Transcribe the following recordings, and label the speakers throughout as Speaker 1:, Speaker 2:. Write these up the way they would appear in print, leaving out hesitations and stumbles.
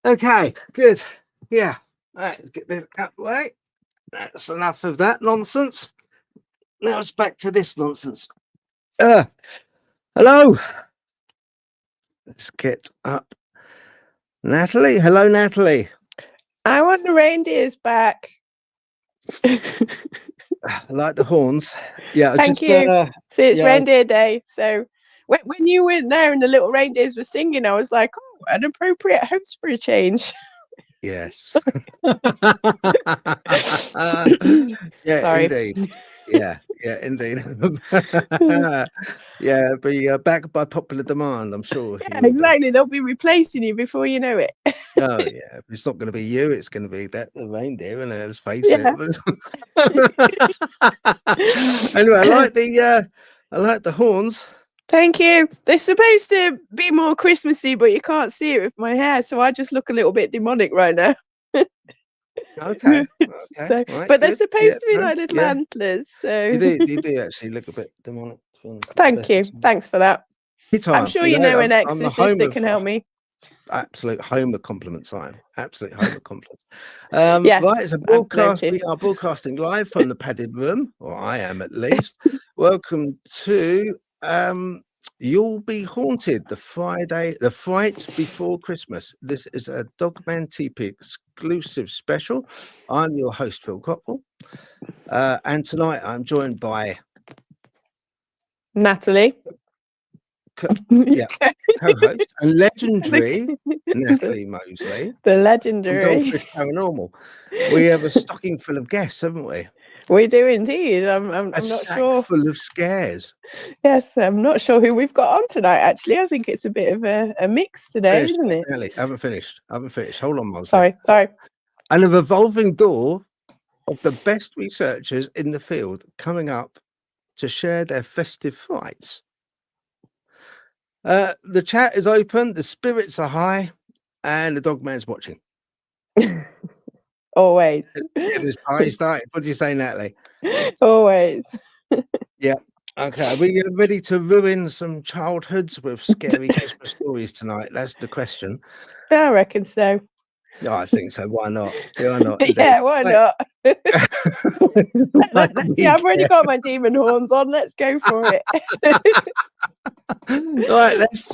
Speaker 1: Okay, good. Yeah, right, let's get this out of the way. That's enough of that nonsense. Now it's back to this nonsense. Hello. Let's get up. Natalie. Hello, Natalie.
Speaker 2: I want the reindeers back.
Speaker 1: I like the horns. Yeah,
Speaker 2: Thank you. See, it's reindeer day. So when you went there and the little reindeers were singing, I was like, oh, an appropriate host for a change.
Speaker 1: Yes. Yeah,
Speaker 2: Sorry.
Speaker 1: indeed. Yeah, indeed. Yeah, be back by popular demand, I'm sure.
Speaker 2: Yeah, exactly. They'll be replacing you before you know it.
Speaker 1: Oh yeah, if it's not going to be you, it's going to be the reindeer, and let's face it. Anyway, I like the horns.
Speaker 2: Thank you. They're supposed to be more Christmassy, but you can't see it with my hair, so I just look a little bit demonic right now.
Speaker 1: Okay.
Speaker 2: So, right, but they're supposed to be like little antlers. So
Speaker 1: you do actually look a bit demonic.
Speaker 2: Thank you. Thanks for that.
Speaker 1: Anytime.
Speaker 2: I'm sure you know an exorcist that can help me.
Speaker 1: Absolute home of compliments, I am. Absolute home of compliments. Yes, right, it's a broadcast. We are broadcasting live from the padded room, or I am at least. Welcome to You'll Be Haunted, the Fright before Christmas. This is a Dogman Teepee exclusive special. I'm your host, Phil Cockrell. And tonight I'm joined by
Speaker 2: Natalie.
Speaker 1: Co-host and legendary Natalie Mosley.
Speaker 2: The legendary
Speaker 1: Goldfish Paranormal. We have a stocking full of guests, haven't we?
Speaker 2: We do indeed. I'm not sure.
Speaker 1: Full of scares.
Speaker 2: Yes, I'm not sure who we've got on tonight. Actually, I think it's a bit of a mix today, isn't it?
Speaker 1: Really, I haven't finished. Hold on, Mosley.
Speaker 2: Sorry.
Speaker 1: And a revolving door of the best researchers in the field coming up to share their festive frights. The chat is open, the spirits are high, and the Dogman's watching.
Speaker 2: Always.
Speaker 1: This party started. What do you say, Natalie?
Speaker 2: Always.
Speaker 1: Yeah. Okay. Are we ready to ruin some childhoods with scary Christmas stories tonight? That's the question.
Speaker 2: I reckon so.
Speaker 1: No, I think so. Why not? Why not?
Speaker 2: Yeah, why not? Yeah, I've already got my demon horns on. Let's go for it.
Speaker 1: Right, let's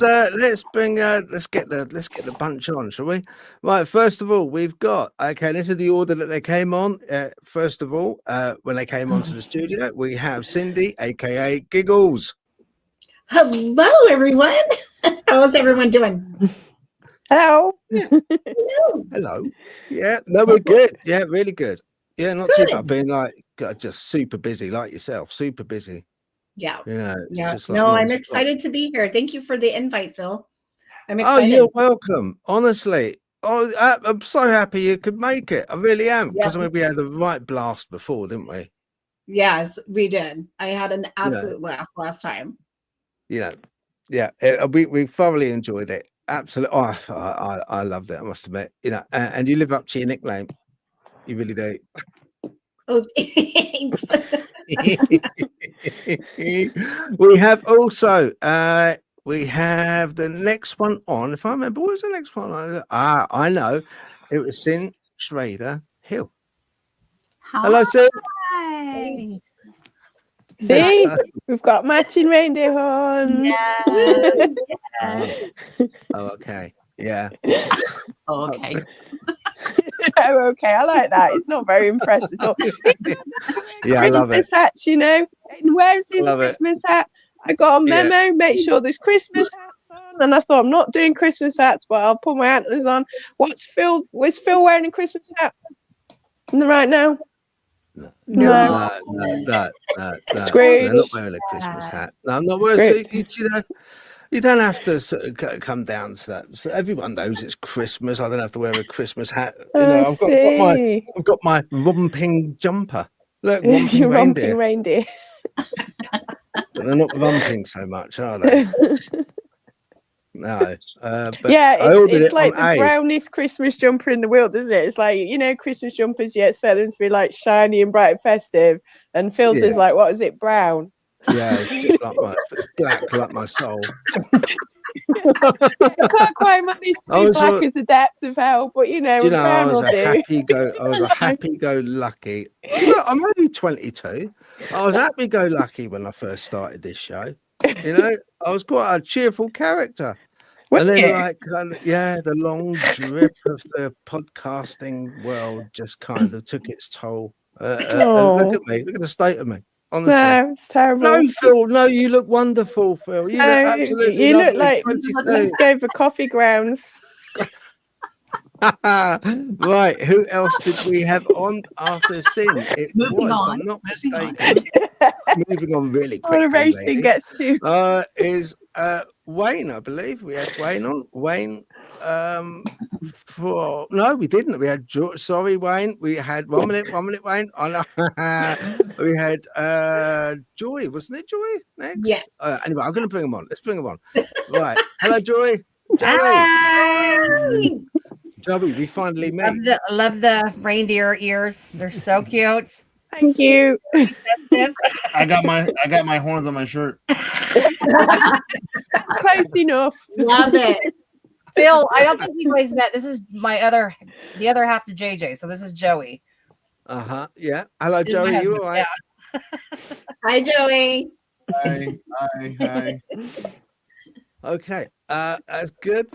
Speaker 1: get the bunch on, shall we? Right, first of all, we've got this is the order that they came on. First of all, when they came onto the studio, we have Cindy, aka Giggles.
Speaker 3: Hello, everyone. How's everyone doing?
Speaker 2: Hello.
Speaker 1: Hello. Yeah, no, we're good. Yeah, really good. Yeah, not too bad. Being like just super busy, like yourself, super busy.
Speaker 3: Yeah.
Speaker 1: Just
Speaker 3: like I'm excited to be here. Thank you for the invite, Phil. I'm excited.
Speaker 1: Oh, you're welcome. Honestly. Oh, I'm so happy you could make it. I really am. Because we had the right blast before, didn't we?
Speaker 3: Yes, we did. I had an absolute blast last time.
Speaker 1: We thoroughly enjoyed it. Absolutely. Oh, I loved it, I must admit. And you live up to your nickname. You really do.
Speaker 3: Oh, thanks.
Speaker 1: We have also we have the next one on. If I remember, what was the next one? I know. It was Sin Schrader Hill.
Speaker 4: Hi.
Speaker 1: Hello, Sin.
Speaker 4: Hi.
Speaker 2: See, we've got matching reindeer horns.
Speaker 4: Yes.
Speaker 1: Oh, okay. Yeah.
Speaker 4: Oh, okay.
Speaker 2: Oh, okay. I like that. It's not very impressive at all.
Speaker 1: Yeah, I love it.
Speaker 2: Christmas hats, And where's his Christmas hat? I got a memo. Make sure there's Christmas hats on. And I thought, I'm not doing Christmas hats, but I'll put my antlers on. Was Phil wearing a Christmas hat right now?
Speaker 1: No.
Speaker 2: Scrooge.
Speaker 1: They're not wearing a Christmas hat. No, I'm not wearing. You don't have to sort of come down to that. So everyone knows it's Christmas. I don't have to wear a Christmas hat. I've got my romping jumper. Look, romping
Speaker 2: reindeer.
Speaker 1: But they're not romping so much, are they? No. But
Speaker 2: it's like the brownest Christmas jumper in the world, isn't it? It's like, Christmas jumpers, expect them to be like shiny and bright and festive. And Phil's is like, what is it, brown?
Speaker 1: Yeah, it's just like it's black like my soul.
Speaker 2: I can't quite manage to be black as the depths of hell, but
Speaker 1: I was a happy-go-lucky. I'm only 22. I was happy-go-lucky when I first started this show. I was quite a cheerful character. And then, the long drip of the podcasting world just kind of took its toll. Look at me. Look at the state of me. Honestly.
Speaker 2: No, it's terrible.
Speaker 1: No, Phil. No, you look wonderful, Phil. You look absolutely lovely.
Speaker 2: Look like over coffee grounds.
Speaker 1: Right. Who else did we have on after Sin? It was, if I'm not mistaken. Moving on really quickly.
Speaker 2: What a racing gets to.
Speaker 1: Is Wayne, I believe. We had Wayne on. Wayne. No, we didn't. We had sorry, Wayne. We had 1 minute, Wayne. Oh, no. We had Joy, wasn't it? Joy next.
Speaker 3: Yeah.
Speaker 1: Anyway, I'm going to bring him on. Let's bring him on. Right. Hello, Joy.
Speaker 5: Hi.
Speaker 1: Joey, we finally met.
Speaker 5: Love the reindeer ears. They're so cute.
Speaker 2: Thank you.
Speaker 6: I got my horns on my shirt.
Speaker 2: Close enough.
Speaker 3: Love it.
Speaker 5: Phil, I don't think you guys met. This is the other half to JJ. So this is Joey.
Speaker 1: Yeah. Hello, Joey. You all right?
Speaker 5: Yeah.
Speaker 3: Hi, Joey.
Speaker 6: Hi.
Speaker 1: Okay. That's good.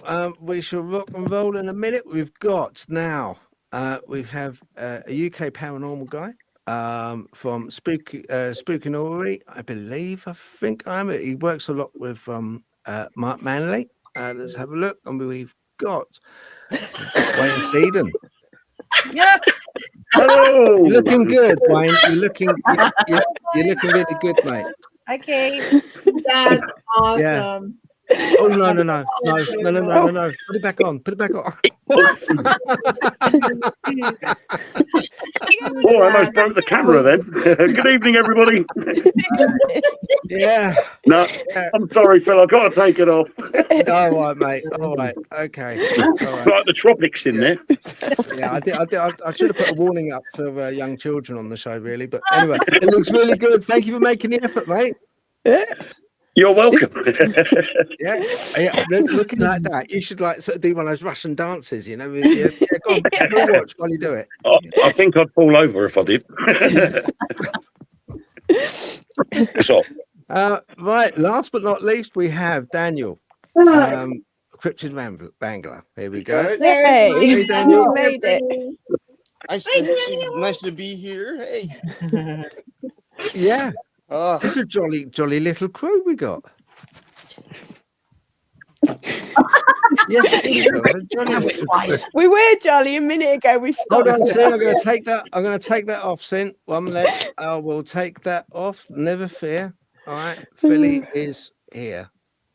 Speaker 1: We shall rock and roll in a minute. We've got now. We have a UK paranormal guy. From Spookinori, I believe. He works a lot with Mark Manley. Let's have a look, and we've got Wayne Seaton.
Speaker 5: Yeah.
Speaker 1: Hello. You're looking good, Wayne. You're looking really good, mate.
Speaker 5: Okay.
Speaker 3: That's awesome.
Speaker 1: Yeah. Oh no! Put it back on.
Speaker 7: Oh, I almost broke the camera then. Good evening, everybody.
Speaker 1: Yeah.
Speaker 7: No, I'm sorry, Phil. I've got to take it off.
Speaker 1: All right, mate. All right. Okay.
Speaker 7: It's like the tropics in there.
Speaker 1: Yeah, I should have put a warning up for young children on the show, really. But anyway, it looks really good. Thank you for making the effort, mate. Yeah.
Speaker 7: You're welcome.
Speaker 1: Yeah. Looking like that, you should sort of do one of those Russian dances, Go on, watch while you do it.
Speaker 7: I think I'd fall over if I did. So,
Speaker 1: right. Last but not least, we have Daniel, Cryptid Wrangler. Here we go.
Speaker 2: Hey,
Speaker 1: Daniel.
Speaker 2: Made it.
Speaker 6: Nice to be here. Hey.
Speaker 1: Yeah. It's a jolly little crew we got. Yes, it is.
Speaker 2: We were jolly a minute ago. We've stopped.
Speaker 1: Hold on, Sin. I'm going to take that off, Sin. 1 minute. I will take that off. Never fear. All right. Philly is here.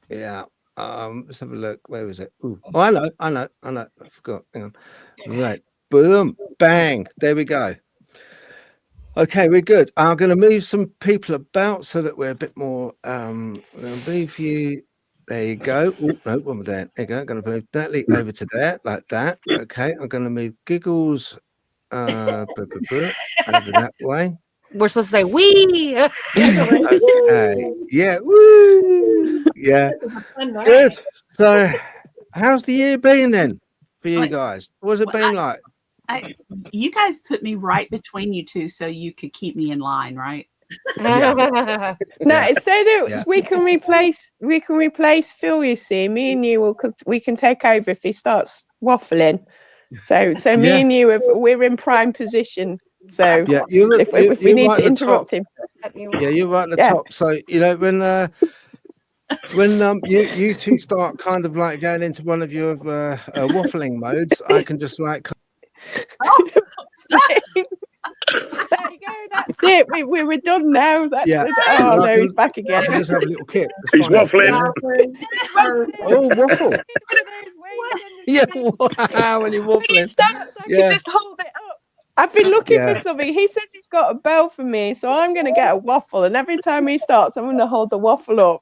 Speaker 1: Yeah. Let's have a look. Where was it? Ooh. Oh, I know. I forgot. Hang on. Right. Boom. Bang. There we go. Okay, we're good. I'm going to move some people about so that we're a bit more. I'm going to move you. There you go. Oh, no, one more there. There you go. I'm going to move that over to there, like that. Okay, I'm going to move Giggles over that way.
Speaker 5: We're supposed to say wee.
Speaker 1: Okay. Yeah. Woo. Yeah. Good. So, how's the year been then for you guys? What's it been like?
Speaker 4: You guys put me right between you two so you could keep me in line, right?
Speaker 2: No, it's so that we can replace Phil. You see, me and you we can take over if he starts waffling. So me and you we're in prime position. So if we need to interrupt him,
Speaker 1: you're right at the top. So when you two start kind of like going into one of your waffling modes, I can just like.
Speaker 2: There you go. That's it. We're done now. That's it. Oh no, he's back again.
Speaker 1: I just have a little kip.
Speaker 7: He's waffling.
Speaker 1: Oh, waffle. Yeah, when you're waffling.
Speaker 2: When it starts, I can just hold it up. I've been looking for something. He says he's got a bell for me, so I'm going to get a waffle. And every time he starts, I'm going to hold the waffle up.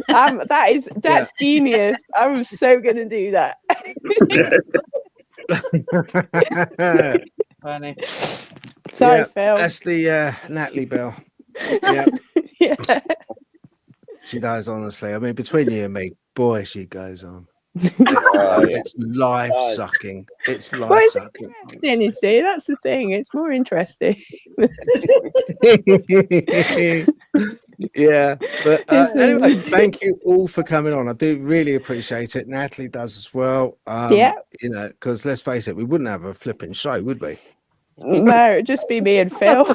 Speaker 2: That's genius. I'm so going to do that.
Speaker 5: Funny.
Speaker 2: Sorry, Phil.
Speaker 1: That's the Natalie bell. Yeah.
Speaker 2: Yeah.
Speaker 1: She does, honestly. I mean, between you and me, boy, she goes on. It's life sucking. It's life sucking.
Speaker 2: Then you see, that's the thing. It's more interesting.
Speaker 1: Yeah, but anyway, thank you all for coming on. I do really appreciate it. Natalie does as well. You know, because let's face it, we wouldn't have a flipping show, would we?
Speaker 2: No, it'd just be me and Phil.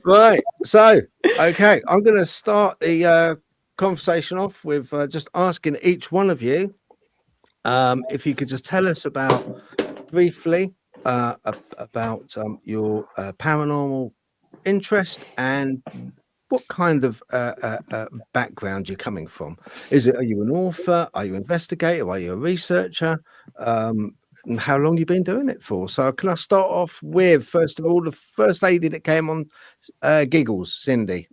Speaker 1: Right. So, okay, I'm going to start the conversation off with just asking each one of you if you could just tell us briefly about your paranormal interest and what kind of background you're coming from. Are you an author? Are you an investigator? Are you a researcher? And how long you've been doing it for? So can I start off with, first of all, the first lady that came on Giggles, Cindy?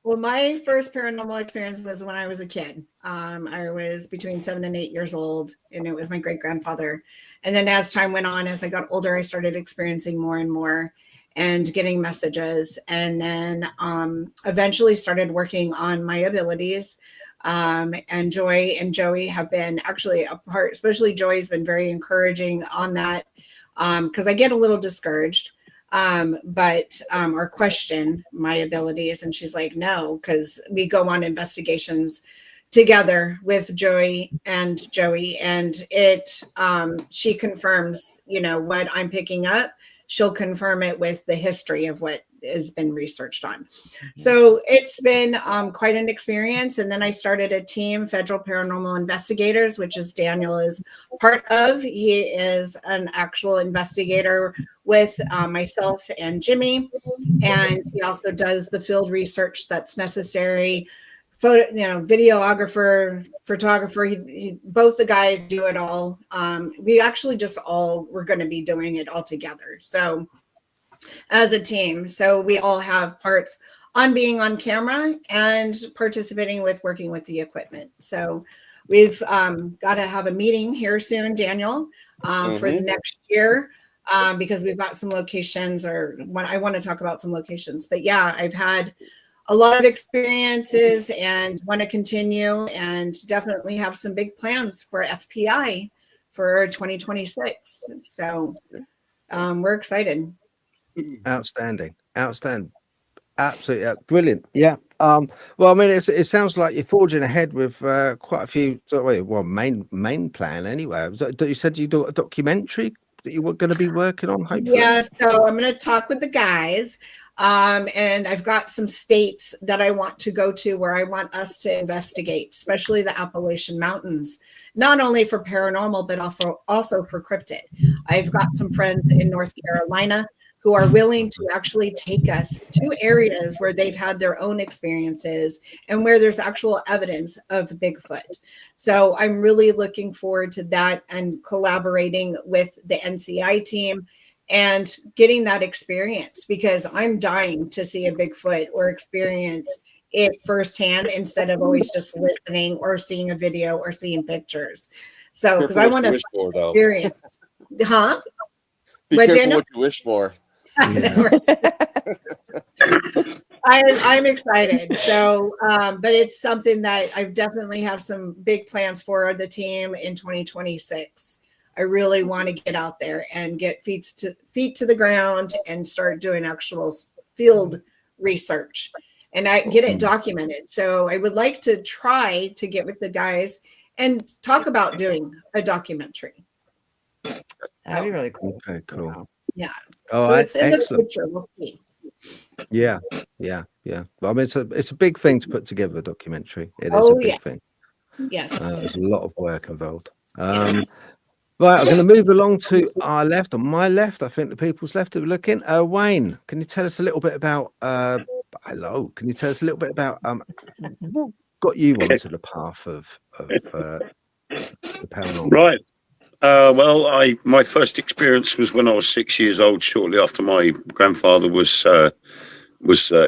Speaker 3: Well, my first paranormal experience was when I was a kid. I was between 7 and 8 years old, and it was my great-grandfather. And then as time went on, as I got older, I started experiencing more and more and getting messages. And then eventually started working on my abilities. And Joy and Joey have been actually a part, especially Joy's been very encouraging on that because I get a little discouraged. Or question my abilities, and she's like, no, because we go on investigations together with Joey and Joey, and she confirms, you know, what I'm picking up. She'll confirm it with the history of what has been researched on. So it's been quite an experience. And then I started a team, Federal Paranormal Investigators, which is Daniel is part of. He is an actual investigator with myself and Jimmy. And he also does the field research that's necessary. Videographer, photographer, both the guys do it all. We actually we're going to be doing it all together. So as a team, so we all have parts on being on camera and participating with working with the equipment. So we've got to have a meeting here soon, Daniel, for the next year. Because we've got some locations, I want to talk about some locations. But yeah, I've had a lot of experiences and want to continue and definitely have some big plans for FPI for 2026. So we're excited.
Speaker 1: Outstanding. Absolutely brilliant. Yeah. Well, I mean, it sounds like you're forging ahead with quite a few. Main plan anyway. You said you do a documentary that you were going to be working on, hopefully.
Speaker 3: Yeah, so I'm going to talk with the guys, and I've got some states that I want to go to where I want us to investigate, especially the Appalachian Mountains, not only for paranormal, but also for cryptid. I've got some friends in North Carolina who are willing to actually take us to areas where they've had their own experiences and where there's actual evidence of Bigfoot. So I'm really looking forward to that and collaborating with the NCI team and getting that experience, because I'm dying to see a Bigfoot or experience it firsthand instead of always just listening or seeing a video or seeing pictures. So because I want to experience. Huh?
Speaker 8: Be careful what you wish for.
Speaker 3: I'm excited. So, but it's something that I definitely have some big plans for the team in 2026. I really want to get out there and get feet to the ground and start doing actual field research and I get it documented. So I would like to try to get with the guys and talk about doing a documentary.
Speaker 5: That'd be really cool.
Speaker 1: Okay, cool.
Speaker 3: Yeah.
Speaker 1: Oh,
Speaker 3: so it's in
Speaker 1: excellent.
Speaker 3: the future. We'll see.
Speaker 1: Yeah. Well, I mean, it's a big thing to put together a documentary. It is
Speaker 3: Oh,
Speaker 1: a big
Speaker 3: yeah.
Speaker 1: thing.
Speaker 3: Yes.
Speaker 1: There's a lot of work involved.
Speaker 3: Yes.
Speaker 1: Right, I'm going to move along to our left. On my left, I think the people's left are looking. Wayne, can you tell us a little bit about? Hello. Can you tell us a little bit about what got you onto the path of the paranormal?
Speaker 7: Right. Well, my first experience was when I was 6 years old, shortly after my grandfather was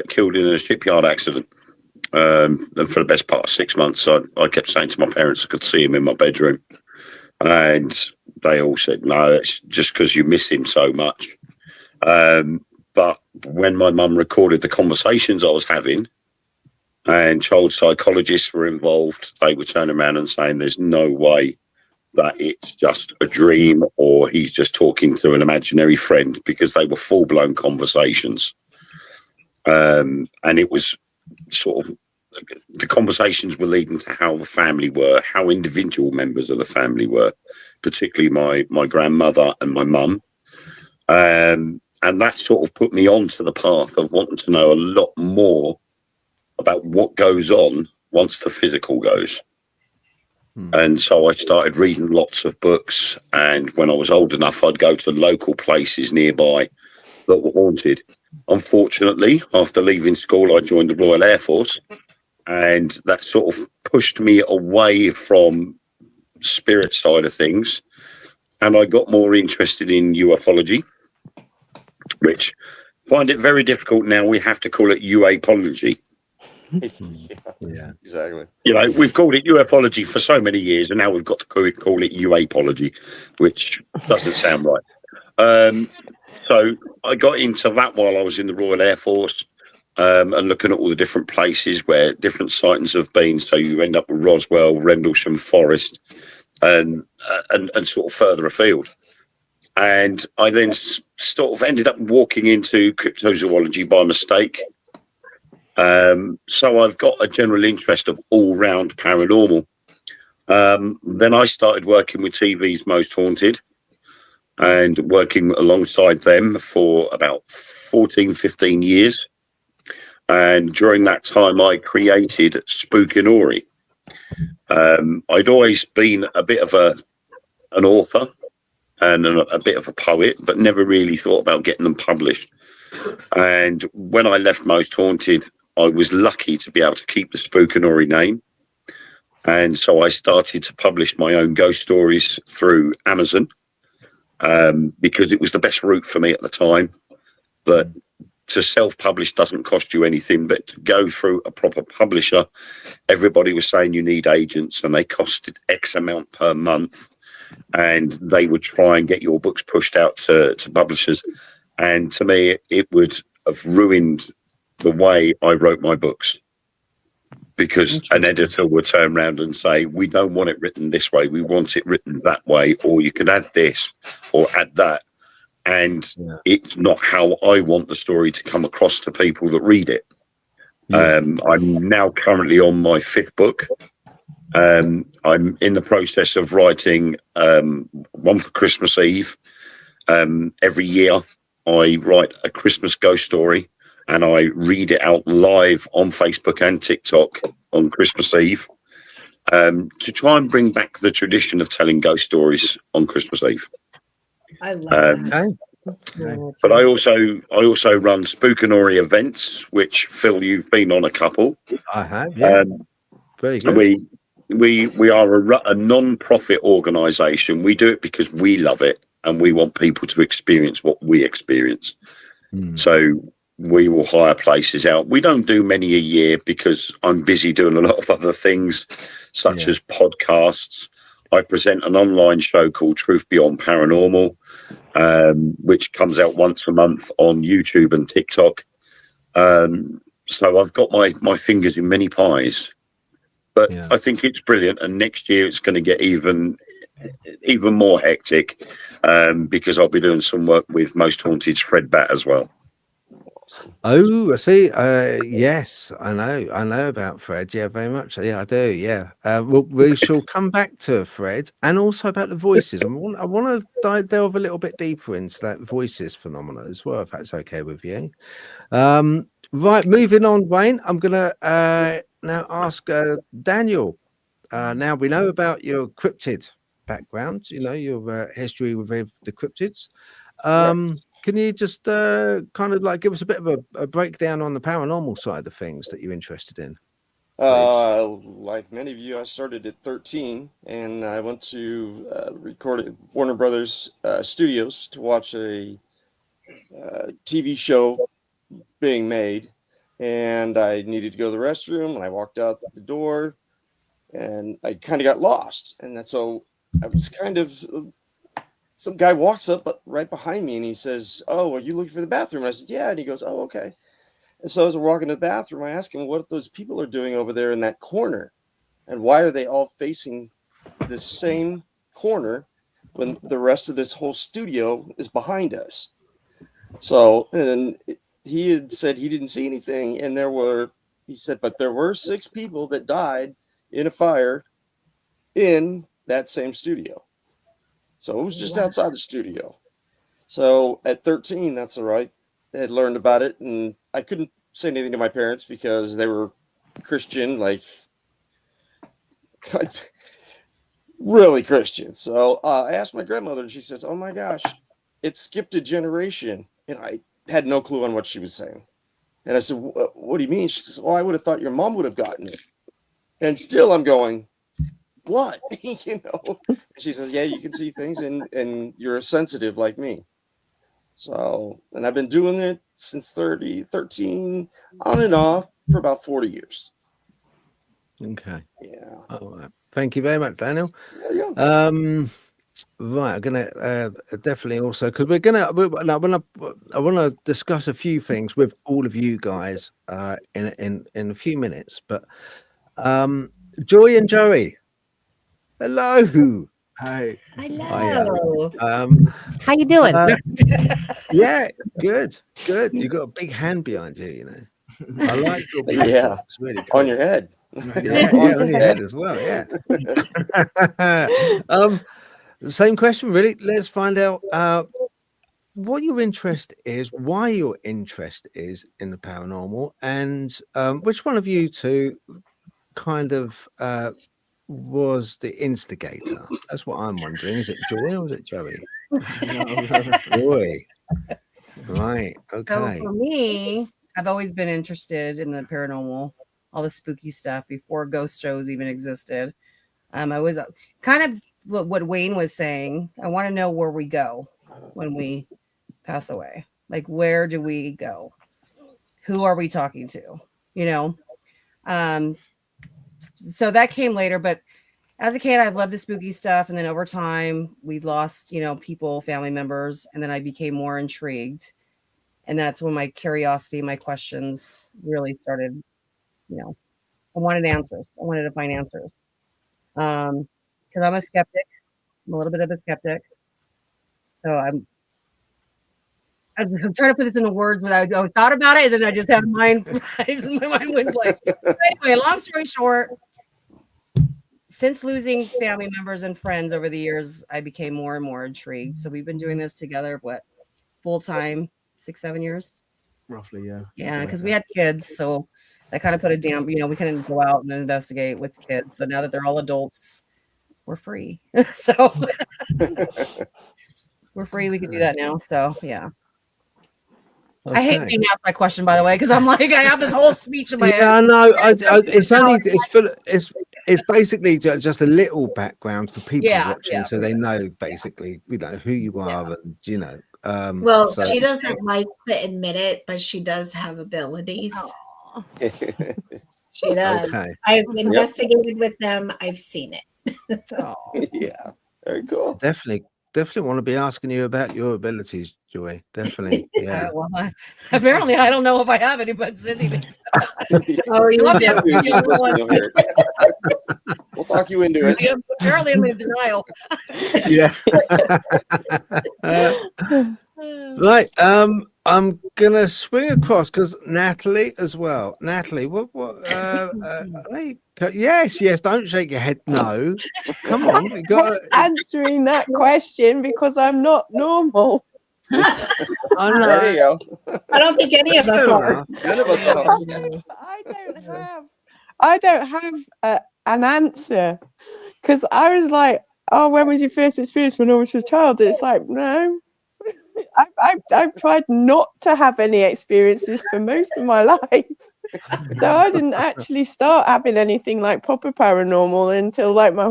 Speaker 7: killed in a shipyard accident. And for the best part of 6 months, I kept saying to my parents I could see him in my bedroom. And they all said, no, it's just because you miss him so much. But when my mum recorded the conversations I was having, and child psychologists were involved, they were turning around and saying there's no way that it's just a dream or he's just talking to an imaginary friend, because they were full-blown conversations. And it was sort of, the conversations were leading to how the family were, how individual members of the family were, particularly my grandmother and my mum. And that sort of put me onto the path of wanting to know a lot more about what goes on once the physical goes. And so I started reading lots of books, and when I was old enough, I'd go to local places nearby that were haunted. Unfortunately, after leaving school, I joined the Royal Air Force, and that sort of pushed me away from spirit side of things, and I got more interested in ufology, which I find it very difficult now. We have to call it uapology.
Speaker 8: Yeah, exactly.
Speaker 7: You know, we've called it ufology for so many years, and now we've got to call it uapology, which doesn't sound right. So I got into that while I was in the Royal Air Force, and looking at all the different places where different sightings have been. So you end up with Roswell, Rendlesham Forest, and sort of further afield. And I then sort of ended up walking into cryptozoology by mistake. So I've got a general interest of all-round paranormal. Then I started working with TV's Most Haunted and working alongside them for about 14, 15 years. And during that time, I created Spookinori. I'd always been a bit of an author and a bit of a poet, but never really thought about getting them published. And when I left Most Haunted, I was lucky to be able to keep the Spookinori name. And so I started to publish my own ghost stories through Amazon, because it was the best route for me at the time. That to self-publish doesn't cost you anything, but to go through a proper publisher, everybody was saying you need agents, and they costed X amount per month. And they would try and get your books pushed out to publishers. And to me, it would have ruined the way I wrote my books, because an editor would turn around and say, we don't want it written this way, we want it written that way, or you could add this or add that. And it's not how I want the story to come across to people that read it. I'm now currently on my 5th book. I'm in the process of writing one for Christmas Eve. Every year I write a Christmas ghost story, and I read it out live on Facebook and TikTok on Christmas Eve, to try and bring back the tradition of telling ghost stories on Christmas Eve.
Speaker 3: I love that.
Speaker 7: But I also run Spookinori events, which Phil, you've been on a couple.
Speaker 1: I have. Yeah. Very good.
Speaker 7: We are a non-profit organisation. We do it because we love it, and we want people to experience what we experience. So we will hire places out. We don't do many a year because I'm busy doing a lot of other things, such as podcasts. I present an online show called Truth Beyond Paranormal, which comes out once a month on YouTube and TikTok. So I've got my fingers in many pies. But I think it's brilliant, and next year it's going to get even more hectic, because I'll be doing some work with Most Haunted's Fred Bat as well.
Speaker 1: Oh, I see. Yes, I know about Fred. Yeah, very much. Yeah, I do. Yeah. We shall come back to Fred, and also about the voices. I want to delve a little bit deeper into that voices phenomena as well, if that's okay with you. Right, moving on, Wayne. I'm gonna now ask Daniel. Now we know about your cryptid background. You know your history with the cryptids. Can you just kind of like give us a bit of a breakdown on the paranormal side of things that you're interested in?
Speaker 8: Like many of you, I started at 13, and I went to record at Warner Brothers Studios to watch a TV show being made, and I needed to go to the restroom, and I walked out the door, and I kind of got lost, and so I was kind of. Some guy walks up right behind me, and he says, "Oh, are you looking for the bathroom?" And I said, "Yeah." And he goes, "Oh, okay." And so as I walk in the bathroom, I ask him what those people are doing over there in that corner, and why are they all facing the same corner when the rest of this whole studio is behind us. So, and he had said he didn't see anything, and he said, but there were 6 people that died in a fire in that same studio. So it was just outside the studio. So at 13, that's all right. I had learned about it, and I couldn't say anything to my parents because they were Christian, like really Christian. So I asked my grandmother, and she says, oh my gosh, it skipped a generation. And I had no clue on what she was saying. And I said, what do you mean? She says, oh, I would have thought your mom would have gotten it. And still I'm going, what? You know? She says, yeah, you can see things, and you're sensitive like me. So, and I've been doing it since 13, on and off for about 40 years.
Speaker 1: Okay.
Speaker 8: Yeah.
Speaker 1: All right. Thank you very much, Daniel.
Speaker 8: Yeah.
Speaker 1: Right, I'm gonna definitely also, because I want to discuss a few things with all of you guys in a few minutes. But Joy and Joey, hello.
Speaker 6: Hi.
Speaker 5: Hello.
Speaker 1: Hiya.
Speaker 5: How you doing?
Speaker 1: Yeah, good. You got a big hand behind you, you know. I like your background.
Speaker 8: Yeah.
Speaker 1: It's really cool.
Speaker 8: On your head.
Speaker 1: Yeah, on your head as well. Yeah. Same question, really. Let's find out what your interest is, why your interest is in the paranormal, and which one of you two kind of was the instigator. That's what I'm wondering. Is it Joy or is it Joey? Joy. Right. Okay.
Speaker 5: So for me, I've always been interested in the paranormal, all the spooky stuff before ghost shows even existed. I was kind of what Wayne was saying. I want to know where we go when we pass away. Like, where do we go? Who are we talking to? You know? So that came later, but as a kid, I loved the spooky stuff. And then over time, we lost, you know, people, family members. And then I became more intrigued. And that's when my curiosity, my questions really started, you know, I wanted answers. I wanted to find answers. Because I'm a skeptic. I'm a little bit of a skeptic. So I'm trying to put this into words without I thought about it, and then I just had my mind went blank. Anyway, long story short, since losing family members and friends over the years, I became more and more intrigued. So we've been doing this together, full time, 6-7 years?
Speaker 6: Roughly, yeah.
Speaker 5: Yeah, because we had kids, so that kind of put a damp, you know, we couldn't go out and investigate with kids. So now that they're all adults, we're free. So we're free. We can do that now. So yeah. Okay. I hate being asked that question, by the way, because I'm like, I have this whole speech in my head.
Speaker 1: Yeah, no, it's basically just a little background for people watching, so they know basically, you know, who you are, and you know.
Speaker 3: Well, so she doesn't like to admit it, but she does have abilities. She does. Okay. I've investigated with them. I've seen it.
Speaker 8: Yeah, very cool.
Speaker 1: Definitely want to be asking you about your abilities, Joy. Definitely. Yeah.
Speaker 5: Well, apparently, I don't know if I have any, but Cindy.
Speaker 3: Oh, you love it.
Speaker 8: We'll talk you into it.
Speaker 5: Apparently, I'm in denial.
Speaker 1: Yeah. Right. I'm gonna swing across because Natalie as well. Natalie, what? Yes. Don't shake your head. No. Come on. We got
Speaker 2: answering that question because I'm not normal.
Speaker 1: I know.
Speaker 8: There you go.
Speaker 3: I don't think any of us are.
Speaker 8: None of us are.
Speaker 2: I don't have an answer because I was like, oh, when was your first experience when I was a child? And it's like, no. I've tried not to have any experiences for most of my life. So I didn't actually start having anything like proper paranormal until like I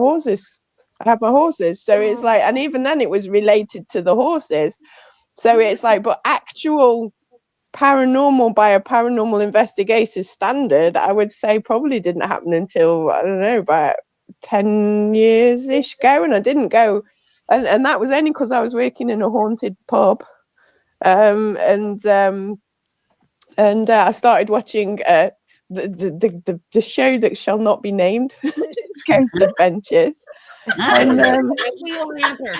Speaker 2: had my horses. So it's like, and even then it was related to the horses. So it's like, but actual paranormal by a paranormal investigator standard, I would say probably didn't happen until, I don't know, about 10 years-ish ago. And I didn't go. And that was only because I was working in a haunted pub. and I started watching the show that shall not be named. It's Ghost Adventures. And
Speaker 5: we will answer.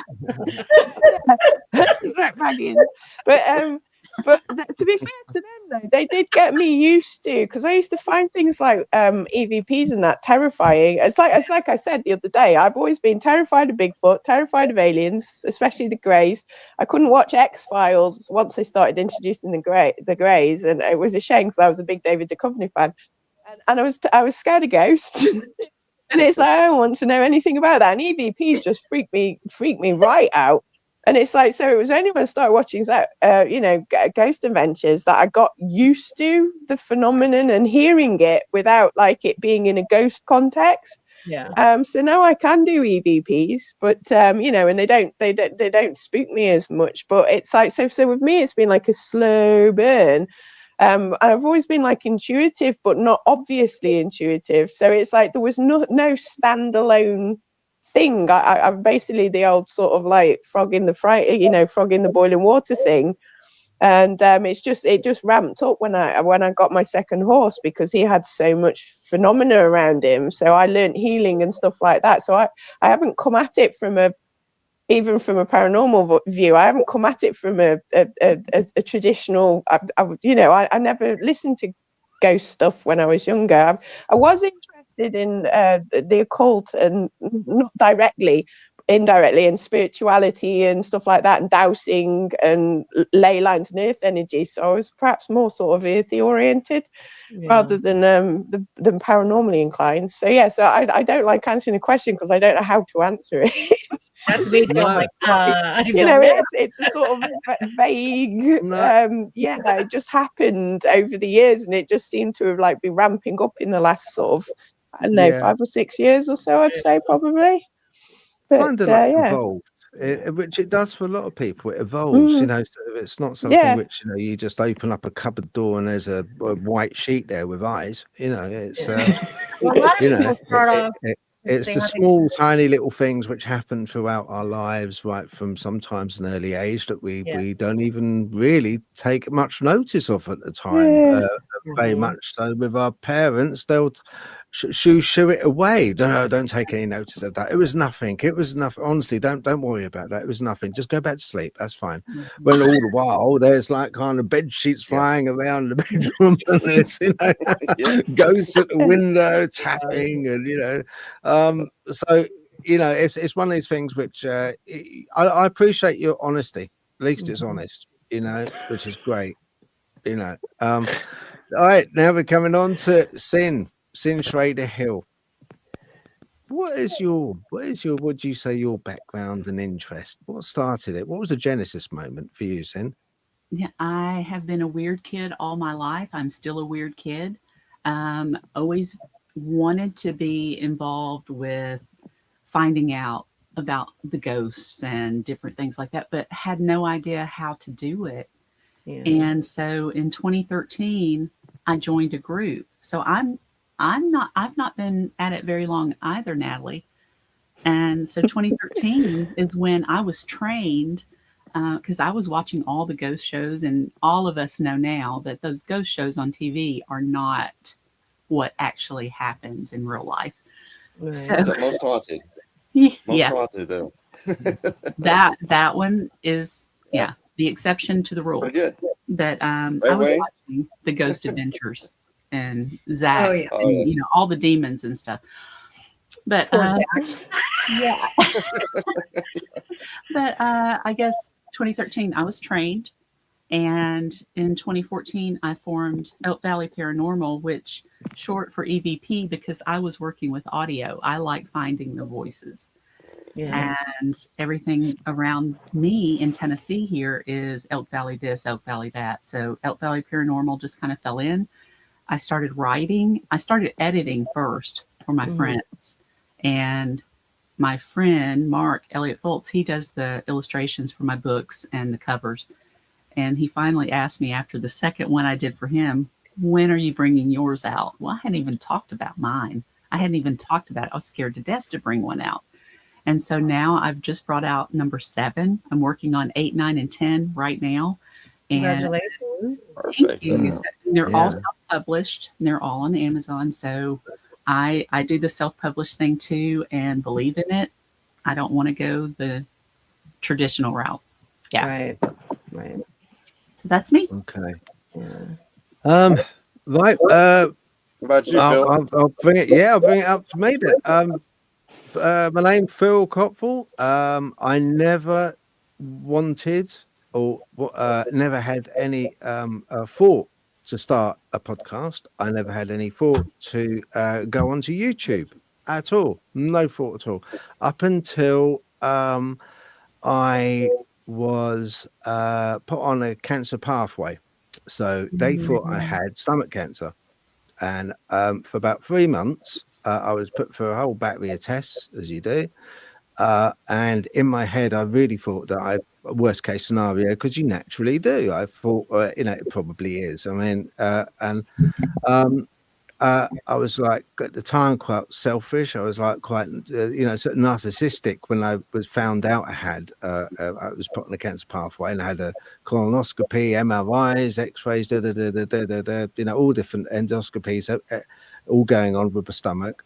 Speaker 2: But to be fair to them, though, they did get me used to, because I used to find things like EVPs and that terrifying. It's like I said the other day, I've always been terrified of Bigfoot, terrified of aliens, especially the Greys. I couldn't watch X-Files once they started introducing the Greys, and it was a shame because I was a big David Duchovny fan, and I was scared of ghosts. And it's like, I don't want to know anything about that. And EVPs just freak me right out. And it's like, so it was only when I started watching that, Ghost Adventures, that I got used to the phenomenon and hearing it without like it being in a ghost context.
Speaker 5: Yeah.
Speaker 2: So now I can do EVPs, but and they don't spook me as much. But it's like, so with me, it's been like a slow burn. I've always been like intuitive, but not obviously intuitive. So it's like there was no standalone thing. I'm basically the old sort of like frog in the Fright, frog in the boiling water thing. And it just ramped up when I got my second horse, because he had so much phenomena around him. So I learned healing and stuff like that. So I haven't come at it even from a paranormal view. I haven't come at it from a traditional. I never listened to ghost stuff when I was younger. I was interested in the occult, and not directly, indirectly, and spirituality and stuff like that, and dowsing and ley lines and earth energy. So I was perhaps more sort of earthy oriented rather than paranormally inclined. So so I don't like answering the question because I don't know how to answer it.
Speaker 5: That's me.
Speaker 2: It's a sort of vague. It just happened over the years, and it just seemed to have like been ramping up in the last sort of 5 or 6 years or so. I'd say probably.
Speaker 1: But evolved, which it does for a lot of people. It evolves, so it's not something which you just open up a cupboard door and there's a white sheet there with eyes. It's it's the small, tiny little things which happen throughout our lives, right from sometimes an early age, that we don't even really take much notice of at the time. Very much so with our parents, they'll shoo it away. Don't take any notice of that. It was nothing. Honestly, don't worry about that. It was nothing. Just go back to sleep. That's fine. When all the while there's like kind of bed sheets flying around the bedroom, and there's ghosts at the window tapping, and so it's one of these things which I appreciate your honesty. At least it's honest, which is great. All right, now we're coming on to Sin Schrader Hill. What would you say your background and interest? What started it? What was the genesis moment for you, Sin?
Speaker 4: Yeah, I have been a weird kid all my life. I'm still a weird kid. Always wanted to be involved with finding out about the ghosts and different things like that, but had no idea how to do it. Yeah. And so in 2013, I joined a group. So I've not been at it very long either, Natalie. And so 2013 is when I was trained, because I was watching all the ghost shows, and all of us know now that those ghost shows on TV are not what actually happens in real life.
Speaker 5: Right.
Speaker 8: So most haunted. Haunted though.
Speaker 4: that one is the exception to the rule.
Speaker 8: Pretty good.
Speaker 4: That I was watching the Ghost Adventures and Zach, and all the demons and stuff. But but I guess 2013 I was trained, and in 2014 I formed Elk Valley Paranormal, which short for EVP, because I was working with audio. I like finding the voices. Yeah. And everything around me in Tennessee here is Elk Valley this, Elk Valley that. So Elk Valley Paranormal just kind of fell in. I started writing. I started editing first for my friends. And my friend, Mark Elliott Foltz, he does the illustrations for my books and the covers. And he finally asked me after the second one I did for him, when are you bringing yours out? Well, I hadn't even talked about mine. I hadn't even talked about it. I was scared to death to bring one out. And so now I've just brought out number 7. I'm working on 8, 9, and 10 right now. And
Speaker 5: congratulations.
Speaker 8: Perfect.
Speaker 4: Thank you. So they're all
Speaker 1: Yeah.
Speaker 4: self-published and they're all on Amazon. So I do the self-published thing too and believe in it. I don't want to go the traditional route. Yeah.
Speaker 5: Right.
Speaker 4: So that's me.
Speaker 1: Okay.
Speaker 5: Yeah.
Speaker 1: Right.
Speaker 8: What about you, Phil?
Speaker 1: I'll bring it. Yeah, I'll bring it up to me then. My name's Phil Copful. I never wanted or never had any thought to start a podcast. I never had any thought to go onto YouTube at all. No thought at all. Up until I was put on a cancer pathway. So they thought I had stomach cancer. And for about 3 months, I was put through a whole battery of tests, as you do. And in my head, I really thought that worst case scenario, because you naturally do. I thought, it probably is. I mean, I was like at the time quite selfish. I was like quite, sort of narcissistic when I was found out I was put on a cancer pathway and I had a colonoscopy, MRIs, X-rays, all different endoscopies, all going on with the stomach.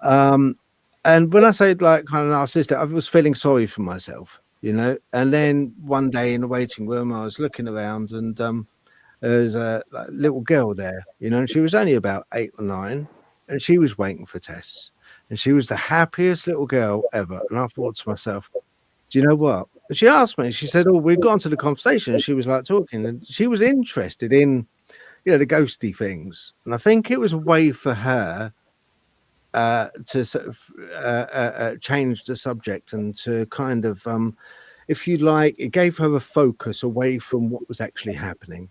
Speaker 1: And when I say like kind of narcissistic, I was feeling sorry for myself, And then one day in the waiting room, I was looking around and there's a little girl there, and she was only about 8 or 9, and she was waiting for tests, and she was the happiest little girl ever. And I thought to myself, do you know what? And she asked me, she said, "Oh, we've got into the conversation." And she was like talking, and she was interested in, the ghosty things. And I think it was a way for her to sort of change the subject and to kind of, if you like, it gave her a focus away from what was actually happening.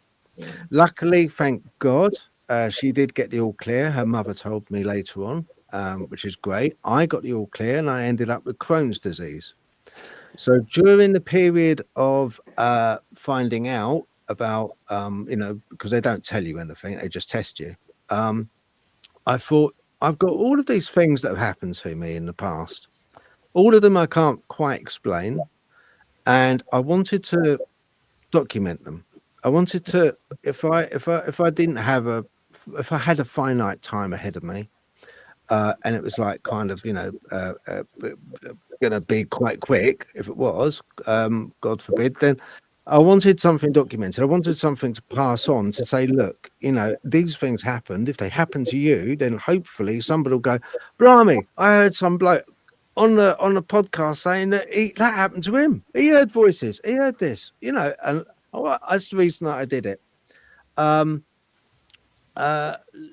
Speaker 1: Luckily, thank God, she did get the all clear. Her mother told me later on, which is great. I got the all clear and I ended up with Crohn's disease. So during the period of finding out about, because they don't tell you anything, they just test you. I thought, I've got all of these things that have happened to me in the past. All of them I can't quite explain. And I wanted to document them. I wanted to, if I didn't have if I had a finite time ahead of me, and it was like kind of, going to be quite quick, if it was, God forbid, then I wanted something documented. I wanted something to pass on to say, look, these things happened. If they happen to you, then hopefully somebody will go, blimey, I heard some bloke on the podcast saying that that happened to him. He heard voices. He heard this, and that's the reason that I did it.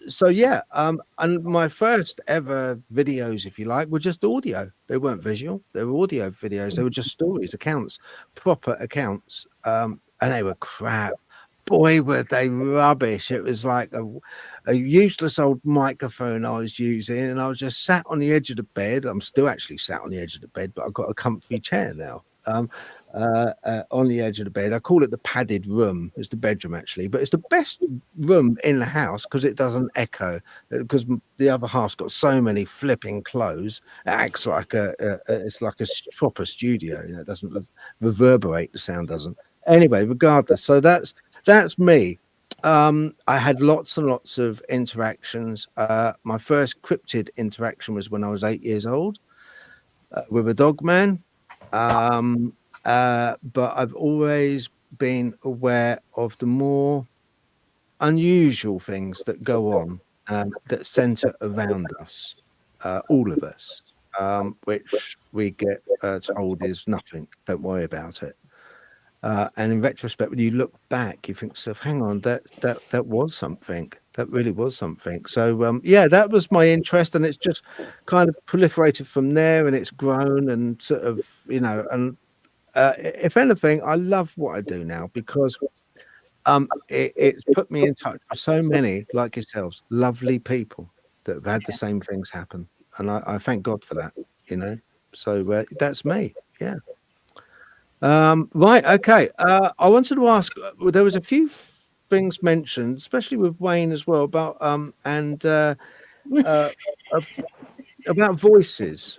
Speaker 1: So yeah, and my first ever videos, if you like, were just audio. They weren't visual. They were audio videos. They were just stories, accounts, proper accounts, and they were crap. Boy, were they rubbish. It was like a useless old microphone I was using, and I was just sat on the edge of the bed. I'm still actually sat on the edge of the bed, but I've got a comfy chair now. On the edge of the bed. I call it the padded room. It's the bedroom actually, but it's the best room in the house because it doesn't echo, because the other half's got so many flipping clothes. It acts like it's like a proper studio. It doesn't reverberate. The sound doesn't. Anyway, regardless. So that's me. I had lots and lots of interactions. My first cryptid interaction was when I was 8 years old with a Dogman. But I've always been aware of the more unusual things that go on that center around us, all of us, which we get told is nothing. Don't worry about it. And in retrospect, when you look back, you think to yourself, hang on, that was something. That really was something. So yeah, that was my interest, and it's just kind of proliferated from there, and it's grown and sort of, and if anything, I love what I do now because it's put me in touch with so many like yourselves, lovely people that have had the same things happen, and I thank God for that. So that's me. Yeah. Right. Okay. I wanted to ask. There was a few things mentioned, especially with Wayne as well, about about voices.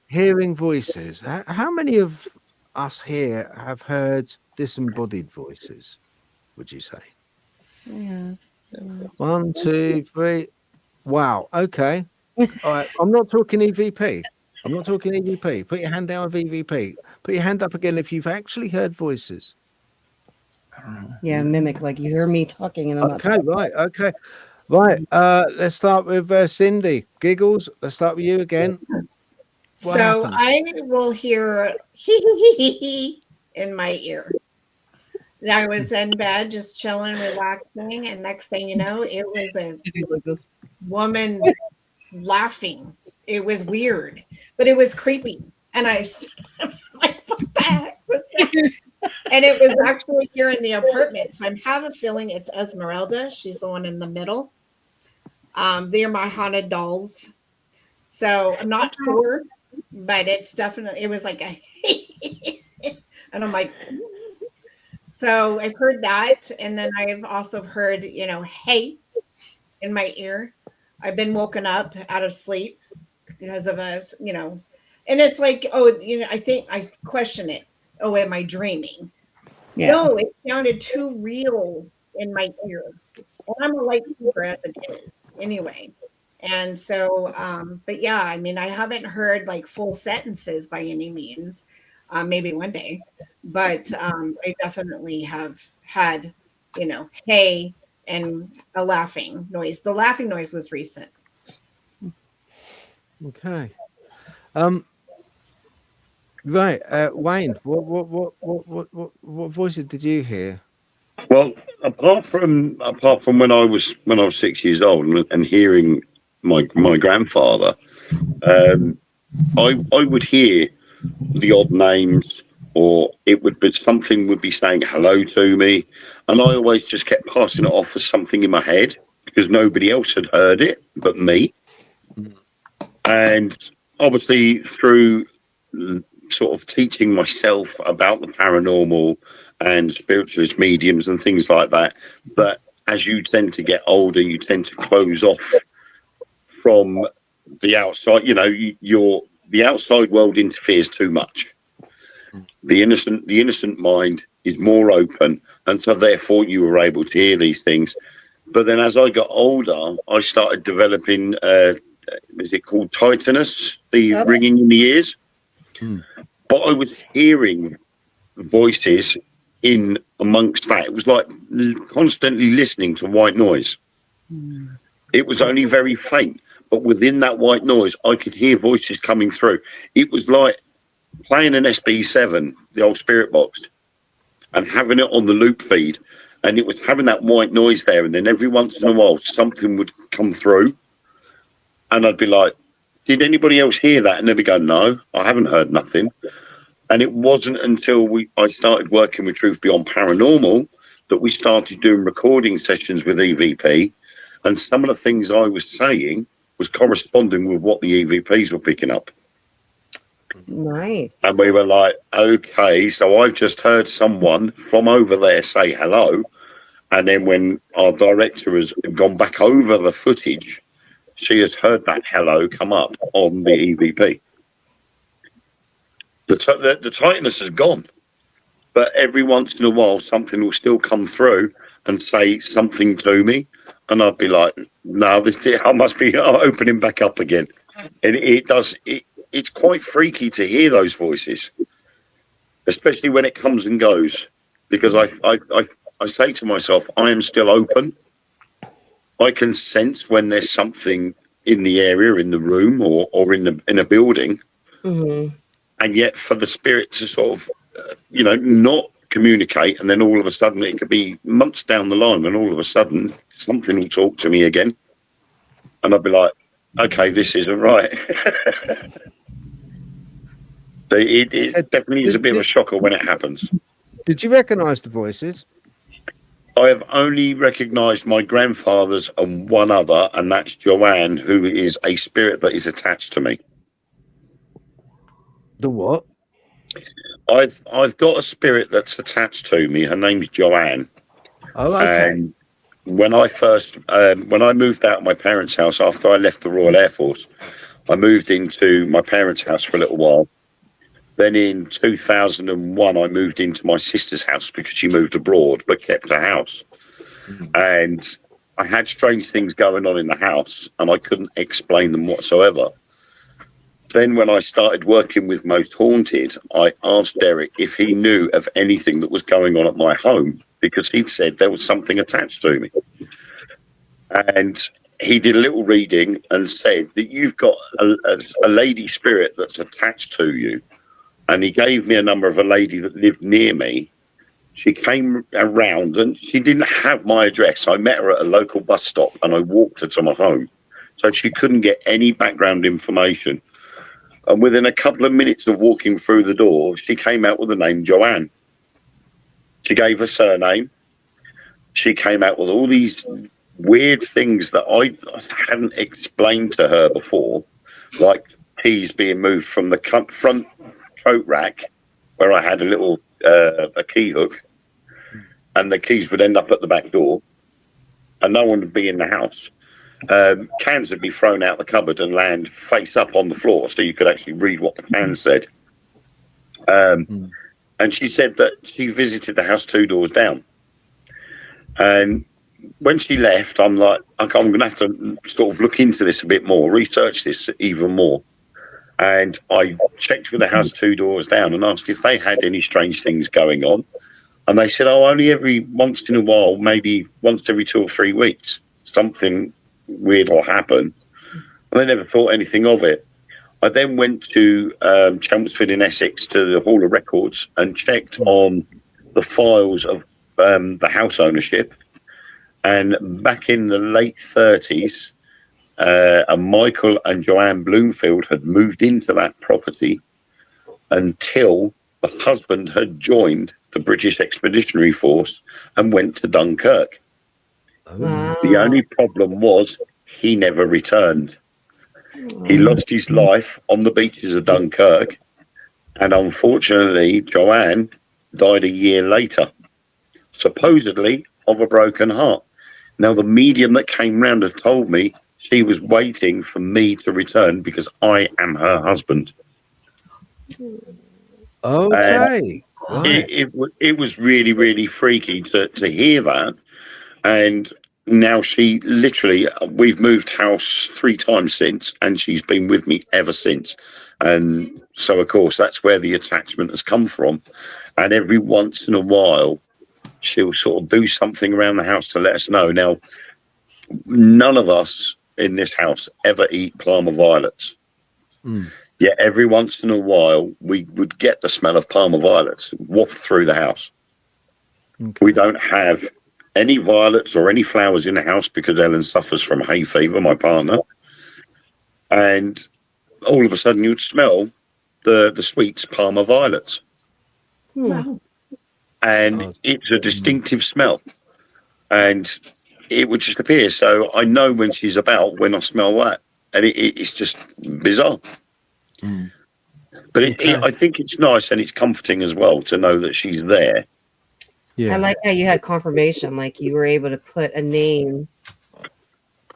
Speaker 1: Hearing voices. How many of us here have heard disembodied voices? would you say?
Speaker 5: Yeah.
Speaker 1: 1, 2, 3. Wow. Okay. All right. I'm not talking EVP. I'm not talking EVP. Put your hand down with EVP. Put your hand up again if you've actually heard voices.
Speaker 5: Yeah, mimic, like you hear me talking and I'm not talking.
Speaker 1: Right. Okay. Right. Let's start with Cindy. Giggles. Let's start with you again. What happens?
Speaker 3: I will hear hee in my ear. I was in bed just chilling, relaxing, and next thing you know, it was a woman laughing. It was weird, but it was creepy. And I was like, what the heck was that? And it was actually here in the apartment. So I have a feeling it's Esmeralda. She's the one in the middle. They are my haunted dolls. So I'm not sure, but it's definitely, it was like a and I'm like, so I've heard that. And then I've also heard, hey in my ear. I've been woken up out of sleep because of us, and it's like, I think I question it. Oh, am I dreaming? Yeah. No, it sounded too real in my ear. And I'm a light sleeper as it is anyway. And so, but yeah, I mean, I haven't heard like full sentences by any means, maybe one day, but I definitely have had, hey, and a laughing noise. The laughing noise was recent.
Speaker 1: Okay. Right, Wayne. What voices did you hear?
Speaker 7: Well, apart from when I was 6 years old and hearing my grandfather, I would hear the odd names, or something would be saying hello to me, and I always just kept passing it off as something in my head because nobody else had heard it but me. And obviously through sort of teaching myself about the paranormal and spiritualist mediums and things like that, but as you tend to get older, you tend to close off from the outside. The outside world interferes too much. The innocent mind is more open, and so therefore you were able to hear these things. But then as I got older, I started developing is it called tinnitus, the ringing in the ears? But I was hearing voices in amongst that. It was like constantly listening to white noise. It was only very faint, but within that white noise, I could hear voices coming through. It was like playing an SB7, the old spirit box, and having it on the loop feed. And it was having that white noise there. And then every once in a while, something would come through. And I'd be like, did anybody else hear that? And they'd be going, no, I haven't heard nothing. And it wasn't until I started working with Truth Beyond Paranormal that we started doing recording sessions with EVP. And some of the things I was saying was corresponding with what the EVPs were picking up.
Speaker 5: Nice.
Speaker 7: And we were like, okay, so I've just heard someone from over there say hello. And then when our director has gone back over the footage, she has heard that hello come up on the EVP. The tightness has gone, but every once in a while something will still come through and say something to me, and I'd be like, no, I must be opening back up again. And it's quite freaky to hear those voices, especially when it comes and goes, because I say to myself, I am still open. I can sense when there's something in the area, in the room, or in a building. And yet for the spirit to sort of, not communicate, and then all of a sudden it could be months down the line, and all of a sudden something will talk to me again. And I'd be like, okay, this isn't right. So it definitely is a bit of a shocker when it happens.
Speaker 1: Did you recognise the voices?
Speaker 7: I have only recognised my grandfather's and one other, and that's Joanne, who is a spirit that is attached to me.
Speaker 1: The what?
Speaker 7: I've got a spirit that's attached to me. Her name's Joanne.
Speaker 1: Oh, okay.
Speaker 7: And when I moved out of my parents' house after I left the Royal Air Force, I moved into my parents' house for a little while. Then in 2001, I moved into my sister's house because she moved abroad but kept a house. And I had strange things going on in the house and I couldn't explain them whatsoever. Then when I started working with Most Haunted, I asked Derek if he knew of anything that was going on at my home because he'd said there was something attached to me. And he did a little reading and said that you've got a lady spirit that's attached to you. And he gave me a number of a lady that lived near me. She came around and she didn't have my address. I met her at a local bus stop and I walked her to my home. So she couldn't get any background information. And within a couple of minutes of walking through the door, she came out with the name Joanne. She gave her surname. She came out with all these weird things that I hadn't explained to her before, like keys being moved from the front coat rack where I had a little a key hook, and the keys would end up at the back door and no one would be in the house. Cans would be thrown out the cupboard and land face up on the floor so you could actually read what the can said. And she said that she visited the house 2 doors down. And when she left, I'm like, okay, I'm going to have to sort of look into this a bit more, research this even more. And I checked with the house 2 doors down and asked if they had any strange things going on. And they said, oh, only every once in a while, maybe once every 2 or 3 weeks, something weird will happen. And they never thought anything of it. I then went to Chelmsford in Essex to the Hall of Records and checked on the files of the house ownership. And back in the late 30s, Michael and Joanne Bloomfield had moved into that property until the husband had joined the British Expeditionary Force and went to Dunkirk.
Speaker 5: Wow.
Speaker 7: The only problem was he never returned. He lost his life on the beaches of Dunkirk, and unfortunately, Joanne died a year later, supposedly of a broken heart. Now, the medium that came round had told me she was waiting for me to return because I am her husband.
Speaker 1: Okay. Right.
Speaker 7: It was really, really freaky to hear that. And now she literally, we've moved house 3 times since, and she's been with me ever since. And so, of course, that's where the attachment has come from. And every once in a while, she'll sort of do something around the house to let us know. Now, none of us in this house ever eat Parma violets. Yet every once in a while, we would get the smell of Parma violets waft through the house. Okay. We don't have any violets or any flowers in the house because Ellen suffers from hay fever, my partner. And all of a sudden, you'd smell the sweets Parma violets.
Speaker 3: Wow.
Speaker 7: And it's a distinctive smell. And it would just appear. So I know when she's about when I smell that. And it's just bizarre. But I think it's nice and it's comforting as well to know that she's there.
Speaker 5: Yeah. I like how you had confirmation, like you were able to put a name.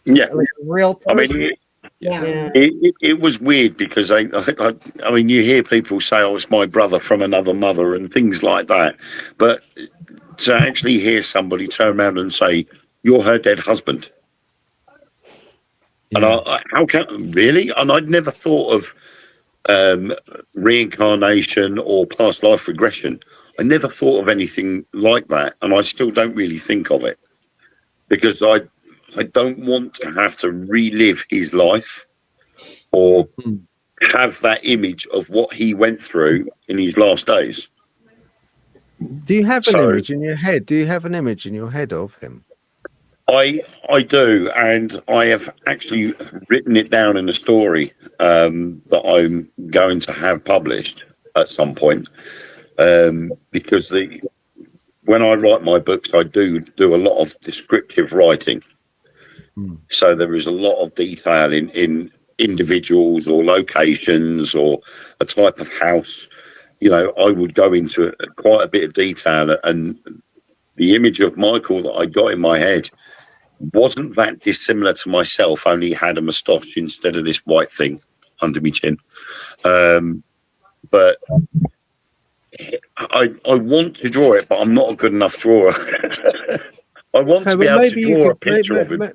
Speaker 7: Yeah.
Speaker 5: Like a real person.
Speaker 7: I mean, it was weird because I mean, you hear people say, oh, it's my brother from another mother and things like that. But to actually hear somebody turn around and say, you're her dead husband. Yeah. And how can, really? And I'd never thought of reincarnation or past life regression. I never thought of anything like that, and I still don't really think of it because I don't want to have to relive his life or have that image of what he went through in his last days.
Speaker 1: Do you have an image in your head? Do you have an image in your head of him?
Speaker 7: I do, and I have actually written it down in a story that I'm going to have published at some point. Because when I write my books, I do a lot of descriptive writing. So there is a lot of detail in individuals or locations or a type of house. You know, I would go into quite a bit of detail, and the image of Michael that I got in my head wasn't that dissimilar to myself, only had a moustache instead of this white thing under my chin. but I want to draw it, but I'm not a good enough drawer. I want to be able to draw a picture of him.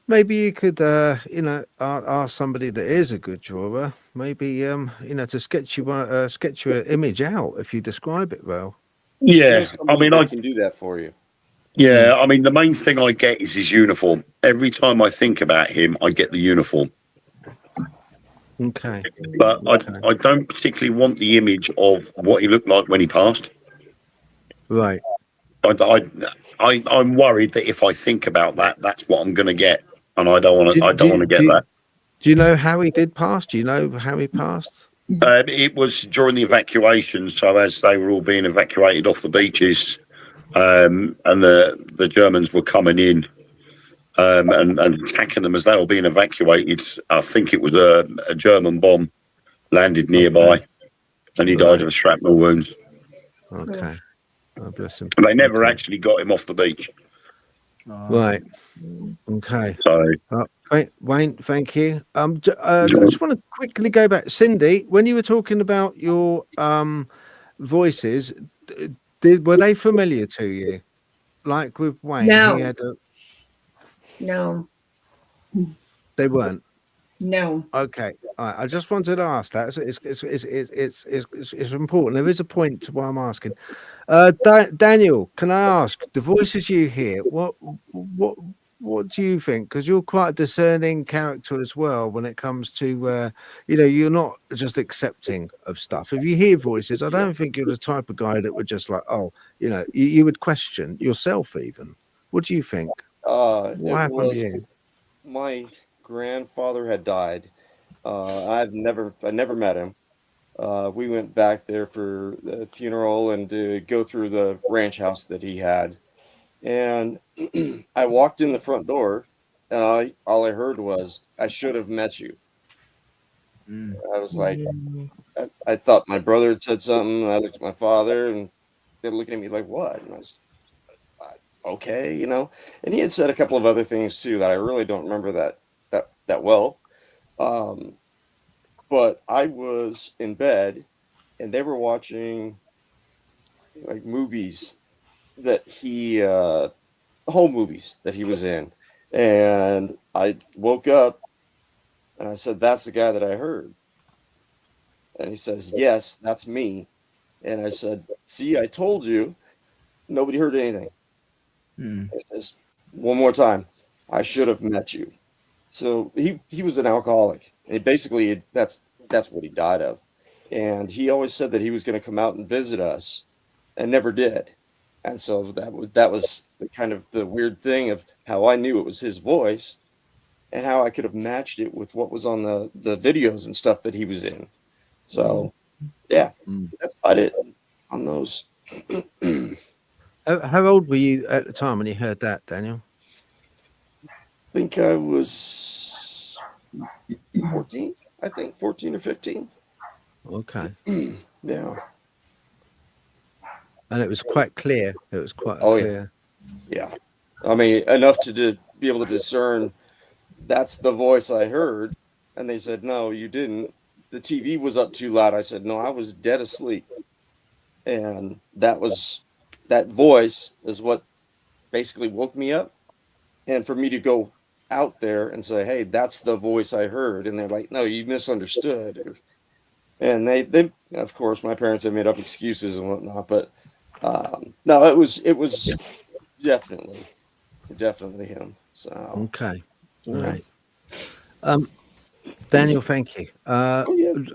Speaker 1: Maybe you could, ask somebody that is a good drawer, maybe, to sketch you an image out if you describe it well.
Speaker 7: Yeah, I mean, I
Speaker 8: can do that for you.
Speaker 7: Yeah, I mean, the main thing I get is his uniform. Every time I think about him, I get the uniform.
Speaker 1: Okay.
Speaker 7: But I don't particularly want the image of what he looked like when he passed.
Speaker 1: Right.
Speaker 7: I'm worried that if I think about that, that's what I'm going to get, and I don't want to. I don't want to get that.
Speaker 1: Do you know how he did pass? Do you know how he passed?
Speaker 7: It was during the evacuation. So as they were all being evacuated off the beaches, and the Germans were coming in. And attacking them as they were being evacuated. I think it was a German bomb landed nearby, and he died of shrapnel wounds.
Speaker 1: Okay. Oh, bless him.
Speaker 7: They never actually got him off the beach.
Speaker 1: Right. Okay.
Speaker 7: So,
Speaker 1: Wayne, thank you. I just want to quickly go back. Cindy, when you were talking about your voices, were they familiar to you? Like with Wayne,
Speaker 3: No.
Speaker 1: he had a...
Speaker 3: No.
Speaker 1: They weren't.
Speaker 3: No.
Speaker 1: Okay. All right. I just wanted to ask that. So it's important. There is a point to why I'm asking. Daniel, can I ask the voices you hear? What do you think? Because you're quite a discerning character as well when it comes to you're not just accepting of stuff. If you hear voices, I don't think you're the type of guy that would just like, you would question yourself even. What do you think? What happened to you?
Speaker 8: My grandfather had died. I never met him. We went back there for the funeral and to go through the ranch house that he had. And I walked in the front door, and all I heard was, "I should have met you." I was like, I thought my brother had said something. I looked at my father, and they're looking at me like, "What?" And I was okay, And he had said a couple of other things too that I really don't remember that well. But I was in bed, and they were watching like movies that he home movies that he was in, and I woke up and I said, "That's the guy that I heard." And he says, "Yes, that's me." And I said, "See, I told you." Nobody heard anything. He says, "One more time, I should have met you." So he was an alcoholic. And basically, that's what he died of. And he always said that he was going to come out and visit us, and never did. And so that was the kind of the weird thing of how I knew it was his voice, and how I could have matched it with what was on the videos and stuff that he was in. So yeah, that's about it on those.
Speaker 1: How old were you at the time when you heard that, Daniel?
Speaker 8: I think I was 14. I think 14 or 15.
Speaker 1: Okay.
Speaker 8: Yeah.
Speaker 1: And it was quite clear. It was quite clear.
Speaker 8: Yeah. I mean, enough to be able to discern that's the voice I heard. And they said, "No, you didn't. The TV was up too loud." I said, "No, I was dead asleep." And that voice is what basically woke me up. And for me to go out there and say, "Hey, that's the voice I heard." And they're like, "No, you misunderstood." And they of course, my parents had made up excuses and whatnot, but no, it was definitely him. So
Speaker 1: okay, all right. Daniel, thank you. I'm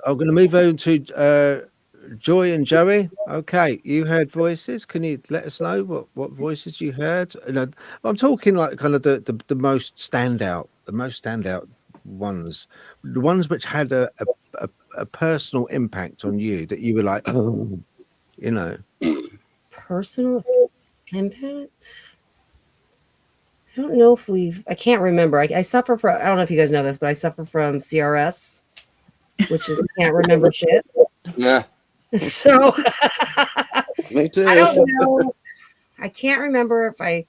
Speaker 1: going to move over to Joy and Joey. Okay, you heard voices. Can you let us know what voices you heard? I'm talking like kind of the most standout ones, the ones which had a personal impact on you that you were like,
Speaker 5: Personal impact. I don't know if I can't remember. I suffer from, I don't know if you guys know this, but I suffer from CRS, which is can't remember shit.
Speaker 8: Yeah.
Speaker 5: So
Speaker 8: me too.
Speaker 5: I don't know. I can't remember if I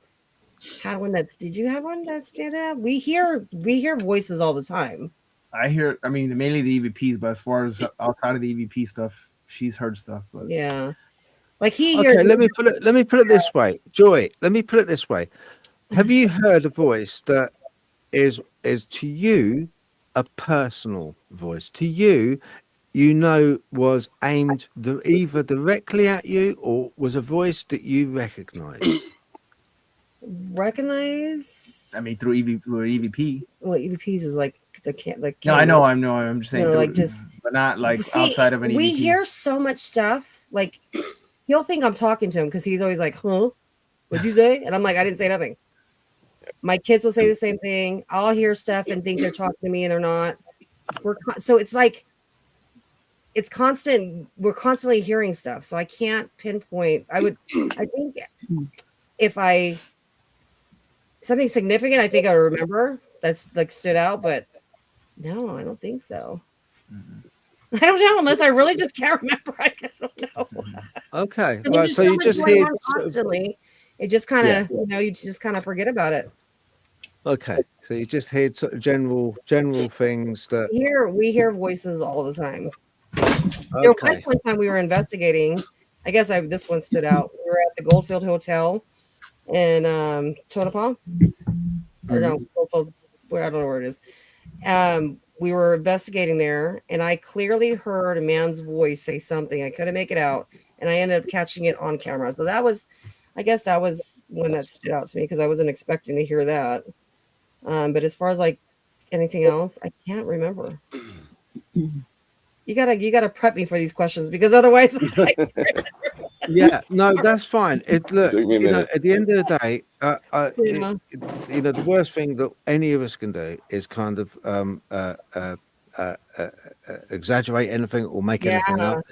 Speaker 5: had one did you have one that stand out? We hear voices all the time.
Speaker 6: I hear, mainly the EVPs, but as far as outside of the EVP stuff, she's heard stuff, but
Speaker 5: yeah, like he hears.
Speaker 1: Okay, let me put it this way, Joy. Let me put it this way. Have you heard a voice that is to you a personal voice? To you, was aimed either directly at you or was a voice that you recognized?
Speaker 5: Recognize?
Speaker 6: I mean, through EVP.
Speaker 5: Well, EVPs is like the can't.
Speaker 6: No, I know. I'm just saying,
Speaker 5: like just,
Speaker 6: but not like outside of an EVP.
Speaker 5: We hear so much stuff. Like he'll think I'm talking to him because he's always like, "Huh? What'd you say?" And I'm like, "I didn't say nothing." My kids will say the same thing. I'll hear stuff and think they're talking to me, and they're not. So it's like it's constant. We're constantly hearing stuff, so I can't pinpoint. I think if something significant, I think I remember that's like stood out, but no, I don't think so. I don't know unless I really just can't remember. I don't know.
Speaker 1: Okay, right. So you just hear
Speaker 5: constantly. It just kind of, you just kind of forget about it.
Speaker 1: Okay, so you just hear sort of general things that
Speaker 5: we hear voices all the time.
Speaker 1: Okay.
Speaker 5: There was one time we were investigating. I guess this one stood out. We were at the Goldfield Hotel in Tonopah, or no, Goldfield, where I don't know where it is. We were investigating there, and I clearly heard a man's voice say something. I couldn't make it out, and I ended up catching it on camera. So I guess that was when that stood out to me because I wasn't expecting to hear that. But as far as like anything else, I can't remember. You gotta prep me for these questions because otherwise.
Speaker 1: Yeah, no, that's fine. At the end of the day, the worst thing that any of us can do is kind of exaggerate anything or make anything up.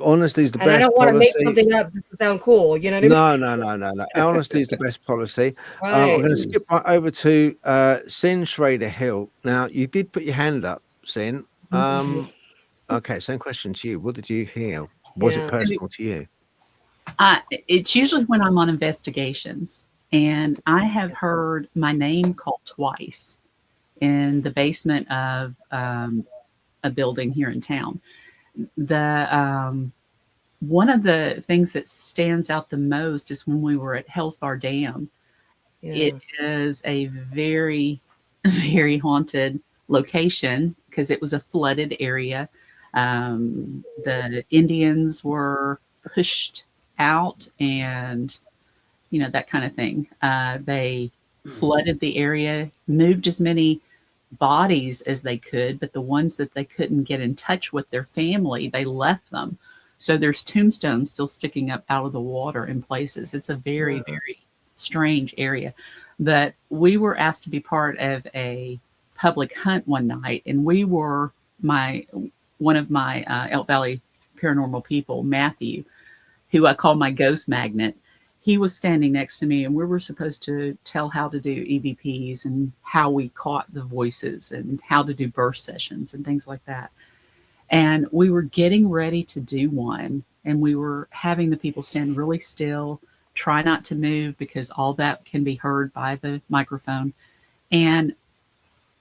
Speaker 1: Honesty is the best.
Speaker 5: I don't want to
Speaker 1: policy.
Speaker 5: make something up just to sound cool. You know what I
Speaker 1: mean? No. Honesty is the best policy. Right. I'm going to skip right over to Sin Schrader Hill. Now, you did put your hand up, Sin. Okay, same question to you. What did you hear? Was it personal to you?
Speaker 4: It's usually when I'm on investigations, and I have heard my name called twice in the basement of a building here in town. One of the things that stands out the most is when we were at Hell's Bar Dam. Yeah. It is a very, very haunted location because it was a flooded area. The Indians were pushed out and, that kind of thing. They flooded the area, moved as many bodies as they could, but the ones that they couldn't get in touch with their family, they left them. So there's tombstones still sticking up out of the water in places. It's a very, very strange area. But we were asked to be part of a public hunt one night, and we were one of my Elk Valley paranormal people, Matthew, who I call my ghost magnet. He was standing next to me, and we were supposed to tell how to do EVPs and how we caught the voices and how to do burst sessions and things like that. And we were getting ready to do one, and we were having the people stand really still, try not to move because all that can be heard by the microphone. And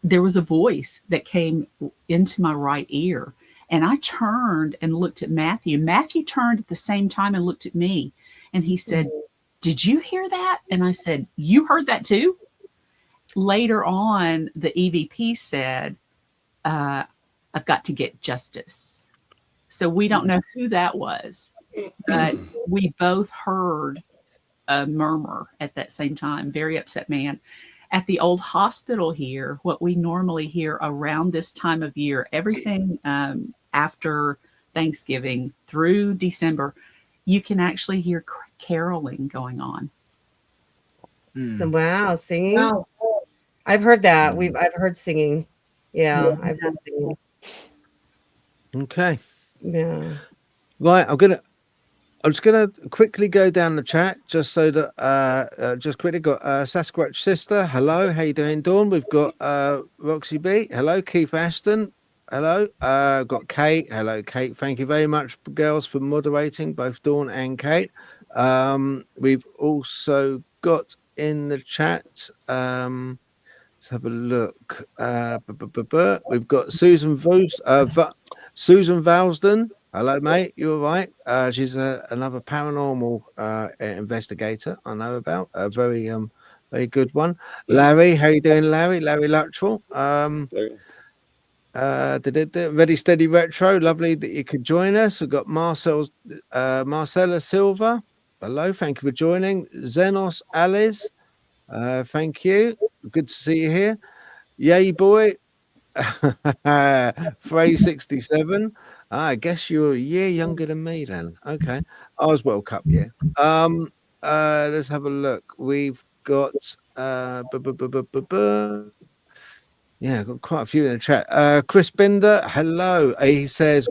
Speaker 4: there was a voice that came into my right ear. And I turned and looked at Matthew. Matthew turned at the same time and looked at me. And he said, "Did you hear that?" And I said, "You heard that too?" Later on, the EVP said, "I've got to get justice." So we don't know who that was. But we both heard a murmur at that same time. Very upset man. At the old hospital here, what we normally hear around this time of year, everything after Thanksgiving through December, you can actually hear caroling going on.
Speaker 5: So, wow, singing. Wow. I've heard that. I've heard singing. Yeah, I've heard singing.
Speaker 1: Okay.
Speaker 5: Yeah.
Speaker 1: Right, I'm just gonna quickly go down the chat just so that just quickly got Sasquatch Sister. Hello, how you doing, Dawn? We've got Roxy B. Hello, Keith Aston. Hello, got Kate. Hello, Kate. Thank you very much, girls, for moderating, both Dawn and Kate. We've also got in the chat. Let's have a look. We've got Susan Valsden. Hello, mate. You all right? She's another paranormal investigator I know about. A very good one. Larry, how you doing, Larry? Larry Luttrell. Ready, steady, retro. Lovely that you could join us. We've got Marcella Silva. Hello, thank you for joining. Zenos Alice. Thank you. Good to see you here. Yay, boy. Frey 67. I guess you're a year younger than me then. Okay. I was World Cup, yeah. Let's have a look. We've got yeah, got quite a few in the chat. Chris Binder, hello.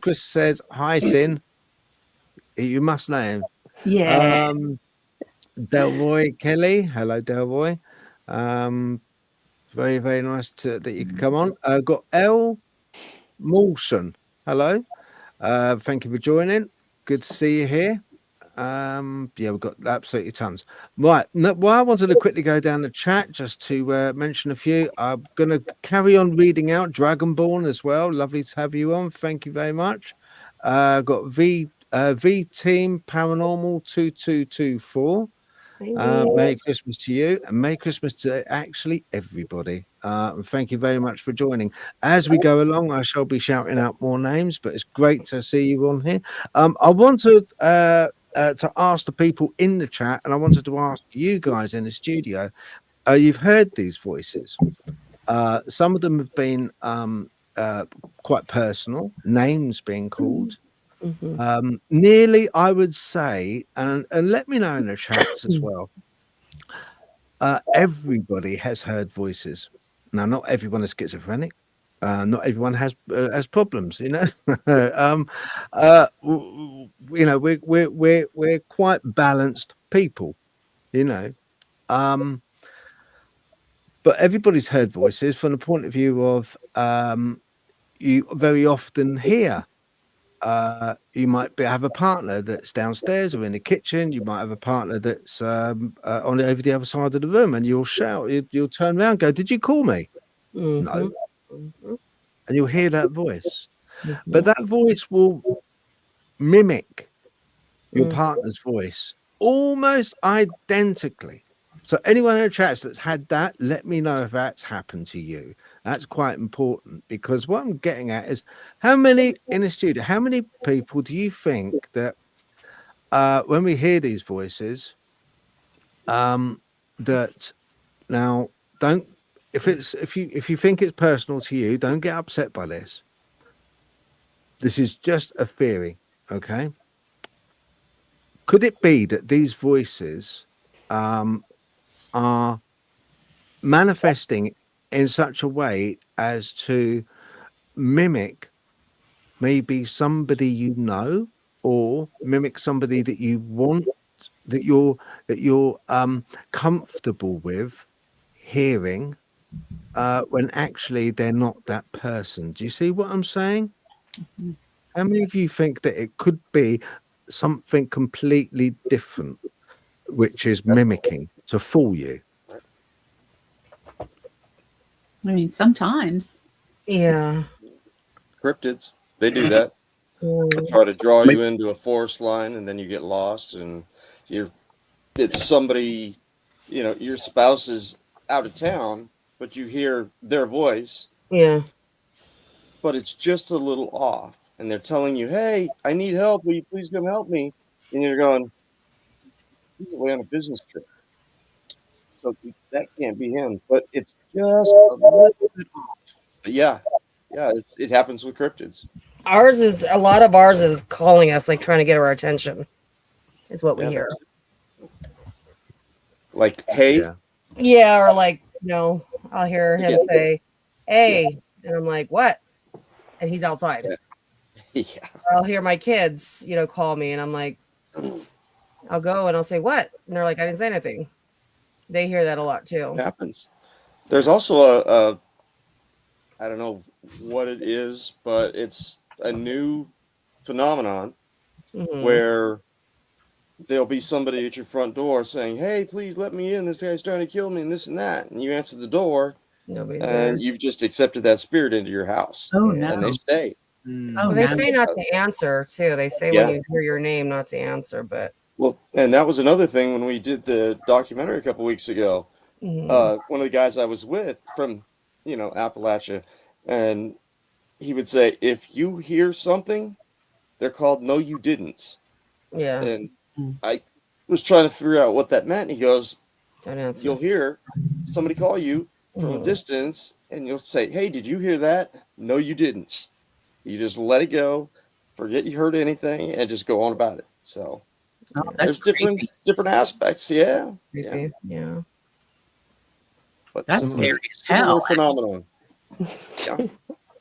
Speaker 1: Chris says, hi, Sin. You must know him.
Speaker 4: Yeah.
Speaker 1: Delroy Kelly, hello, Delroy. Very, very nice that you could come on. Got L. Mawson, hello. Thank you for joining. Good to see you here. Yeah, we've got absolutely tons. Right. Well, I wanted to quickly go down the chat just to mention a few. I'm going to carry on reading out Dragonborn as well. Lovely to have you on. Thank you very much. Got V Team Paranormal 2224. Merry Christmas to you, and Merry Christmas to actually everybody. And thank you very much for joining. As we go along, I shall be shouting out more names, but it's great to see you on here. I wanted to ask the people in the chat, and I wanted to ask you guys in the studio. You've heard these voices. Some of them have been quite personal, names being called. Nearly, I would say, and let me know in the chats as well. Everybody has heard voices. Now, not everyone is schizophrenic. Not everyone has problems. You know, you know, we're quite balanced people. You know, but everybody's heard voices from the point of view of you very often hear. You might have a partner that's downstairs or in the kitchen. You might have a partner that's over the other side of the room, and you'll shout. You'll turn around, and go, "Did you call me?" No, and you'll hear that voice. But that voice will mimic your partner's voice almost identically. So anyone in the chats that's had that, let me know if that's happened to you. That's quite important, because what I'm getting at is how many in a studio, how many people do you think that when we hear these voices, that now don't, if you think it's personal to you, don't get upset by this. This is just a theory, okay? Could it be that these voices are manifesting in such a way as to mimic maybe somebody you know, or mimic somebody that you want, that you're comfortable with hearing, when actually they're not that person? Do you see what I'm saying? How many of you think that it could be something completely different, which is mimicking to fool you?
Speaker 4: I mean, sometimes.
Speaker 5: Yeah.
Speaker 8: Cryptids, they do that. They try to draw you into a forest line, and then you get lost, and it's somebody, you know, your spouse is out of town, but you hear their voice.
Speaker 5: Yeah.
Speaker 8: But it's just a little off, and they're telling you, "Hey, I need help. Will you please come help me?" And you're going, "He's away on a business trip, so that can't be him." But it's just a little bit off. But yeah, it happens with cryptids.
Speaker 5: A lot of ours is calling us, like trying to get our attention, is what we hear.
Speaker 8: Like, hey?
Speaker 5: Yeah, or like, I'll hear him say, hey, and I'm like, what? And he's outside.
Speaker 8: Yeah.
Speaker 5: Or I'll hear my kids, call me, and I'm like, I'll go and I'll say, what? And they're like, I didn't say anything. They hear that a lot too.
Speaker 8: It happens. There's also I don't know what it is, but it's a new phenomenon where there'll be somebody at your front door saying, hey, please let me in. This guy's trying to kill me and this and that. And you answer the door.
Speaker 5: Nobody's
Speaker 8: and
Speaker 5: there.
Speaker 8: You've just accepted that spirit into your house.
Speaker 4: Oh, no.
Speaker 8: And they stay.
Speaker 5: Well, they say not to answer too. They say when you hear your name, not to answer. But
Speaker 8: and that was another thing when we did the documentary a couple weeks ago. One of the guys I was with from, Appalachia, and he would say, if you hear something, they're called no you didn't.
Speaker 5: Yeah.
Speaker 8: And I was trying to figure out what that meant. He goes,
Speaker 5: don't answer.
Speaker 8: You'll hear somebody call you from a distance, and you'll say, hey, did you hear that? No, you didn't. You just let it go, forget you heard anything, and just go on about it. So there's different aspects. Yeah. But
Speaker 4: that's
Speaker 8: similar phenomenon.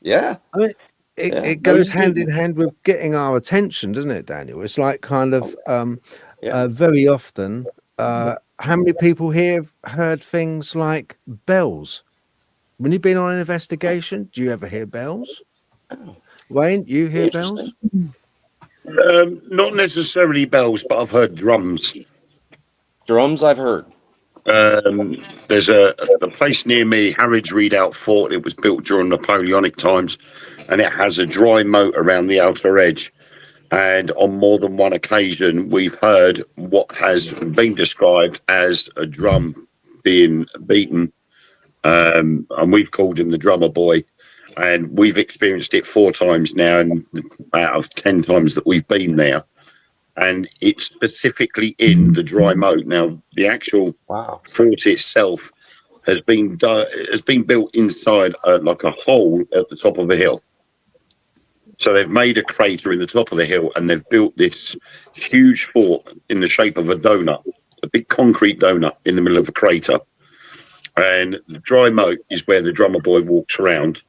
Speaker 8: Yeah.
Speaker 1: I mean, it goes hand in hand with getting our attention, doesn't it, Daniel? It's like kind of very often. How many people here have heard things like bells? When you've been on an investigation, do you ever hear bells? Wayne, you hear bells?
Speaker 7: Not necessarily bells, but I've heard drums.
Speaker 8: Drums I've heard.
Speaker 7: There's a place near me, Harrods Redoubt Fort. It was built during Napoleonic times, and it has a dry moat around the outer edge. And on more than one occasion, we've heard what has been described as a drum being beaten. And we've called him the drummer boy. And we've experienced it 4 times now, and out of 10 times that we've been there. And it's specifically in the dry moat. Now, the actual fort itself has been built inside like a hole at the top of a hill. So they've made a crater in the top of the hill, and they've built this huge fort in the shape of a donut, a big concrete donut in the middle of a crater. And the dry moat is where the drummer boy walks around.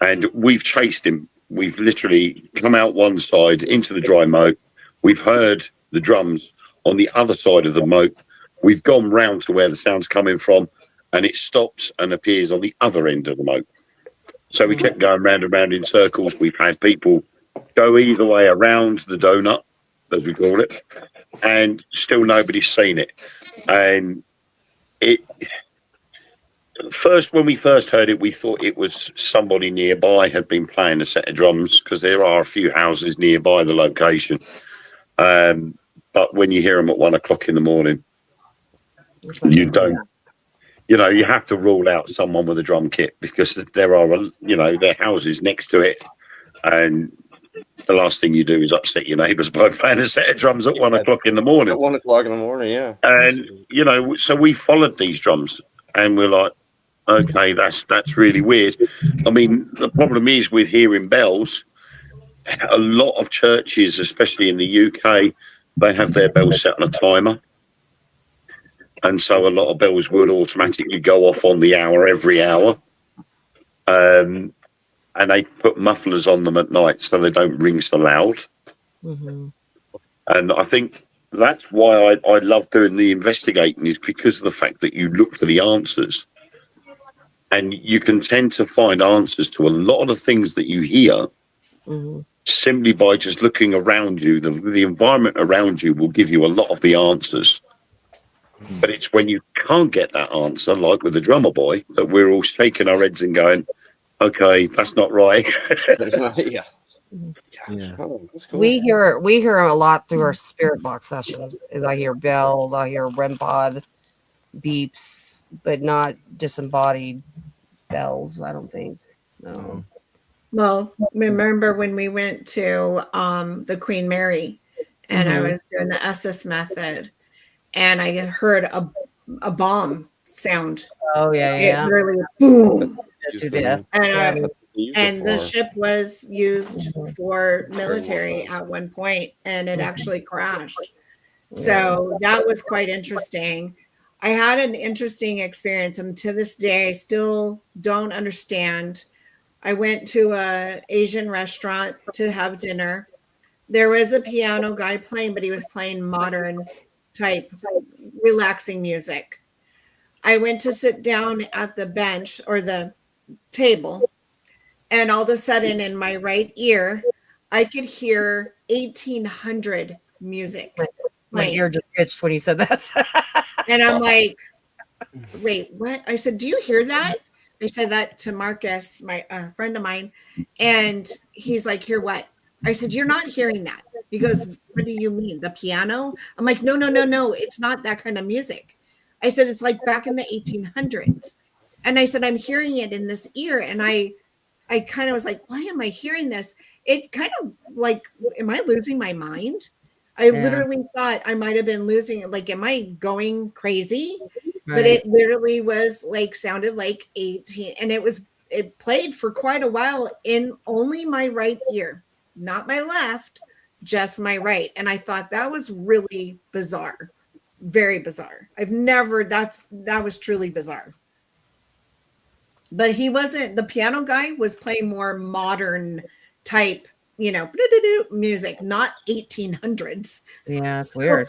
Speaker 7: And we've chased him. We've literally come out one side into the dry moat. We've heard the drums on the other side of the moat. We've gone round to where the sound's coming from, and it stops and appears on the other end of the moat. So we kept going round and round in circles. We've had people go either way around the donut, as we call it, and still nobody's seen it. And when we first heard it, we thought it was somebody nearby had been playing a set of drums, because there are a few houses nearby the location. But when you hear them at 1 o'clock in the morning, you don't. You have to rule out someone with a drum kit, because there are, there are houses next to it, and the last thing you do is upset your neighbours by playing a set of drums at 1 o'clock in the morning.
Speaker 8: At 1 o'clock in the morning, yeah.
Speaker 7: And so we followed these drums, and we're like, okay, that's really weird. I mean, the problem is with hearing bells. A lot of churches, especially in the UK, they have their bells set on a timer. And so a lot of bells would automatically go off on the hour every hour. And they put mufflers on them at night so they don't ring so loud. And I think that's why I love doing the investigating, is because of the fact that you look for the answers. And you can tend to find answers to a lot of the things that you hear simply by just looking around you. The environment around you will give you a lot of the answers. But it's when you can't get that answer, like with the drummer boy, that we're all shaking our heads and going, okay, that's not right.
Speaker 8: Oh, that's cool.
Speaker 5: We hear a lot through our spirit box sessions. Is I hear bells, I hear REM pod beeps, but not disembodied bells, I don't think. No.
Speaker 3: Well, remember when we went to the Queen Mary, and I was doing the SS method, and I heard a bomb sound.
Speaker 5: Oh yeah.
Speaker 3: It literally boom.
Speaker 8: And
Speaker 3: the ship was used for military at one point, and it actually crashed. So that was quite interesting. I had an interesting experience, and to this day, I still don't understand. I went to an Asian restaurant to have dinner. There was a piano guy playing, but he was playing modern type relaxing music. I went to sit down at the bench or the table, and all of a sudden in my right ear, I could hear 1800 music.
Speaker 5: My ear just itched when you said that.
Speaker 3: And I'm like, wait, what? I said, do you hear that? I said that to Marcus, my friend of mine, and he's like, "Hear what?" I said, "You're not hearing that." He goes, "What do you mean? The piano?" I'm like, "No, no, no, no. It's not that kind of music." I said, "It's like back in the 1800s." And I said, "I'm hearing it in this ear." And I kind of was like, "Why am I hearing this?" It kind of like, am I losing my mind? I literally thought I might have been losing it. Like, am I going crazy?
Speaker 5: Right.
Speaker 3: But it literally was like, sounded like 18. And it played for quite a while in only my right ear, not my left, just my right. And I thought that was really bizarre. Very bizarre. That was truly bizarre. But he wasn't, the piano guy was playing more modern type, music, not 1800s.
Speaker 5: Yeah, it's weird.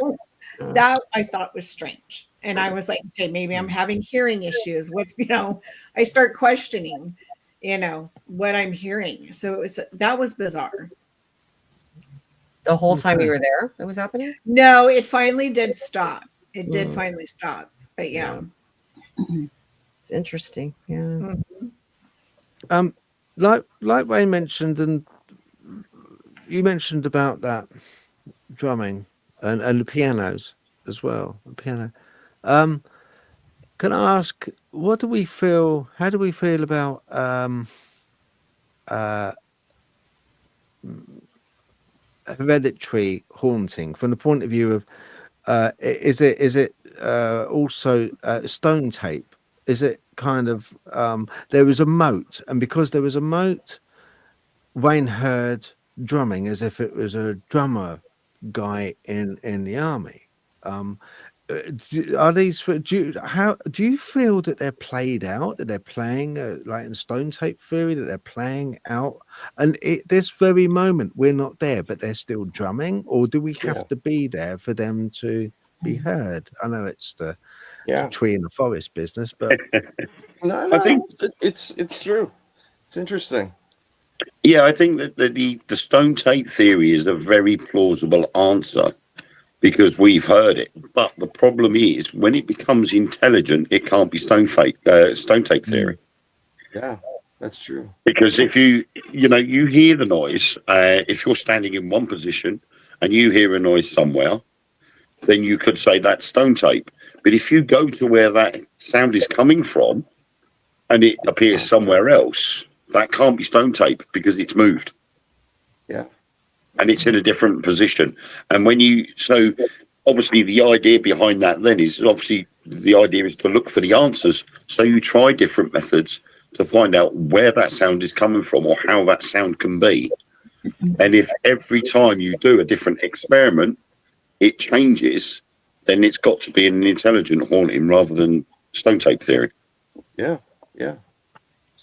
Speaker 3: That I thought was strange. And I was like, okay, maybe I'm having hearing issues. I start questioning, what I'm hearing. So that was bizarre.
Speaker 5: The whole time you were there, it was happening?
Speaker 3: No, it finally did stop. It did finally stop. But yeah.
Speaker 5: It's interesting. Yeah.
Speaker 1: Like Wayne mentioned, and you mentioned about that drumming and the pianos as well. The piano. Can I ask, how do we feel about hereditary haunting from the point of view of is it also stone tape? Is it kind of there was a moat, and because there was a moat, Wayne heard drumming as if it was a drummer guy in the army. Are these do you feel that they're played out, that they're playing like in stone tape theory, that they're playing out, and this very moment we're not there but they're still drumming, or do we have to be there for them to be heard? I know it's the tree in the forest business, but
Speaker 8: no,
Speaker 7: I think
Speaker 8: it's true. It's interesting.
Speaker 7: Yeah, I think that the stone tape theory is a very plausible answer because we've heard it. But the problem is when it becomes intelligent, it can't be stone tape theory.
Speaker 8: Yeah, that's true.
Speaker 7: Because if you hear the noise, if you're standing in one position and you hear a noise somewhere, then you could say that's stone tape. But if you go to where that sound is coming from and it appears somewhere else, that can't be stone tape because it's moved.
Speaker 8: Yeah.
Speaker 7: And it's in a different position. And so obviously the idea behind that then is obviously the idea is to look for the answers. So you try different methods to find out where that sound is coming from or how that sound can be. And if every time you do a different experiment, it changes, then it's got to be an intelligent haunting rather than stone tape theory.
Speaker 8: Yeah. Yeah.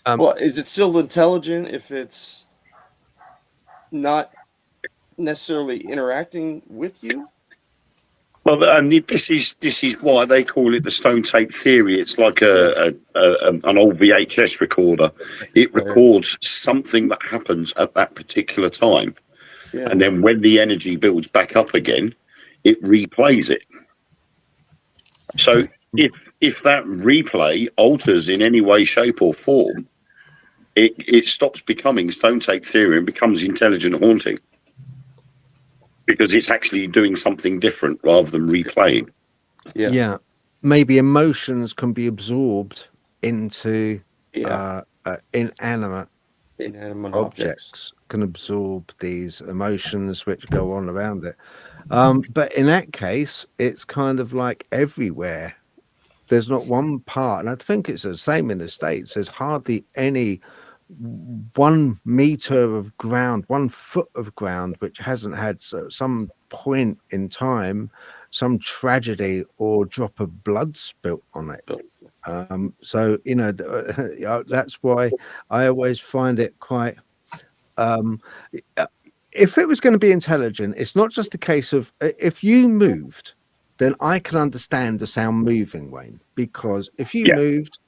Speaker 8: Well, is it still intelligent if it's not necessarily interacting with you?
Speaker 7: Well, and this is why they call it the stone tape theory. It's like an old VHS recorder. It records something that happens at that particular time, and then when the energy builds back up again, it replays it. So if that replay alters in any way, shape, or form, it stops becoming stone tape theory and becomes intelligent haunting. Because it's actually doing something different rather than replaying.
Speaker 1: Yeah. Maybe emotions can be absorbed into inanimate objects can absorb these emotions which go on around it. But in that case, it's kind of like everywhere. There's not one part, and I think it's the same in the States. There's hardly any 1 meter of ground, 1 foot of ground, which hasn't had some point in time, some tragedy or drop of blood spilt on it. So, that's why I always find it quite, if it was going to be intelligent, it's not just a case of if you moved, then I can understand the sound moving, Wayne, because if you moved,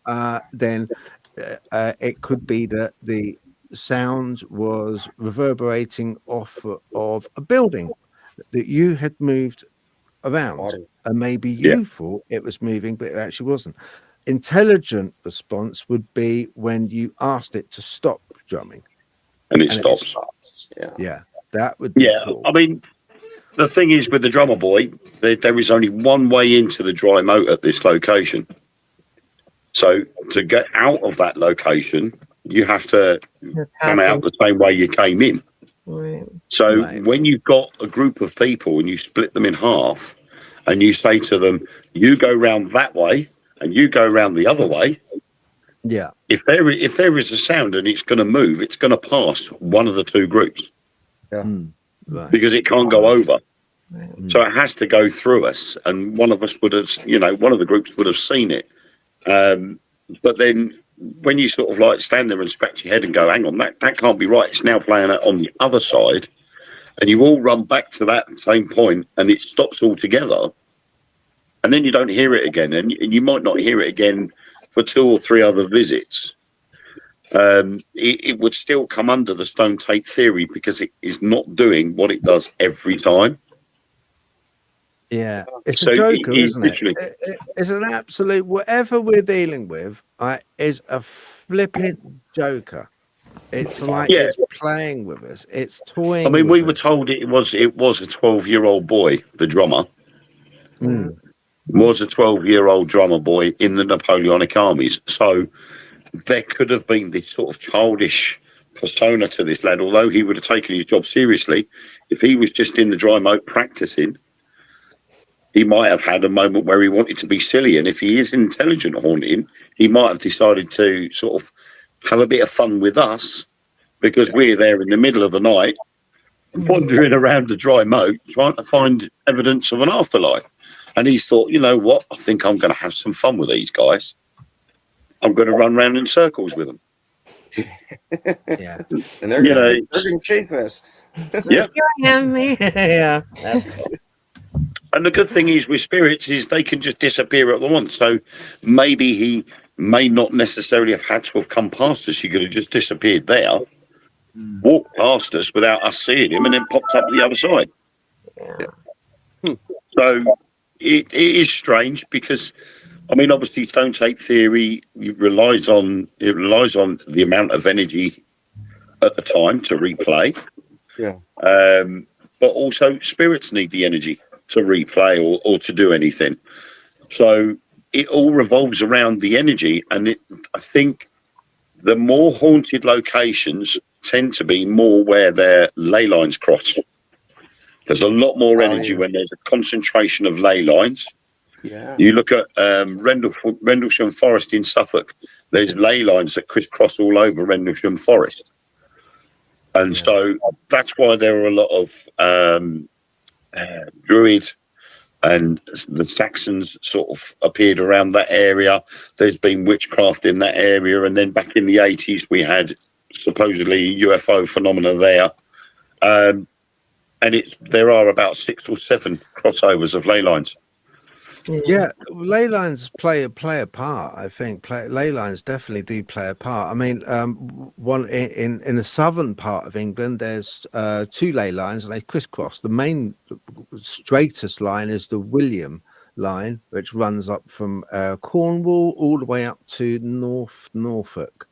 Speaker 1: then it could be that the sound was reverberating off of a building that you had moved around, and maybe you thought it was moving, but it actually wasn't. intelligent response would be when you asked it to stop drumming.
Speaker 7: And it stops.
Speaker 1: Yeah, that would be cool.
Speaker 7: I mean, the thing is with the drummer boy, there is only one way into the dry moat at this location. So to get out of that location, you have to come out the same way you came in.
Speaker 5: Right.
Speaker 7: So when you've got a group of people and you split them in half and you say to them, you go round that way and you go round the other way.
Speaker 1: Yeah.
Speaker 7: If there is a sound and it's going to move, it's going to pass one of the two groups.
Speaker 8: Yeah.
Speaker 1: Right.
Speaker 7: Because it can't go over.
Speaker 5: Right.
Speaker 7: So it has to go through us. And one of us would have, one of the groups would have seen it. But then when you sort of like stand there and scratch your head and go, hang on, that can't be right. It's now playing out on the other side. And you all run back to that same point and it stops altogether. And then you don't hear it again. And you might not hear it again for 2 or 3 other visits. It would still come under the stone tape theory because it is not doing what it does every time.
Speaker 1: Yeah, it's a joker, isn't it? It's an absolute, whatever we're dealing with, is a flipping joker. It's like it's playing with us. It's toying.
Speaker 7: I mean, we were
Speaker 1: us.
Speaker 7: told it was a 12-year-old boy, the drummer. Was a 12-year-old drummer boy in the Napoleonic armies. So there could have been this sort of childish persona to this lad, although he would have taken his job seriously. If he was just in the dry moat practicing, he might have had a moment where he wanted to be silly. And if he is intelligent haunting, he might have decided to sort of have a bit of fun with us because we're there in the middle of the night, wandering around the dry moat, trying to find evidence of an afterlife. And he's thought, you know what? I think I'm going to have some fun with these guys. I'm going to run around in circles with them.
Speaker 1: Yeah.
Speaker 8: And they're going to chase us.
Speaker 7: Yeah.
Speaker 5: Yeah. That's cool.
Speaker 7: And the good thing is with spirits is they can just disappear at once. So maybe he may not necessarily have had to have come past us. He could have just disappeared there, walked past us without us seeing him, and then popped up the other side. So it is strange because, I mean, obviously stone tape theory relies on the amount of energy at the time to replay.
Speaker 8: Yeah.
Speaker 7: But also spirits need the energy to replay or to do anything. So it all revolves around the energy. And I think the more haunted locations tend to be more where their ley lines cross. There's a lot more energy when there's a concentration of ley lines.
Speaker 8: Yeah.
Speaker 7: You look at Rendlesham Forest in Suffolk, there's ley lines that crisscross all over Rendlesham Forest. And so that's why there are a lot of Druid and the Saxons sort of appeared around that area. There's been witchcraft in that area. And then back in the 80s, we had supposedly UFO phenomena there. And there are about 6 or 7 crossovers of ley lines.
Speaker 1: Yeah, ley lines play a part. I think ley lines definitely do play a part. I mean, one in the southern part of England, there's 2 ley lines and they crisscross. The main straightest line is the William line, which runs up from Cornwall all the way up to Norfolk.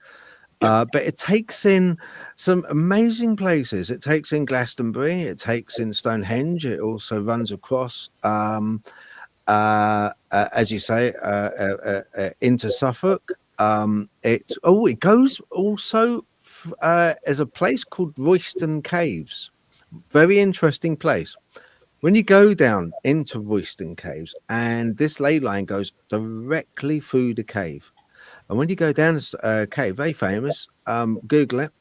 Speaker 1: But it takes in some amazing places. It takes in Glastonbury. It takes in Stonehenge. It also runs across. As you say, into Suffolk. It goes also as a place called Royston Caves. Very interesting place. When you go down into Royston Caves, and this ley line goes directly through the cave. And when you go down this cave, very famous, Google it.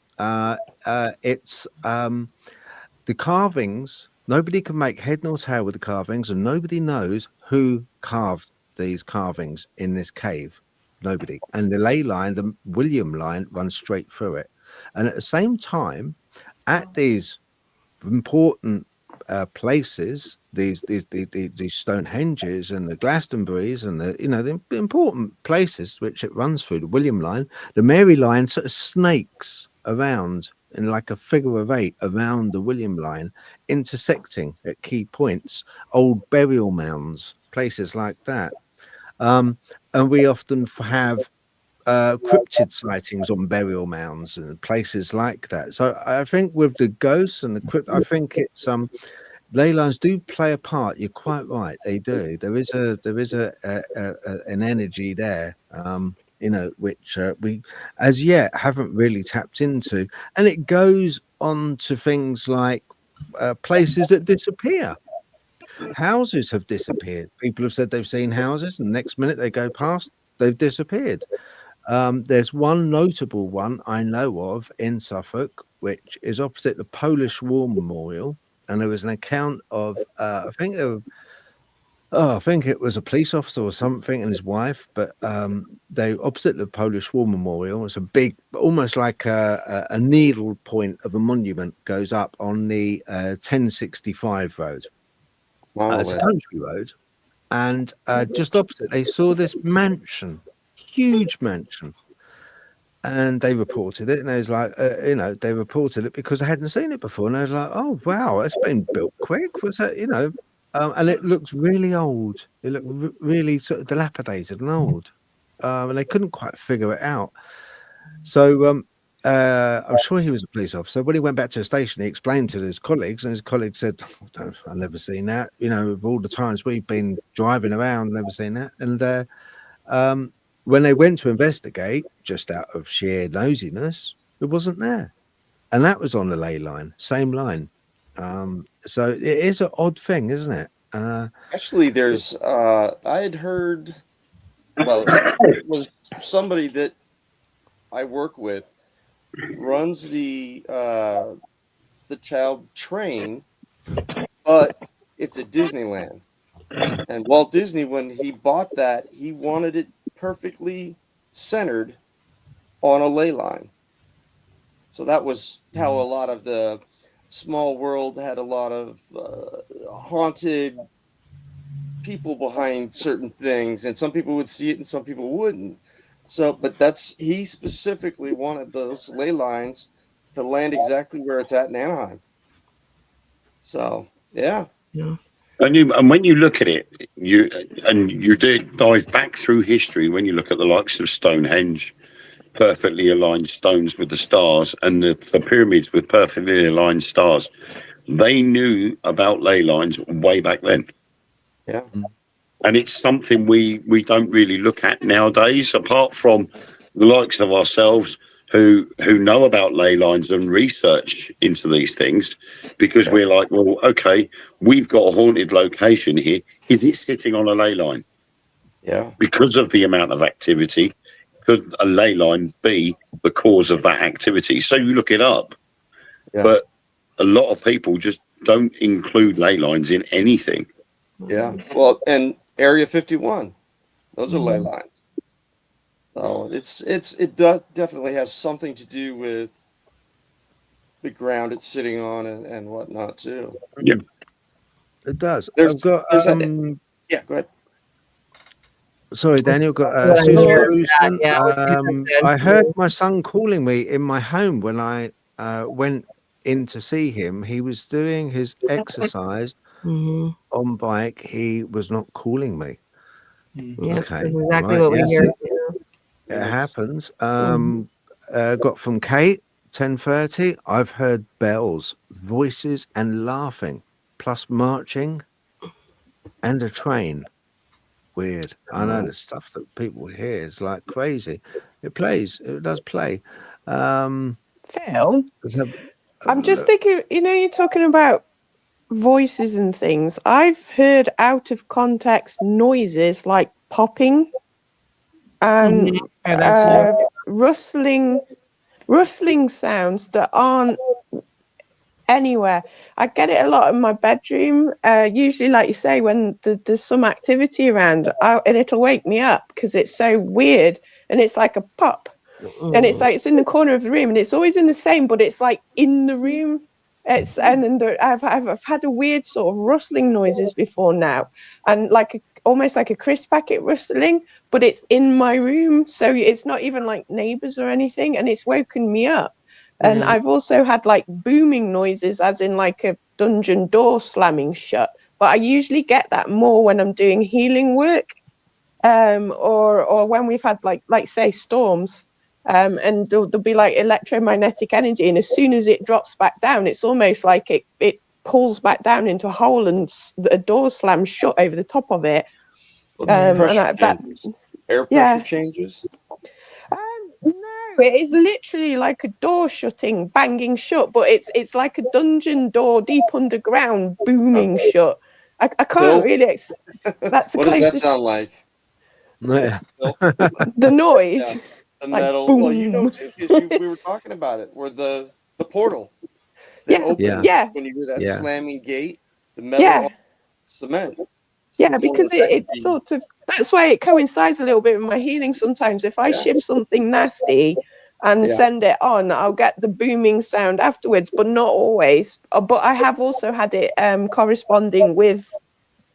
Speaker 1: It's the carvings. Nobody can make head nor tail with the carvings, and nobody knows who carved these carvings in this cave. Nobody. And the ley line, the William line, runs straight through it. And at the same time, at these important places, these Stonehenges and the Glastonburys and the important places which it runs through, the William line, the Mary line sort of snakes around in like a figure of 8 around the William line, intersecting at key points, old burial mounds, places like that. and we often have cryptid sightings on burial mounds and places like that. So I think with the ghosts and the crypt, I think it's ley lines do play a part. You're quite right, they do. There is an energy there, which we as yet haven't really tapped into, and it goes on to things like places that disappear. Houses have disappeared. People have said they've seen houses, and the next minute they go past, they've disappeared. There's one notable one I know of in Suffolk, which is opposite the Polish War Memorial, and there was an account of I think it was a police officer or something and his wife, but they opposite the Polish War Memorial. It's a big, almost like a needle point of a monument goes up on the 1065 road.
Speaker 8: Wow,
Speaker 1: it's a country road, and just opposite they saw this mansion. Huge mansion, and they reported it, and they was like, they reported it because they hadn't seen it before, and I was like, oh wow, it's been built quick. Was that, and it looks really old. It looked really sort of dilapidated and old, and they couldn't quite figure it out. So I'm sure he was a police officer. When he went back to the station, he explained to his colleagues, and his colleagues said, I've never seen that. Of all the times we've been driving around, never seen that. And when they went to investigate, just out of sheer nosiness, it wasn't there. And that was on the ley line, same line. So it is an odd thing, isn't it?
Speaker 8: Actually, there's, I had heard, well, it was somebody that I work with runs the child train, but it's at Disneyland. And Walt Disney, when he bought that, he wanted it perfectly centered on a ley line. So that was how a lot of the small world had a lot of haunted people behind certain things, and some people would see it and some people wouldn't. So, but he specifically wanted those ley lines to land exactly where it's at in Anaheim. So, yeah.
Speaker 7: And when you look at it, you dive back through history. When you look at the likes of Stonehenge, perfectly aligned stones with the stars, and the pyramids with perfectly aligned stars, they knew about ley lines way back then.
Speaker 8: Yeah.
Speaker 7: And it's something we don't really look at nowadays, apart from the likes of ourselves who know about ley lines and research into these things, because we're like, well, okay, we've got a haunted location here. Is it sitting on a ley line?
Speaker 8: Yeah.
Speaker 7: Because of the amount of activity, could a ley line be the cause of that activity? So you look it up.
Speaker 8: Yeah.
Speaker 7: But a lot of people just don't include ley lines in anything.
Speaker 8: Yeah. Well, and Area 51, those are ley lines. So it definitely has something to do with the ground it's sitting on and whatnot too.
Speaker 7: Yeah,
Speaker 1: it does.
Speaker 8: There's
Speaker 1: go
Speaker 8: ahead.
Speaker 1: Sorry, Daniel. Got I heard my son calling me in my home when I went in to see him. He was doing his exercise on bike. He was not calling me.
Speaker 5: Yeah,
Speaker 1: okay,
Speaker 5: that's exactly what we hear.
Speaker 1: It happens. Got from Kate, 10:30. I've heard bells, voices, and laughing, plus marching, and a train. Weird. I know the stuff that people hear is like crazy. It plays. It does play.
Speaker 2: Phil, I'm just thinking. You're talking about voices and things. I've heard out of context noises like popping and rustling sounds that aren't anywhere. I get it a lot in my bedroom, usually, like you say, when there's some activity around, and it'll wake me up because it's so weird, and it's like a pop, and it's like it's in the corner of the room, and it's always in the same, but it's like in the room. I've had a weird sort of rustling noises before now, and almost like a crisp packet rustling, but it's in my room, so it's not even like neighbors or anything, and it's woken me up. And I've also had like booming noises, as in like a dungeon door slamming shut, but I usually get that more when I'm doing healing work. or when we've had like say storms, and there'll be like electromagnetic energy, and as soon as it drops back down, it's almost like it pulls back down into a hole, and a door slams shut over the top of it.
Speaker 8: Air pressure changes.
Speaker 2: No, it is literally like a door shutting, banging shut, but it's like a dungeon door deep underground, booming shut. I can't really. That's
Speaker 8: what does that sound like?
Speaker 2: The noise.
Speaker 8: Yeah. The metal. Boom. Well, you know too, because we were talking about it, where the portal that opens when you hear that slamming gate, the metal cement.
Speaker 2: Yeah, because it sort of, that's why it coincides a little bit with my healing sometimes. If I shift something nasty and send it on, I'll get the booming sound afterwards, but not always. But I have also had it corresponding with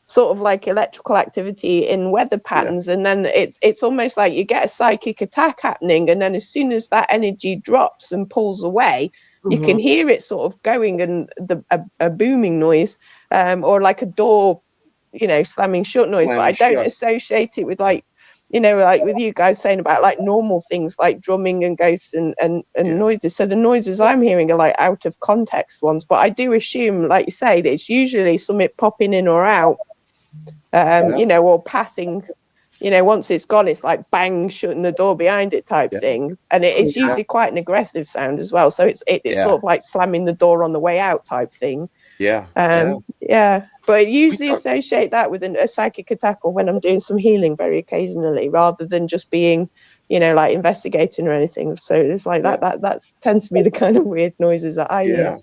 Speaker 2: sort of like electrical activity in weather patterns, and then it's almost like you get a psychic attack happening, and then as soon as that energy drops and pulls away, you can hear it sort of going, and a booming noise, or like a door, slamming shut noise. But I don't associate it with like with you guys saying about like normal things like drumming and ghosts and noises. So the noises I'm hearing are like out of context ones, but I do assume, like you say, that it's usually something popping in or out, or passing. Once it's gone, it's like bang, shutting the door behind it type thing, and it's usually quite an aggressive sound as well. So it's sort of like slamming the door on the way out type thing. But I usually associate that with a psychic attack, or when I'm doing some healing very occasionally, rather than just being, like investigating or anything. So it's like that tends to be the kind of weird noises that I hear.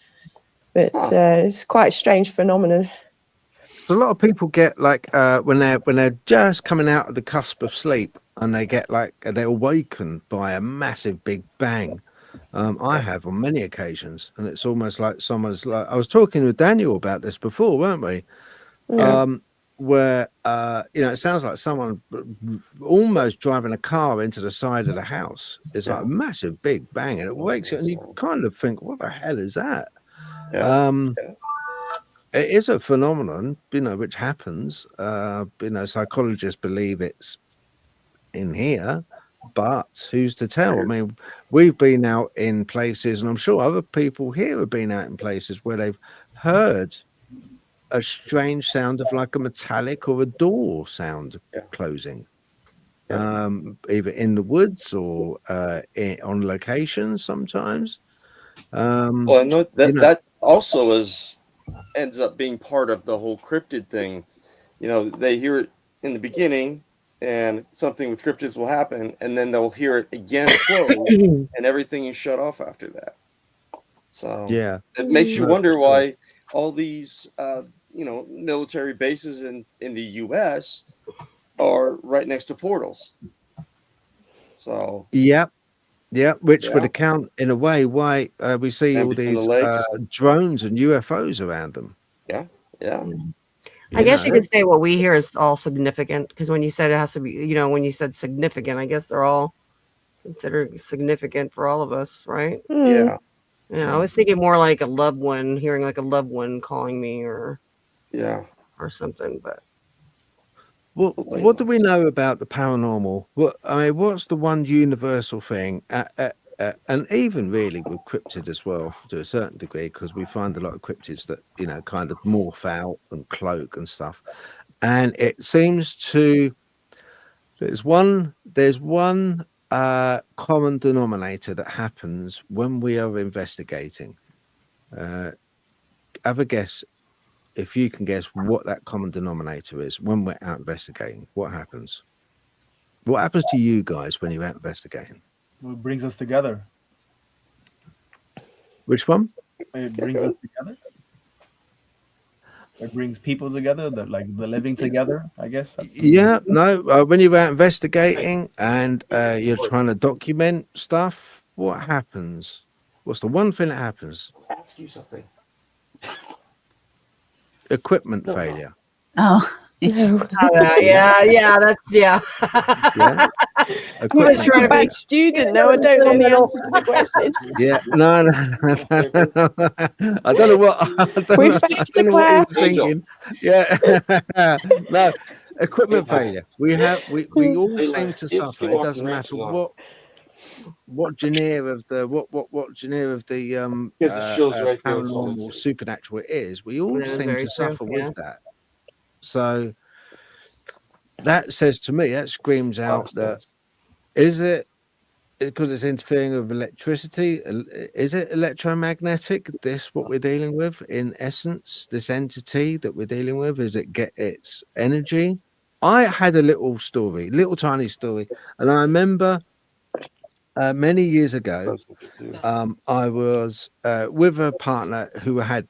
Speaker 2: But it's quite a strange phenomenon.
Speaker 1: A lot of people get like when they're just coming out of the cusp of sleep, and they get like they're awakened by a massive big bang. I have on many occasions, and it's almost like someone's like, I was talking with Daniel about this before, weren't we? Where it sounds like someone almost driving a car into the side of the house. It's like a massive big bang, and it wakes you, and you kind of think, what the hell is that? It is a phenomenon, which happens. Psychologists believe it's in here, but who's to tell? I mean, we've been out in places, and I'm sure other people here have been out in places where they've heard a strange sound of like a metallic or a door sound closing, either in the woods or on location sometimes.
Speaker 8: Well, I know that also ends up being part of the whole cryptid thing. They hear it in the beginning, and something with cryptids will happen, and then they'll hear it again close, and everything is shut off after that. So it makes you wonder why all these military bases in the US are right next to portals. So
Speaker 1: which would account in a way why we see all these drones and UFOs around them.
Speaker 5: I guess you could say what we hear is all significant, because when you said it has to be, when you said significant, I guess they're all considered significant for all of us, right?
Speaker 8: Yeah,
Speaker 5: I was thinking more like a loved one, hearing like a loved one calling me or something. But
Speaker 1: what do we know about the paranormal? What's the one universal thing? And even really with cryptid as well, to a certain degree, because we find a lot of cryptids that kind of morph out and cloak and stuff, and it seems to there's one common denominator that happens when we are investigating. Have a guess, if you can guess what that common denominator is when we're out investigating. What happens to you guys when you're out investigating?
Speaker 6: It brings us together.
Speaker 1: Which one?
Speaker 6: It brings us together. It brings people together, the living together, I guess.
Speaker 1: When you're out investigating and you're trying to document stuff, what happens? What's the one thing that happens?
Speaker 8: Ask you something.
Speaker 1: Equipment failure.
Speaker 2: I was trying to be a student now. I don't know the answer to the question.
Speaker 1: I don't know what. I don't know what he was thinking. equipment failure. We all seem to suffer. It doesn't matter what genre of the paranormal supernatural it is. We all seem to suffer with that. So that says to me, that screams out that is it because it's interfering with electricity? Is it electromagnetic? This what we're dealing with in essence? This entity that we're dealing with, is it get its energy? I had a little tiny story, and I remember many years ago, I was with a partner who had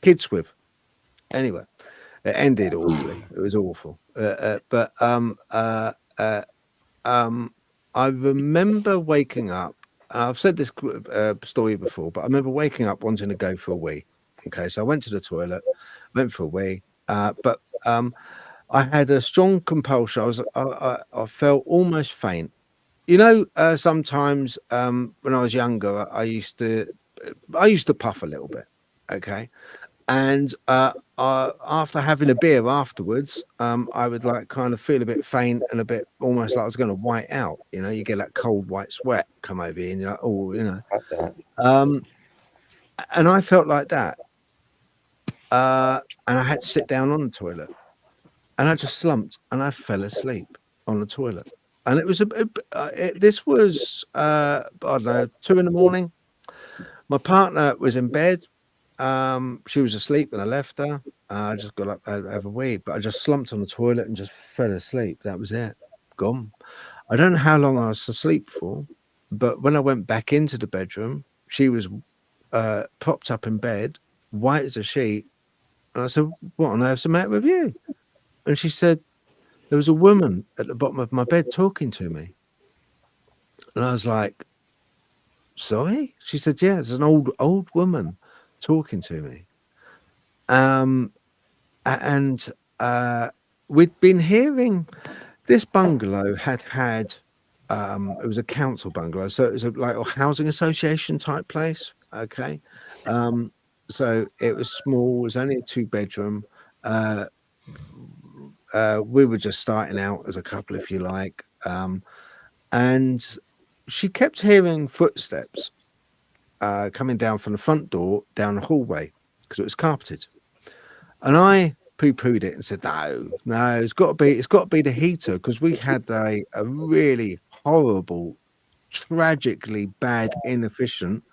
Speaker 1: kids with. Anyway, it ended awfully. It was awful. But I remember waking up. I've said this story before, but I remember waking up wanting to go for a wee. Okay, so I went to the toilet, went for a wee, but I had a strong compulsion. I felt almost faint. You know, sometimes when I was younger, I used to puff a little bit. Okay, and after having a beer afterwards, I would like kind of feel a bit faint and a bit almost like I was going to white out. You know, you get that cold white sweat come over you, and you're like, oh, you know. And I felt like that, and I had to sit down on the toilet, and I just slumped and I fell asleep on the toilet. And it was this was I don't know, 2 a.m. My partner was in bed. She was asleep and I left her. I just got up to have a wee, but I just slumped on the toilet and just fell asleep. That was it. Gone. I don't know how long I was asleep for, but when I went back into the bedroom, she was propped up in bed, white as a sheet. And I said, "What on earth's the matter with you?" And she said, "There was a woman at the bottom of my bed talking to me." And I was like, "Sorry?" She said, "Yeah, it's an old woman talking to me." And we'd been hearing this bungalow had it was a council bungalow, so it was like a housing association type place. Okay, so it was small. It was only a 2-bedroom. We were just starting out as a couple, if you like, and she kept hearing footsteps coming down from the front door down the hallway because it was carpeted, and I poo-pooed it and said, no, it's got to be the heater, because we had a really horrible, tragically bad, inefficient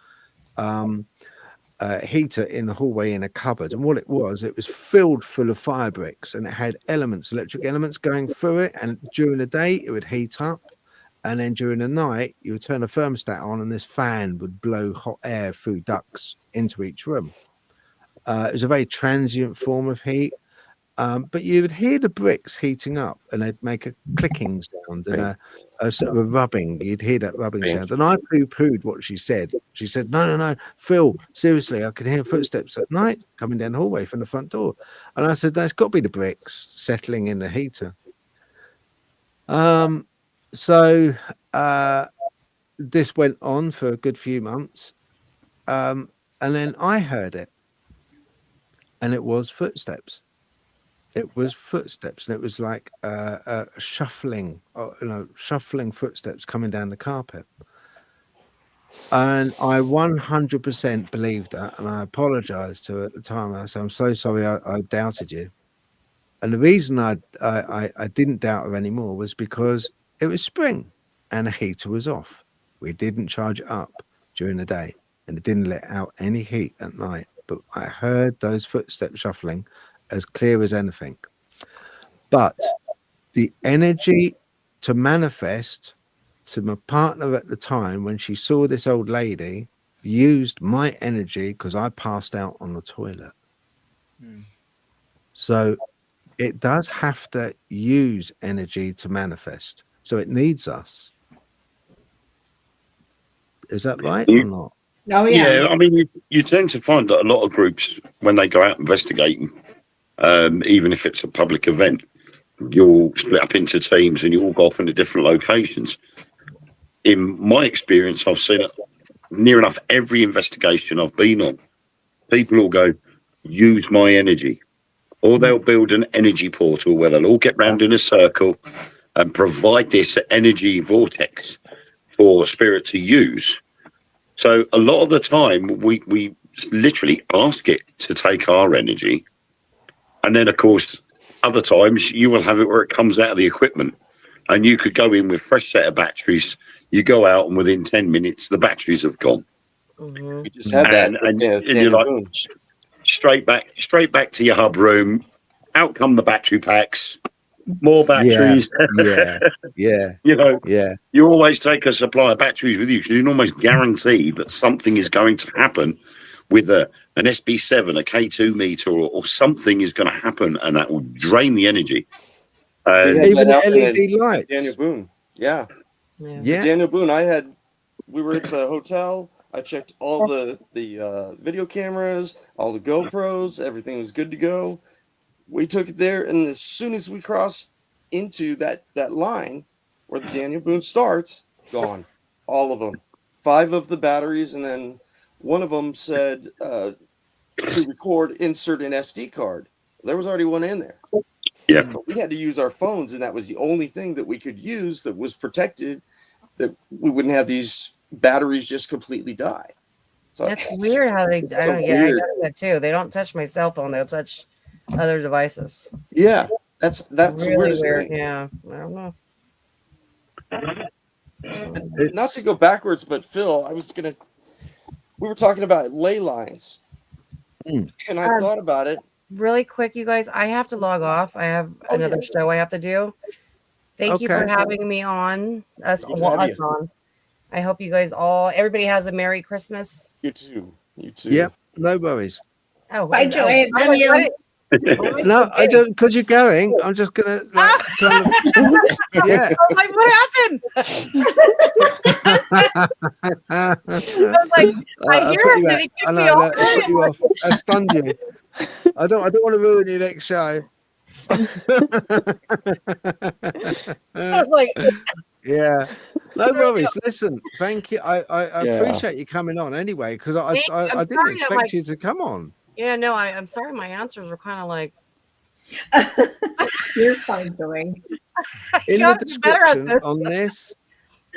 Speaker 1: heater in the hallway in a cupboard. And what it was filled full of fire bricks, and it had electric elements going through it, and during the day it would heat up, and then during the night you would turn a thermostat on and this fan would blow hot air through ducts into each room. It was a very transient form of heat, but you would hear the bricks heating up and they'd make a clicking sound and a sort of a rubbing. You'd hear that rubbing sound. And I poo-pooed what she said. She said, no, Phil, seriously, I could hear footsteps at night coming down the hallway from the front door. And I said, that's got to be the bricks settling in the heater. So this went on for a good few months. And then I heard it. And it was footsteps. It was footsteps, and it was like shuffling, shuffling footsteps coming down the carpet. And I 100% believed that, and I apologized to her at the time. I said, "I'm so sorry, I doubted you." And the reason I didn't doubt her anymore was because it was spring, and the heater was off. We didn't charge it up during the day, and it didn't let out any heat at night. But I heard those footsteps shuffling as clear as anything. But the energy to manifest to my partner at the time, when she saw this old lady, used my energy because I passed out on the toilet. So it does have to use energy to manifest. So it needs us. Is that right or not?
Speaker 3: Oh, yeah.
Speaker 7: Yeah, I mean, you tend to find that a lot of groups, when they go out investigating, even if it's a public event, you'll split up into teams and you all go off into different locations. In my experience, I've seen it near enough every investigation I've been on. People will go, use my energy. or they'll build an energy portal where they'll all get round in a circle and provide this energy vortex for spirit to use. So a lot of the time, we literally ask it to take our energy. And then, of course, other times you will have it where it comes out of the equipment. And you could go in with fresh set of batteries. You go out, and within 10 minutes, the batteries have gone.
Speaker 8: We just had that.
Speaker 7: And you're like, straight back to your hub room. Out come the battery packs. More batteries.
Speaker 1: Yeah.
Speaker 7: You always take a supply of batteries with you because you can almost guarantee that something is going to happen with an SB7, a K2 meter, or something is going to happen, and that will drain the energy.
Speaker 1: Even LED lights.
Speaker 8: Daniel Boone. Yeah. Daniel Boone. We were at the hotel. I checked all the video cameras, all the GoPros. Everything was good to go. We took it there, and as soon as we crossed into that line where the Daniel Boone starts, gone. All of them. 5 of the batteries, and then one of them said to record, insert an SD card. There was already one in there.
Speaker 7: Yeah.
Speaker 8: So we had to use our phones, and that was the only thing that we could use that was protected, that we wouldn't have these batteries just completely die. So
Speaker 5: that's weird how they. I got that too. They don't touch my cell phone. They'll touch other devices.
Speaker 8: Yeah, that's
Speaker 5: really
Speaker 8: the weirdest
Speaker 5: weird.
Speaker 8: thing.
Speaker 5: Yeah, I don't know.
Speaker 8: Not to go backwards, but Phil, we were talking about ley lines, and I thought about it.
Speaker 5: Really quick, you guys, I have to log off. I have another show I have to do. Thank you for having me on. Us on. I hope you guys everybody has a Merry Christmas.
Speaker 8: You too.
Speaker 1: Yep, no worries.
Speaker 5: Oh,
Speaker 3: bye, Joey.
Speaker 1: No, I don't, because you're going. I'm just gonna kind of,
Speaker 5: yeah. Like, what happened? I was like, I hear him. Did he kick me off?
Speaker 1: I put you off. I stunned you. I don't want to ruin your next show.
Speaker 5: I was like,
Speaker 1: yeah. No worries. Listen, thank you. I appreciate you coming on anyway, because I didn't expect you to come on.
Speaker 5: Yeah, no, I'm sorry. My answers were kind of like.
Speaker 3: You're fine, Joey.
Speaker 1: In the description on this,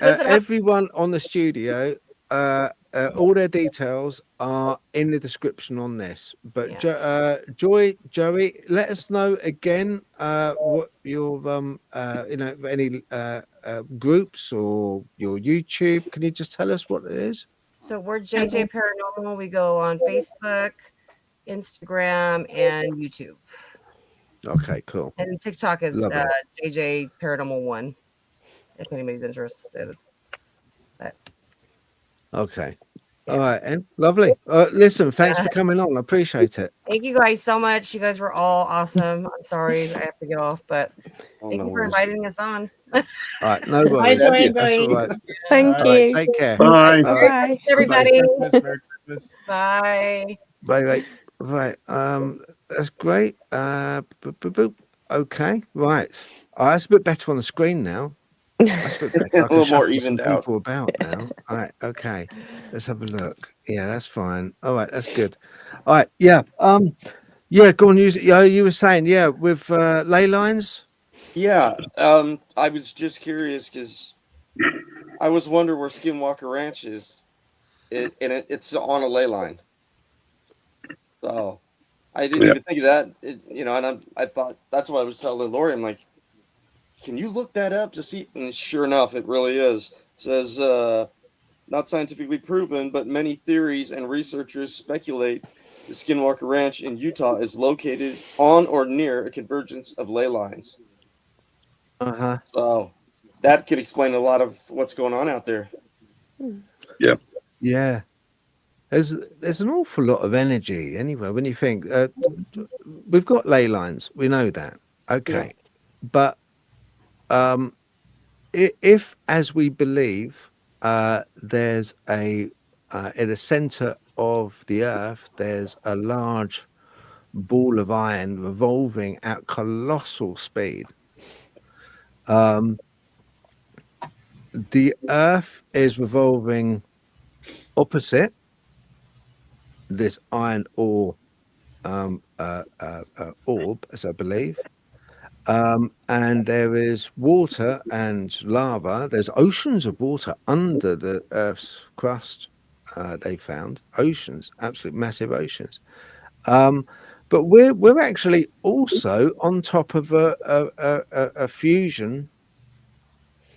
Speaker 1: everyone on the studio, all their details are in the description on this. But Joey, let us know again what your any groups or your YouTube. Can you just tell us what it is?
Speaker 5: So we're JJ Paranormal. We go on Facebook, Instagram, and YouTube.
Speaker 1: Okay, cool.
Speaker 5: And TikTok is JJ Paranormal 1. If anybody's interested.
Speaker 1: Okay. All right, and lovely. Listen, thanks for coming on. I appreciate it.
Speaker 5: Thank you guys so much. You guys were all awesome. I'm sorry I have to get off, but thank you for inviting us on.
Speaker 1: All right, no worries.
Speaker 3: Bye,
Speaker 1: right.
Speaker 2: Thank you.
Speaker 1: Right, take care.
Speaker 7: Bye.
Speaker 5: Bye, everybody.
Speaker 6: Merry Christmas.
Speaker 5: Bye.
Speaker 1: Bye. Right. That's great. Okay. Right. That's a bit better on the screen now. That's a bit better.
Speaker 8: A little more evened out.
Speaker 1: People about now. All right. Okay. Let's have a look. Yeah, that's fine. All right. That's good. All right. Yeah. Yeah. Go on. You were saying, yeah, with ley lines.
Speaker 8: Yeah. I was just curious because I was wondering where Skinwalker Ranch is. It's on a ley line. So I didn't even think of that. And I thought that's why I was telling Lori. I'm like, can you look that up to see? And sure enough, it really is. It says, not scientifically proven, but many theories and researchers speculate the Skinwalker Ranch in Utah is located on or near a convergence of ley lines. So that could explain a lot of what's going on out there.
Speaker 7: Yeah.
Speaker 1: Yeah. There's an awful lot of energy anyway. When you think we've got ley lines, we know that. Okay. Yeah. But if, as we believe, there's in the center of the earth, there's a large ball of iron revolving at colossal speed. The earth is revolving opposite this iron ore orb, as I believe. And there is water and lava. There's oceans of water under the Earth's crust. They found oceans, absolute massive oceans. But we're actually also on top of a fusion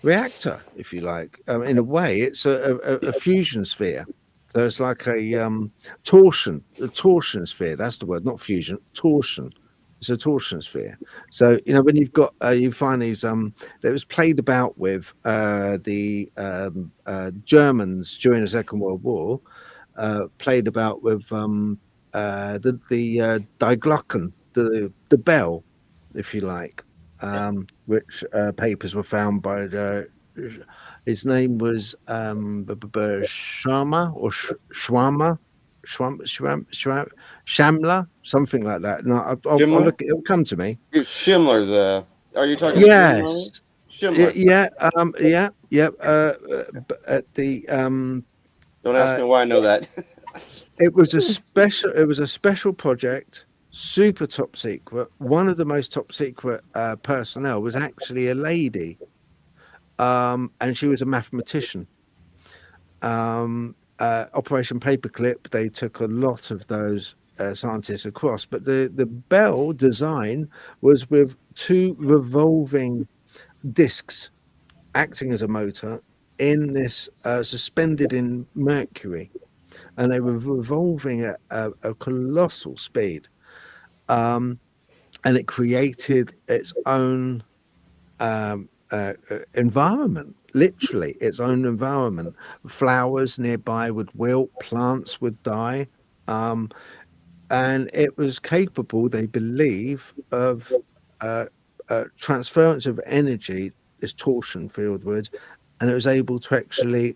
Speaker 1: reactor, if you like. In a way, it's a fusion sphere. So it's like a torsion sphere. That's the word, not fusion. Torsion. It's a torsion sphere. So when you've got you find these that was played about with the Germans during the Second World War, played about with the Dogman, the bell, if you like, which papers were found by his name was Sharma or Schwammer. Shamler, something like that. No, I'll look. It'll come to me.
Speaker 8: Schindler. Are you talking?
Speaker 1: Yes.
Speaker 8: Schindler.
Speaker 1: Yeah. At the
Speaker 8: Don't ask me why I know that.
Speaker 1: It was a special project, super top secret. One of the most top secret personnel was actually a lady, and she was a mathematician. Operation Paperclip, they took a lot of those scientists across, but the bell design was with two revolving discs acting as a motor in this suspended in mercury, and they were revolving at a colossal speed, and it created its own environment. Literally its own environment. Flowers nearby would wilt, plants would die, and it was capable, they believe, of transference of energy, this torsion field words, and it was able to actually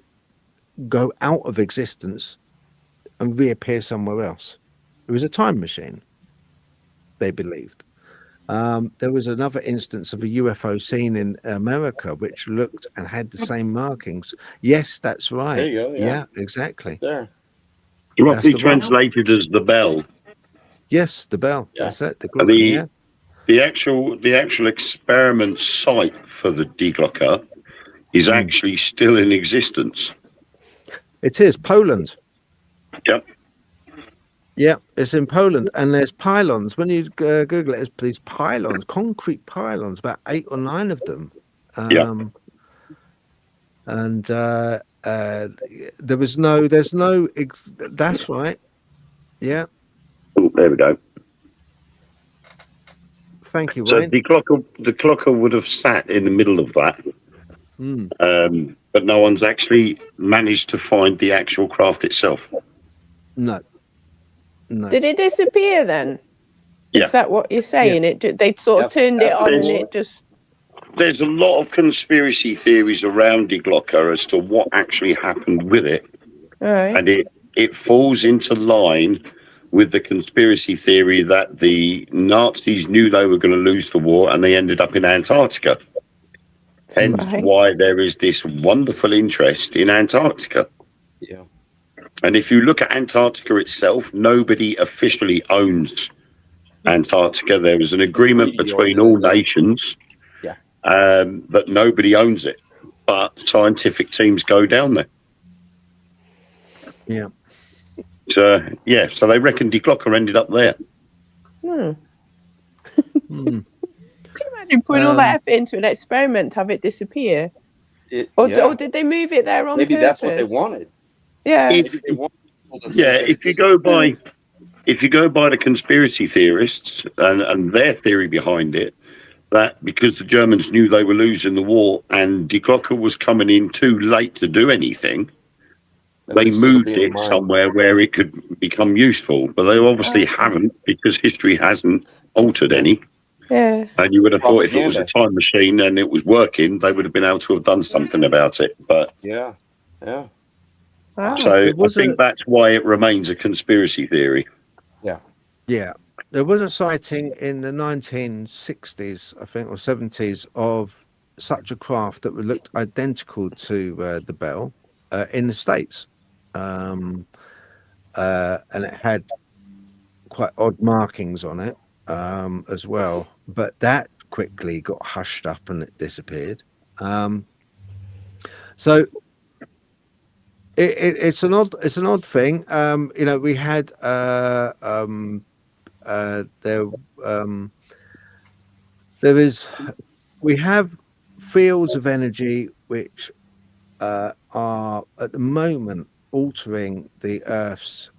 Speaker 1: go out of existence and reappear somewhere else. It was a time machine, they believed. There was another instance of a UFO seen in America which looked and had the same markings. Yes, that's right.
Speaker 8: There you go.
Speaker 1: Yeah, exactly.
Speaker 8: There.
Speaker 7: Roughly translated as the bell.
Speaker 1: Yes, the bell.
Speaker 8: Yeah.
Speaker 1: That's it. The
Speaker 7: actual experiment site for the deglocker is actually still in existence.
Speaker 1: It is Poland.
Speaker 7: Yep.
Speaker 1: Yeah, it's in Poland, and there's pylons. When you Google it, it's these pylons, concrete pylons, about 8 or 9 of them. And there's no. That's right. Yeah.
Speaker 7: Oh, there we go.
Speaker 1: Thank you,
Speaker 7: so
Speaker 1: Wayne.
Speaker 7: the clocker would have sat in the middle of that, but no one's actually managed to find the actual craft itself.
Speaker 1: No.
Speaker 2: Did it disappear then?
Speaker 7: Yeah.
Speaker 2: Is that what you're saying?
Speaker 1: Yeah.
Speaker 2: They sort of turned it on and it just...
Speaker 7: There's a lot of conspiracy theories around deglocker as to what actually happened with it.
Speaker 2: Right.
Speaker 7: And it falls into line with the conspiracy theory that the Nazis knew they were going to lose the war and they ended up in Antarctica. Hence why there is this wonderful interest in Antarctica.
Speaker 8: Yeah.
Speaker 7: And if you look at Antarctica itself, nobody officially owns Antarctica. There was an agreement between all nations that nobody owns it, but scientific teams go down there.
Speaker 1: Yeah.
Speaker 7: So they reckon deglocker ended up there.
Speaker 2: Could you imagine putting all that effort into an experiment to have it disappear? Or did they move it there on
Speaker 8: Maybe
Speaker 2: purpose?
Speaker 8: that's what they wanted.
Speaker 2: Yeah.
Speaker 7: If you go by the conspiracy theorists and their theory behind it, that because the Germans knew they were losing the war and deglocker was coming in too late to do anything, they moved it somewhere where it could become useful. But they obviously haven't, because history hasn't altered any.
Speaker 2: Yeah.
Speaker 7: And you would have thought if it was a time machine and it was working, they would have been able to have done something about it. But
Speaker 8: yeah.
Speaker 2: Wow.
Speaker 7: So I think that's why it remains a conspiracy theory.
Speaker 1: Yeah. There was a sighting in the 1960s, I think, or 70s, of such a craft that looked identical to the Bell in the States. And it had quite odd markings on it as well, but that quickly got hushed up and it disappeared. So it's an odd thing. You know, we had we have fields of energy which are at the moment altering the Earth's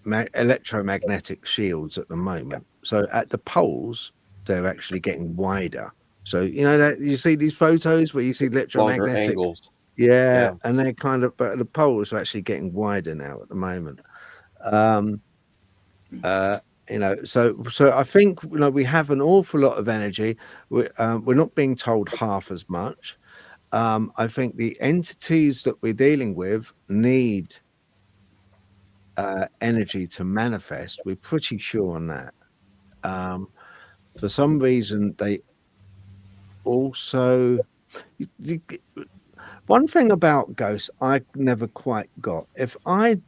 Speaker 1: electromagnetic shields at the moment. So at the poles, they're actually getting wider. So you know that you see these photos where you see electromagnetic
Speaker 8: longer angles.
Speaker 1: yeah, and they're kind of, but the poles are actually getting wider now at the moment. You know, so I think, you know, we have an awful lot of energy. We're not being told half as much. I think the entities that we're dealing with need energy to manifest. We're pretty sure on that. For some reason, they also. One thing about ghosts I never quite got. If I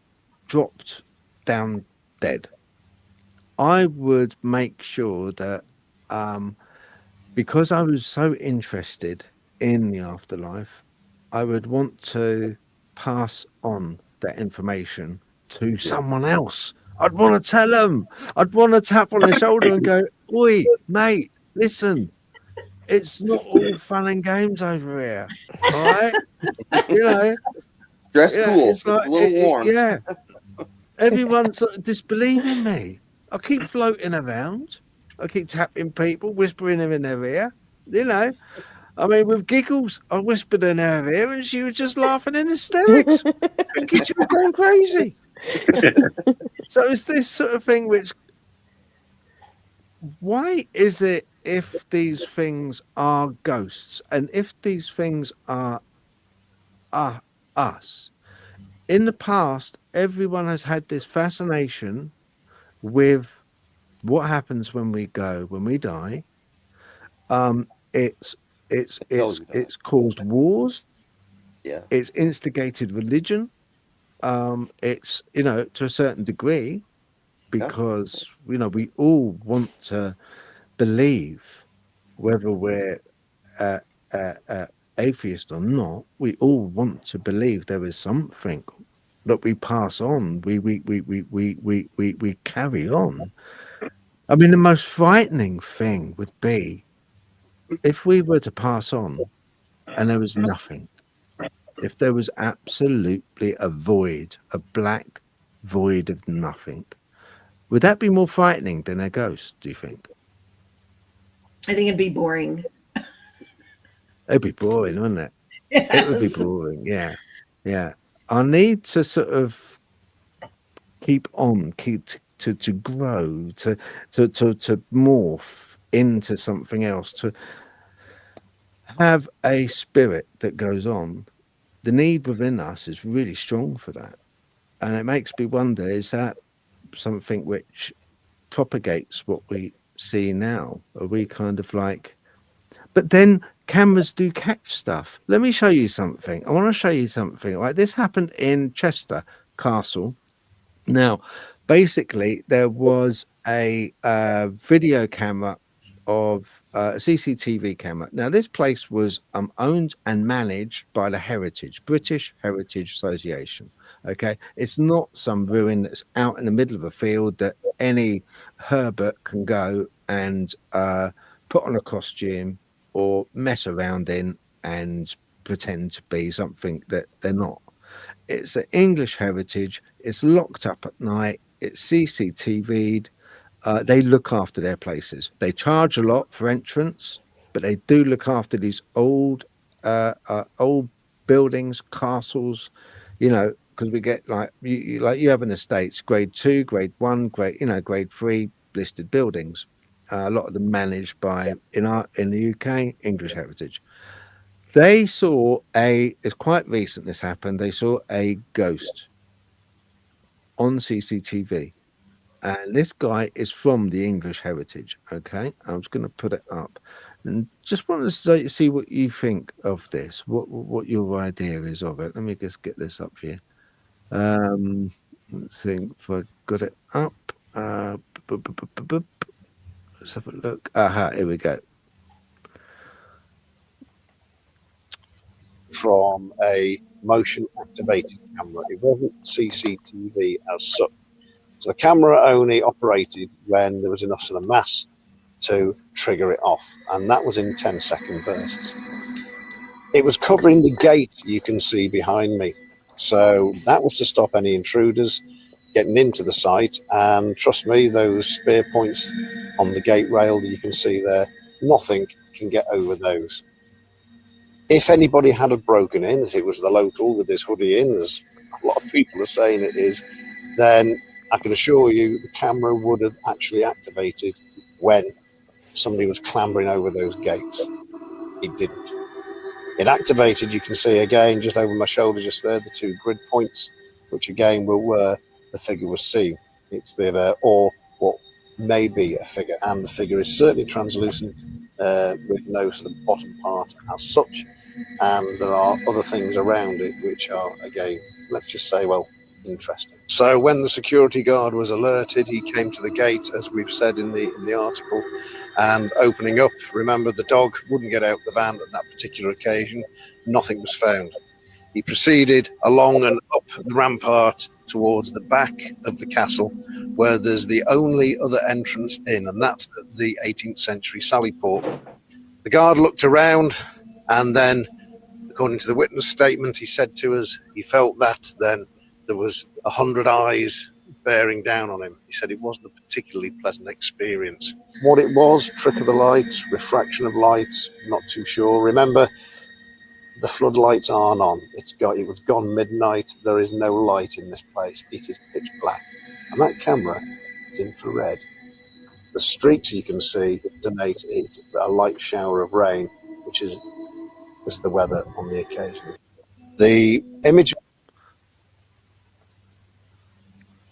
Speaker 1: dropped down dead, I would make sure that because I was so interested in the afterlife, I would want to pass on that information to someone else. I'd want to tell them. I'd want to tap on their shoulder and go, "Oi, mate, listen, it's not all fun and games over here. All right, you know,
Speaker 8: Dress cool,
Speaker 1: it's like
Speaker 8: a little warm."
Speaker 1: yeah. Everyone's sort of disbelieving me. I keep floating around. I keep tapping people, whispering them in their ear. You know, I mean, with giggles, I whispered in her ear, and she was just laughing in hysterics, thinking she was going crazy. So it's this sort of thing. Which, why is it if these things are ghosts, and if these things are us? In the past, everyone has had this fascination with what happens when we die. It's caused wars.
Speaker 8: Yeah,
Speaker 1: it's instigated religion. It's, you know, to a certain degree, because you know, we all want to believe, whether we're atheist or not, we all want to believe there is something that we pass on, we carry on. I mean, the most frightening thing would be if we were to pass on and there was nothing. If there was absolutely a void, a black void of nothing, would that be more frightening than a ghost, do you think?
Speaker 3: I think it'd be boring.
Speaker 1: It'd be boring, wouldn't it?
Speaker 3: Yes.
Speaker 1: It would be boring, yeah. Yeah. I need to sort of keep to grow, to morph into something else, to have a spirit that goes on. The need within us is really strong for that. And it makes me wonder, is that something which propagates what we see now? Are we kind of like, but then cameras do catch stuff. Let me show you something. I want to show you something. Like, this happened in Chester Castle. Now, basically, there was a video camera of a CCTV camera. Now, this place was owned and managed by the British Heritage Association. Okay, it's not some ruin that's out in the middle of a field that any Herbert can go and put on a costume or mess around in and pretend to be something that they're not. It's an English heritage. It's locked up at night. It's CCTV'd. They look after their places. They charge a lot for entrance, but they do look after these old buildings, castles. You know, because we get like you have in the States, grade 2, grade 1, grade 3 listed buildings. A lot of them managed by in the UK, English heritage. They saw it's quite recent this happened. They saw a ghost on CCTV. And this guy is from the English heritage. Okay. I'm just going to put it up and just want to see what you think of this, what your idea is of it. Let me just get this up here. Let's see if I got it up. Let's have a look. Aha, here we go.
Speaker 9: From a motion activated camera. It wasn't CCTV as such. So the camera only operated when there was enough sort of mass to trigger it off, and that was in 10-second bursts. It was covering the gate you can see behind me, so that was to stop any intruders getting into the site. And trust me, those spear points on the gate rail that you can see there, nothing can get over those. If anybody had have broken in, if it was the local with this hoodie in, as a lot of people are saying it is, then I can assure you the camera would have actually activated when somebody was clambering over those gates. It didn't. It activated, you can see again, just over my shoulder, just there, the 2 grid points, which again were where the figure was seen. It's there, or what may be a figure, and the figure is certainly translucent with no sort of bottom part as such. And there are other things around it which are, again, let's just say, well, interesting. So when the security guard was alerted, he came to the gate, as we've said in the article, and opening up, remember the dog wouldn't get out the van at that particular occasion. Nothing was found. He proceeded along and up the rampart towards the back of the castle, where there's the only other entrance in, and that's the 18th century sally port. The guard looked around, and then, according to the witness statement, he said to us, he felt that then there was 100 eyes bearing down on him. He said it wasn't a particularly pleasant experience. What it was, trick of the light, refraction of light, not too sure. Remember, the floodlights aren't on. It was gone midnight. There is no light in this place. It is pitch black. And that camera is infrared. The streaks you can see denote a light shower of rain, which was the weather on the occasion. The image.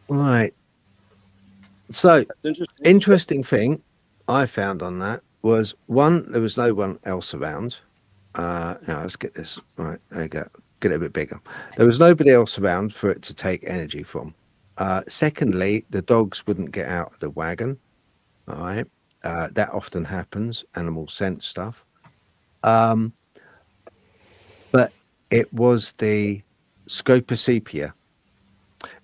Speaker 1: Right. So, interesting thing I found on that was, one, there was no one else around. Now let's get this right. There you go. Get it a bit bigger. There was nobody else around for it to take energy from. Secondly, the dogs wouldn't get out of the wagon. All right. That often happens. Animals sense stuff. But it was the scopocepia.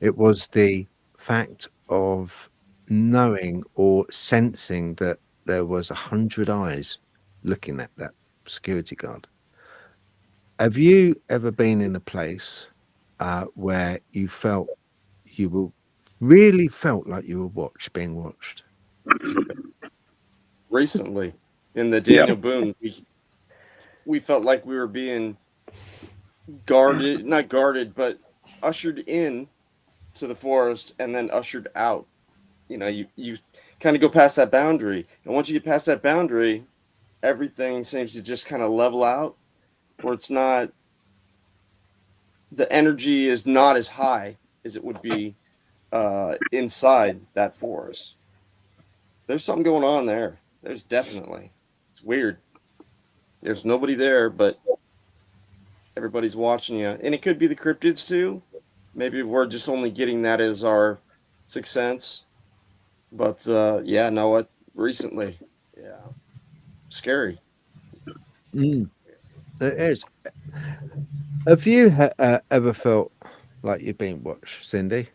Speaker 1: It was the fact of knowing or sensing that there was 100 eyes looking at that security guard. Have you ever been in a place where you really felt like you were being watched?
Speaker 8: Recently, in the Daniel Boone, we felt like we were being guarded, not guarded, but ushered in to the forest and then ushered out. You know, you kind of go past that boundary, and once you get past that boundary, everything seems to just kind of level out, where it's not, the energy is not as high as it would be inside that forest. There's something going on there. There's definitely. It's weird. There's nobody there, but everybody's watching you. And it could be the cryptids too. Maybe we're just only getting that as our sixth sense. But recently, scary.
Speaker 1: It is. Have you ever felt like you've been watched, Cindy?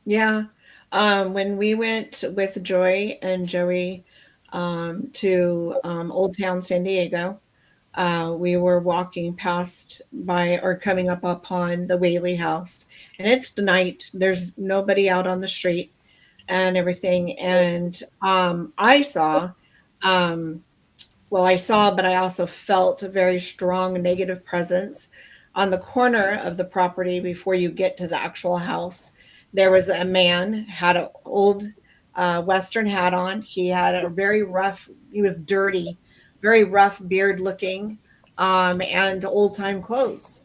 Speaker 3: Yeah. When we went with Joy and Joey to Old Town San Diego, we were walking coming up upon the Whaley house, and it's the night. There's nobody out on the street and everything. And I saw, but I also felt a very strong negative presence on the corner of the property before you get to the actual house. There was a man, had an old Western hat on. He had he was dirty, very rough beard looking, and old time clothes.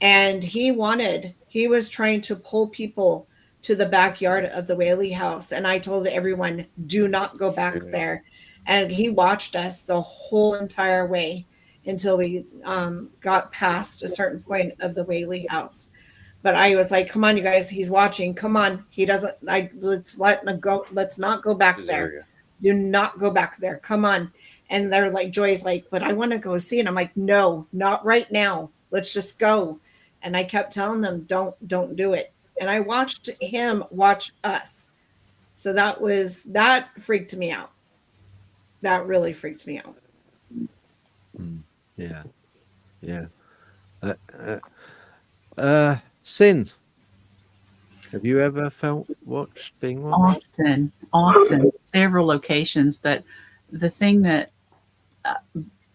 Speaker 3: And he was trying to pull people to the backyard of the Whaley house. And I told everyone, do not go back there. And he watched us the whole entire way until we got past a certain point of the Whaley house. But I was like, come on, you guys, he's watching. Come on. He doesn't, let's let him go. Let's not go back there. Do not go back there. Come on. And they're like, Joy's like, but I want to go see it. I'm like, no, not right now. Let's just go. And I kept telling them, don't do it. And I watched him watch us. So that freaked me out. That really freaked me out.
Speaker 1: Yeah. Sin, have you ever felt being watched?
Speaker 4: Often, several locations. But the thing that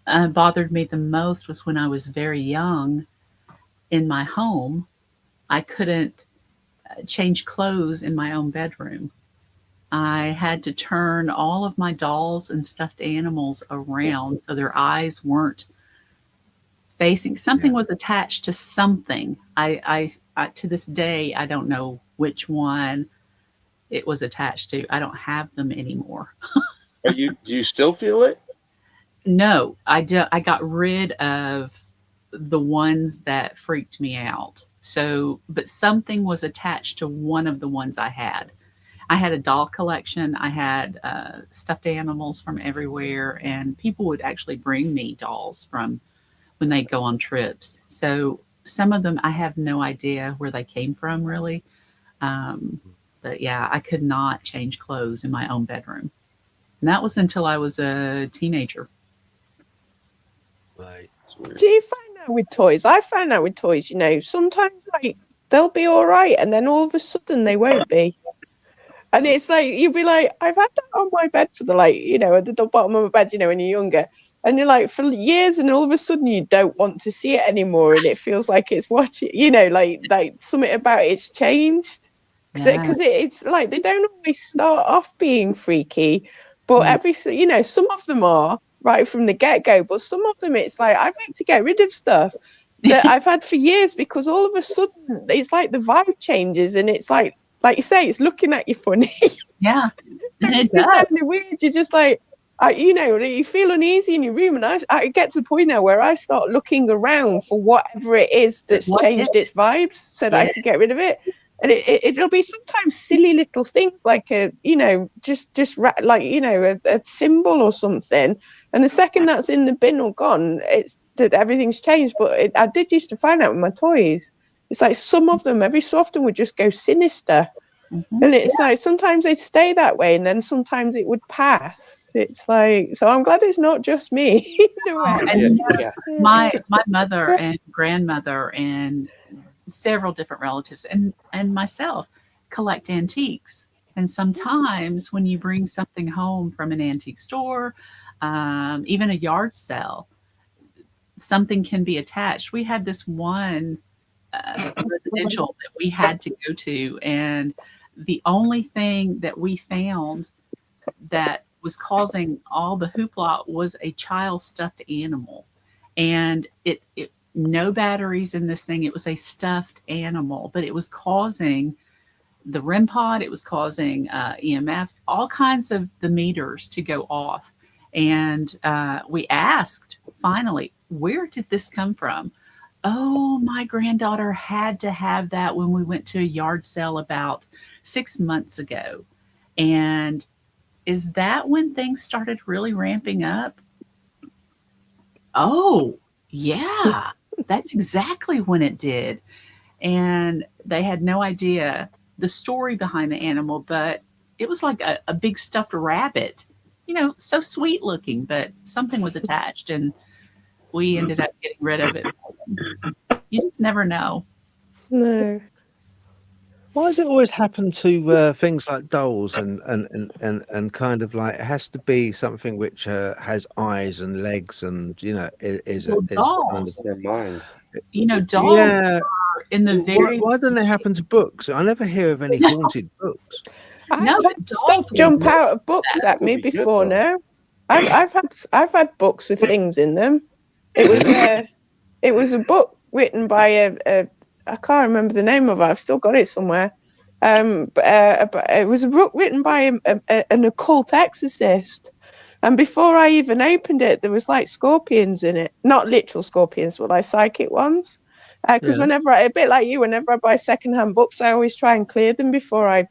Speaker 4: bothered me the most was when I was very young in my home, I couldn't change clothes in my own bedroom. I had to turn all of my dolls and stuffed animals around so their eyes weren't facing. Something was attached to something. I to this day, I don't know which one it was attached to. I don't have them anymore.
Speaker 8: Do you still feel it?
Speaker 4: No, I got rid of the ones that freaked me out. So, but something was attached to one of the ones I had. I had a doll collection. I had stuffed animals from everywhere, and people would actually bring me dolls from when they go on trips. So some of them, I have no idea where they came from, really. But yeah, I could not change clothes in my own bedroom. And that was until I was a teenager.
Speaker 1: Right.
Speaker 2: Do you find that with toys? I find that with toys, sometimes like they'll be all right, and then all of a sudden they won't be. And it's like, you'll be like, I've had that on my bed for at the bottom of my bed, when you're younger. And you're like, for years, and all of a sudden you don't want to see it anymore. And it feels like it's watching, like something about it's changed. Because it's like, they don't always start off being freaky, but some of them are right from the get-go. But some of them, it's like, I've had to get rid of stuff that I've had for years, because all of a sudden it's like the vibe changes, and it's like you say, it's looking at you funny.
Speaker 4: Yeah.
Speaker 2: And it's kind of weird. You're just like, you feel uneasy in your room. And I get to the point now where I start looking around for whatever it is that's changed its vibes so that I can get rid of it. And it'll be sometimes silly little things like a symbol or something. And the second that's in the bin or gone, it's that everything's changed. But I did used to find out with my toys. It's like some of them every so often would just go sinister. Mm-hmm. And it's like sometimes they'd stay that way, and then sometimes it would pass. It's like, so I'm glad it's not just me.
Speaker 4: My mother and grandmother and several different relatives and myself collect antiques. And sometimes when you bring something home from an antique store, even a yard sale, something can be attached. We had this one residential that we had to go to, and the only thing that we found that was causing all the hoopla was a child stuffed animal, and it no batteries in this thing. It was a stuffed animal, but it was causing the REM pod. It was causing EMF, all kinds of the meters to go off. And we asked finally, where did this come from? Oh, my granddaughter had to have that when we went to a yard sale about 6 months ago. And is that when things started really ramping up? Oh, yeah, that's exactly when it did. And they had no idea the story behind the animal, but it was like a big stuffed rabbit, so sweet looking, but something was attached, and we ended up getting rid of it. You just never know.
Speaker 2: No.
Speaker 1: Why does it always happen to things like dolls and kind of like it has to be something which has eyes and legs and is
Speaker 4: dolls.
Speaker 1: Kind of
Speaker 8: their mind.
Speaker 4: Dolls are in the very.
Speaker 1: Why don't they happen to books? I never hear of any haunted books.
Speaker 2: I've had stuff jump out of books at me before. Now, I've had books with things in them. It was a book written by I can't remember the name of it. I've still got it somewhere. But it was a book written by an occult exorcist. And before I even opened it, there was like scorpions in it. Not literal scorpions, but like psychic ones. Because whenever a bit like you, whenever I buy secondhand books, I always try and clear them before I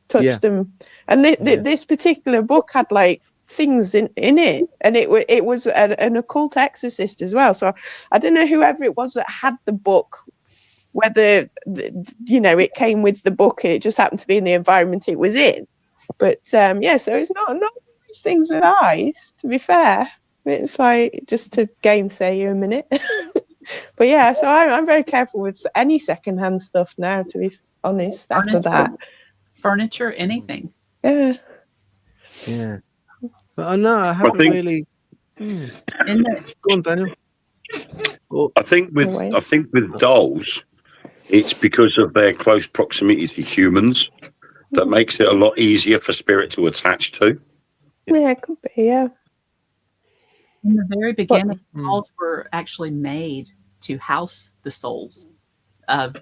Speaker 2: touch them. And this particular book had like things in it, and it was an occult exorcist as well. So I don't know whoever it was that had the book, whether it came with the book, it just happened to be in the environment it was in. But so it's not these things with eyes, to be fair. It's like just to gainsay you a minute. But yeah, so I'm very careful with any secondhand stuff now, to be honest. After that,
Speaker 4: furniture, anything.
Speaker 2: Yeah.
Speaker 1: But I know I haven't really. Go on, Daniel.
Speaker 7: I think with dolls, it's because of their close proximity to humans that makes it a lot easier for spirit to attach to.
Speaker 2: Yeah, it could be. Yeah.
Speaker 4: In the very beginning, dolls were actually made to house the souls of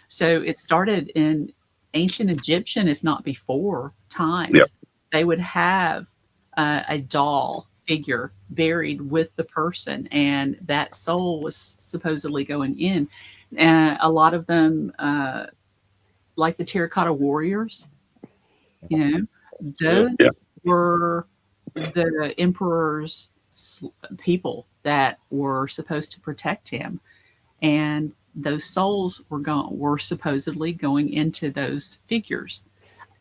Speaker 4: So it started in ancient Egyptian, if not before times. Yep. They would have a doll figure buried with the person, and that soul was supposedly going in. And a lot of them, like the terracotta warriors, those were the emperor's people that were supposed to protect him, and those souls were supposedly going into those figures.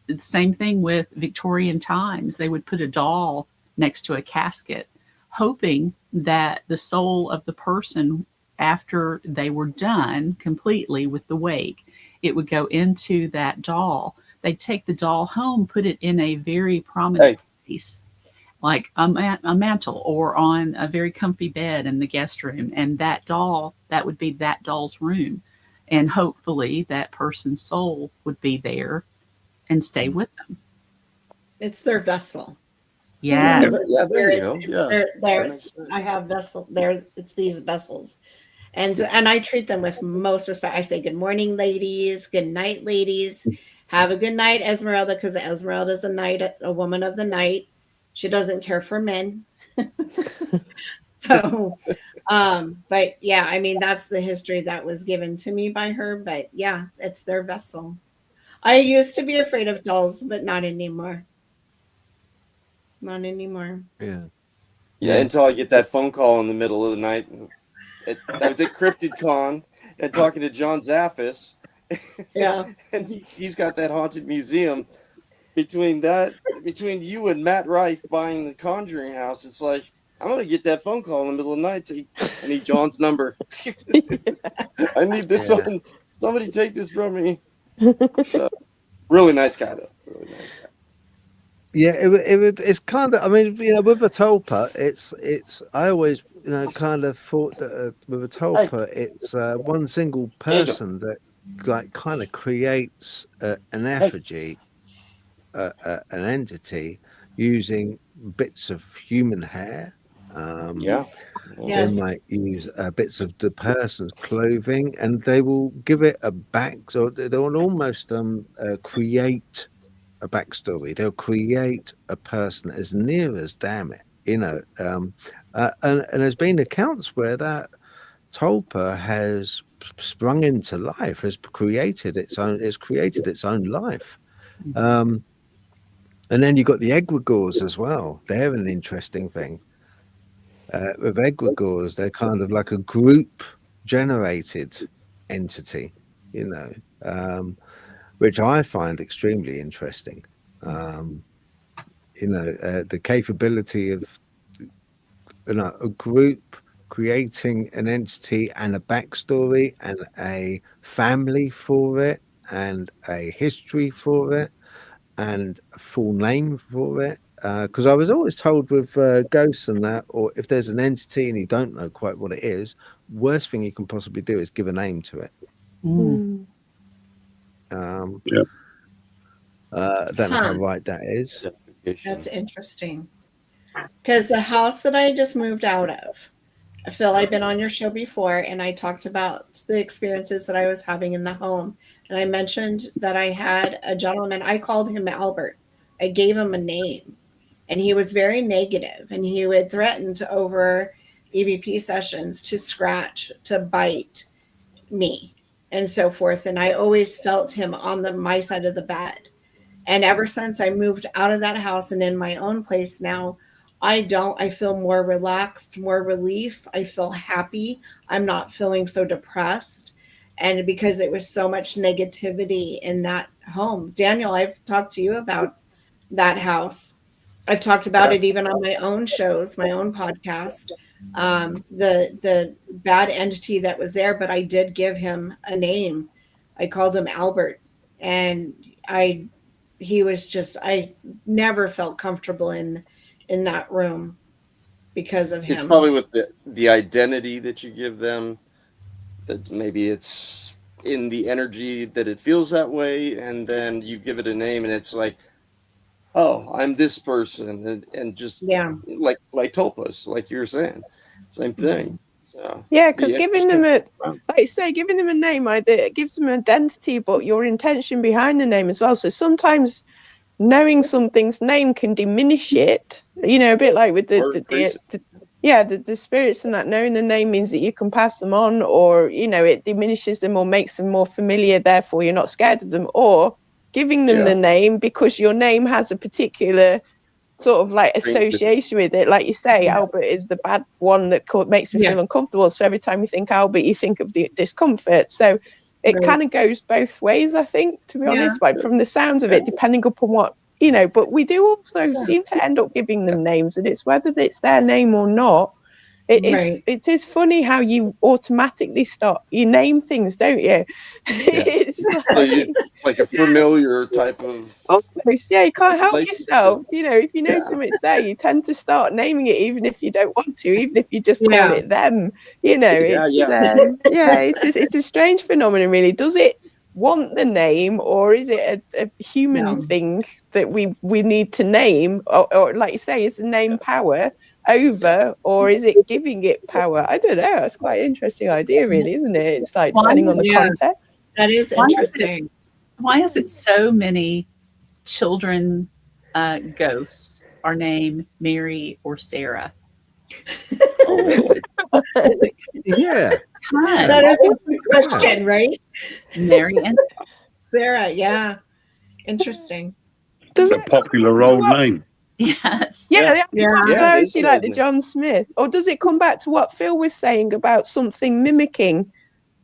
Speaker 4: The same thing with Victorian times. They would put a doll next to a casket, hoping that the soul of the person, after they were done completely with the wake, it would go into that doll. They'd take the doll home, put it in a very prominent place, like a mantle or on a very comfy bed in the guest room. And that doll, that would be that doll's room. And hopefully that person's soul would be there and stay with them.
Speaker 3: It's their vessel.
Speaker 4: Yeah.
Speaker 8: Yeah, there you go.
Speaker 3: Yeah. I have vessel there. It's these vessels. And I treat them with most respect. I say, good morning, ladies. Good night, ladies. Have a good night, Esmeralda, because Esmeralda is a woman of the night. She doesn't care for men. So, but yeah, I mean, that's the history that was given to me by her. But yeah, it's their vessel. I used to be afraid of dolls, but not anymore. Not anymore.
Speaker 8: Yeah, until I get that phone call in the middle of the night. I was at CryptidCon and talking to John Zaffis.
Speaker 3: Yeah.
Speaker 8: And he's got that haunted museum. Between you and Matt Rife buying the Conjuring house, it's like, I'm going to get that phone call in the middle of the night. Say, I need John's number. I need this one. Somebody take this from me. So, really nice guy, though. Really nice guy.
Speaker 1: Yeah, it's kind of. I mean, with a tulpa, it's. I always, kind of thought that with a tulpa, it's one single person that, like, kind of creates an effigy, an entity using bits of human hair. They might use bits of the person's clothing, and they will give it a back. So they will almost create a backstory. They'll create a person as near as damn it, and there's been accounts where that tulpa has sprung into life, has created its own life. And then you've got the egregores as well. They're an interesting thing. With egregores, they're kind of like a group generated entity, which I find extremely interesting. The capability of a group creating an entity and a backstory and a family for it and a history for it and a full name for it. Because I was always told with ghosts and that, or if there's an entity and you don't know quite what it is, worst thing you can possibly do is give a name to it. I don't know how right that is.
Speaker 3: That's interesting. Because the house that I just moved out of, Phil, I've been on your show before, and I talked about the experiences that I was having in the home. And I mentioned that I had a gentleman, I called him Albert. I gave him a name, and he was very negative, and he would threaten to EVP sessions to scratch, to bite me, and so forth. And I always felt him on my side of the bed. And ever since I moved out of that house and in my own place now, I feel more relaxed, more relief. I feel happy. I'm not feeling so depressed. And because it was so much negativity in that home. Daniel, I've talked to you about that house. I've talked about it even on my own shows, my own podcast, the bad entity that was there, but I did give him a name. I called him Albert, and I never felt comfortable in that room because of him.
Speaker 8: It's probably with the identity that you give them, that maybe it's in the energy that it feels that way, and then you give it a name and it's like, oh, I'm this person, and just like Topus, like you were saying, same thing. So
Speaker 2: because giving them a name, it gives them identity, but your intention behind the name as well. So sometimes knowing something's name can diminish it, a bit like with the spirits, and that knowing the name means that you can pass them on, or it diminishes them or makes them more familiar, therefore you're not scared of them. Or giving them the name because your name has a particular sort of like association with it. Like you say, Albert is the bad one that makes me feel uncomfortable. So every time you think Albert, you think of the discomfort. So it kind of goes both ways, I think, to be honest, like from the sounds of it, depending upon what, but we do also seem to end up giving them names, and it's whether it's their name or not. It is funny how you automatically you name things, don't you? It's
Speaker 8: like a familiar type of.
Speaker 2: You can't help yourself. If you know something's there, you tend to start naming it, even if you don't want to, even if you just call it them. It's a strange phenomenon, really. Does it want the name, or is it a human thing that we need to name, or like you say, is the name power over, or is it giving it power? I don't know. It's quite an interesting idea, really, isn't it? It's like depending on the context.
Speaker 3: That is interesting.
Speaker 4: Why is it so many children ghosts are named Mary or Sarah?
Speaker 3: That is a good question, right?
Speaker 4: Mary and
Speaker 3: Sarah, interesting.
Speaker 7: It's a popular old name.
Speaker 4: Yes.
Speaker 2: Popularity, like the John Smith. Or does it come back to what Phil was saying about something mimicking,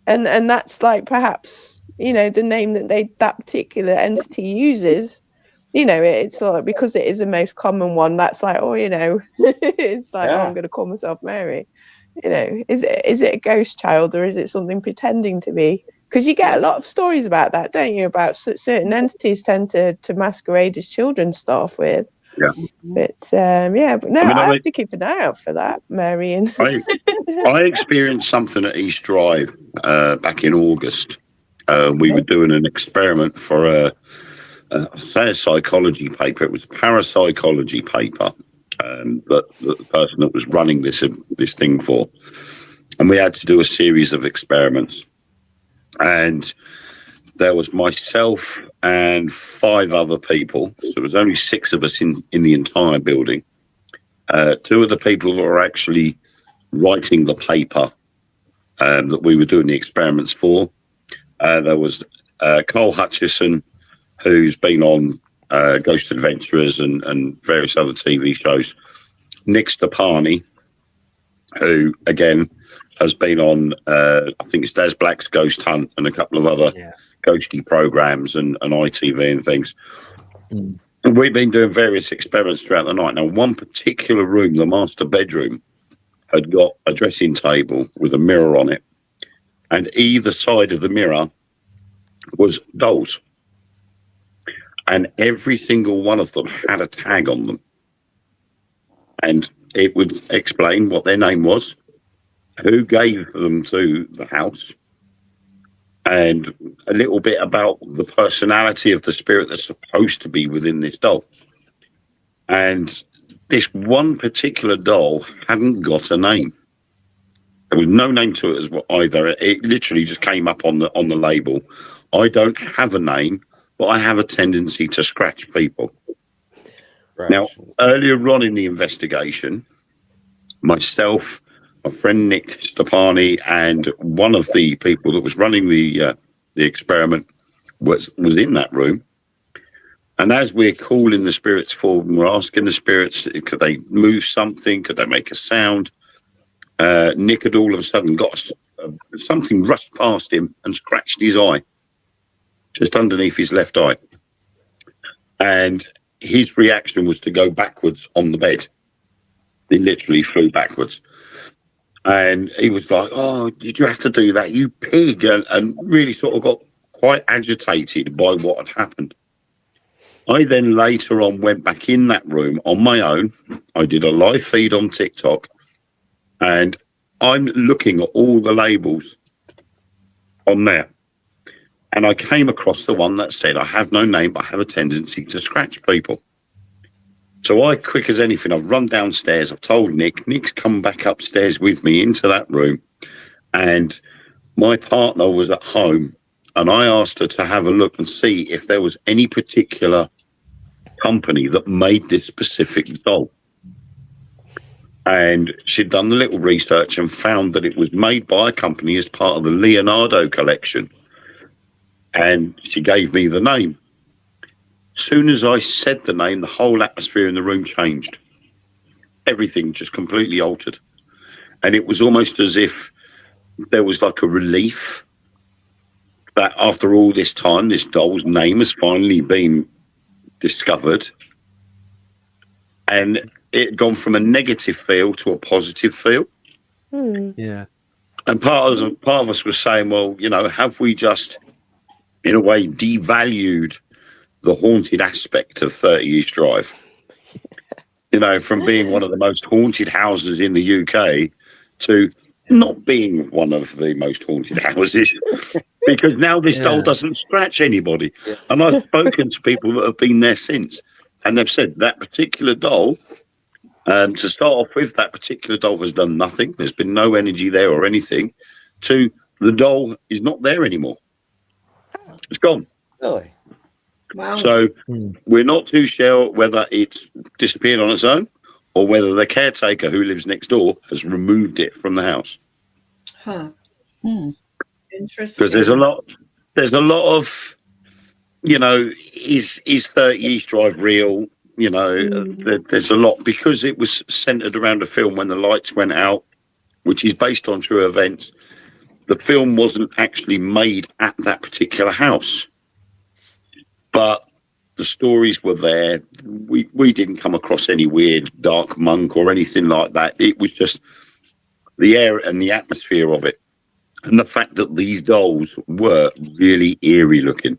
Speaker 2: and that's like perhaps the name that particular entity uses. It's sort of because it is the most common one. That's like, it's like, I'm going to call myself Mary. Is it a ghost child, or is it something pretending to be? Because you get a lot of stories about that, don't you? About certain entities tend to masquerade as children stuff with.
Speaker 7: Yeah.
Speaker 2: But I have to keep an eye out for that, Mary. And
Speaker 7: I experienced something at East Drive back in August. We were doing an experiment for a psychology paper. It was a parapsychology paper that the person that was running this thing for, and we had to do a series of experiments. And there was myself and 5 other people. So there was only 6 of us in the entire building. 2 of the people that were actually writing the paper that we were doing the experiments for. There was Carl Hutchison, who's been on Ghost Adventurers and various other TV shows. Nick Stepani, who, again, has been on, I think it's Des Black's Ghost Hunt and a couple of other ghosty programs and ITV and things. And we've been doing various experiments throughout the night. Now, one particular room, the master bedroom, had got a dressing table with a mirror on it. And either side of the mirror was dolls. And every single one of them had a tag on them. And it would explain what their name was, who gave them to the house, and a little bit about the personality of the spirit that's supposed to be within this doll. And this one particular doll hadn't got a name. There was no name to it as well either. It literally just came up on the label. I don't have a name, but I have a tendency to scratch people. Right. Now, earlier on in the investigation, myself my friend Nick Stepani, and one of the people that was running the experiment was in that room. And as we're calling the spirits forward, and we're asking the spirits, could they move something? Could they make a sound? Nick had all of a sudden got something rushed past him and scratched his eye, just underneath his left eye. And his reaction was to go backwards on the bed. He literally flew backwards. And he was like, "Oh, did you have to do that, you pig?" And really sort of got quite agitated by what had happened. I then later on went back in that room on my own. I did a live feed on TikTok, and I'm looking at all the labels on there. And I came across the one that said, "I have no name, but I have a tendency to scratch people." So I, quick as anything, I've run downstairs. I've told Nick. Nick's come back upstairs with me into that room. And my partner was at home. And I asked her to have a look and see if there was any particular company that made this specific doll. And she'd done the little research and found that it was made by a company as part of the Leonardo collection. And she gave me the name. As soon as I said the name, the whole atmosphere in the room changed. Everything just completely altered. And it was almost as if there was like a relief that after all this time, this doll's name has finally been discovered. And it had gone from a negative feel to a positive feel.
Speaker 1: Yeah.
Speaker 7: And part of us was saying, well, you know, have we just, in a way, devalued the haunted aspect of 30 East Drive? You know, from being one of the most haunted houses in the UK to not being one of the most haunted houses, because now this doll doesn't scratch anybody. And I've spoken to people that have been there since, and they've said that particular doll, to start off with, that particular doll has done nothing. There's been no energy there or anything. To the doll is not there anymore. It's gone.
Speaker 8: Really?
Speaker 3: Wow.
Speaker 7: So we're not too sure whether it's disappeared on its own or whether the caretaker who lives next door has removed it from the house.
Speaker 3: Huh. Interesting.
Speaker 7: Because there's a lot of, you know, is 30 East Drive real? You know, there's a lot, because it was centered around a film when the lights went out, which is based on true events. The film wasn't actually made at that particular house, but the stories were there. We didn't come across any weird dark monk or anything like that. It was just the air and the atmosphere of it. And the fact that these dolls were really eerie looking.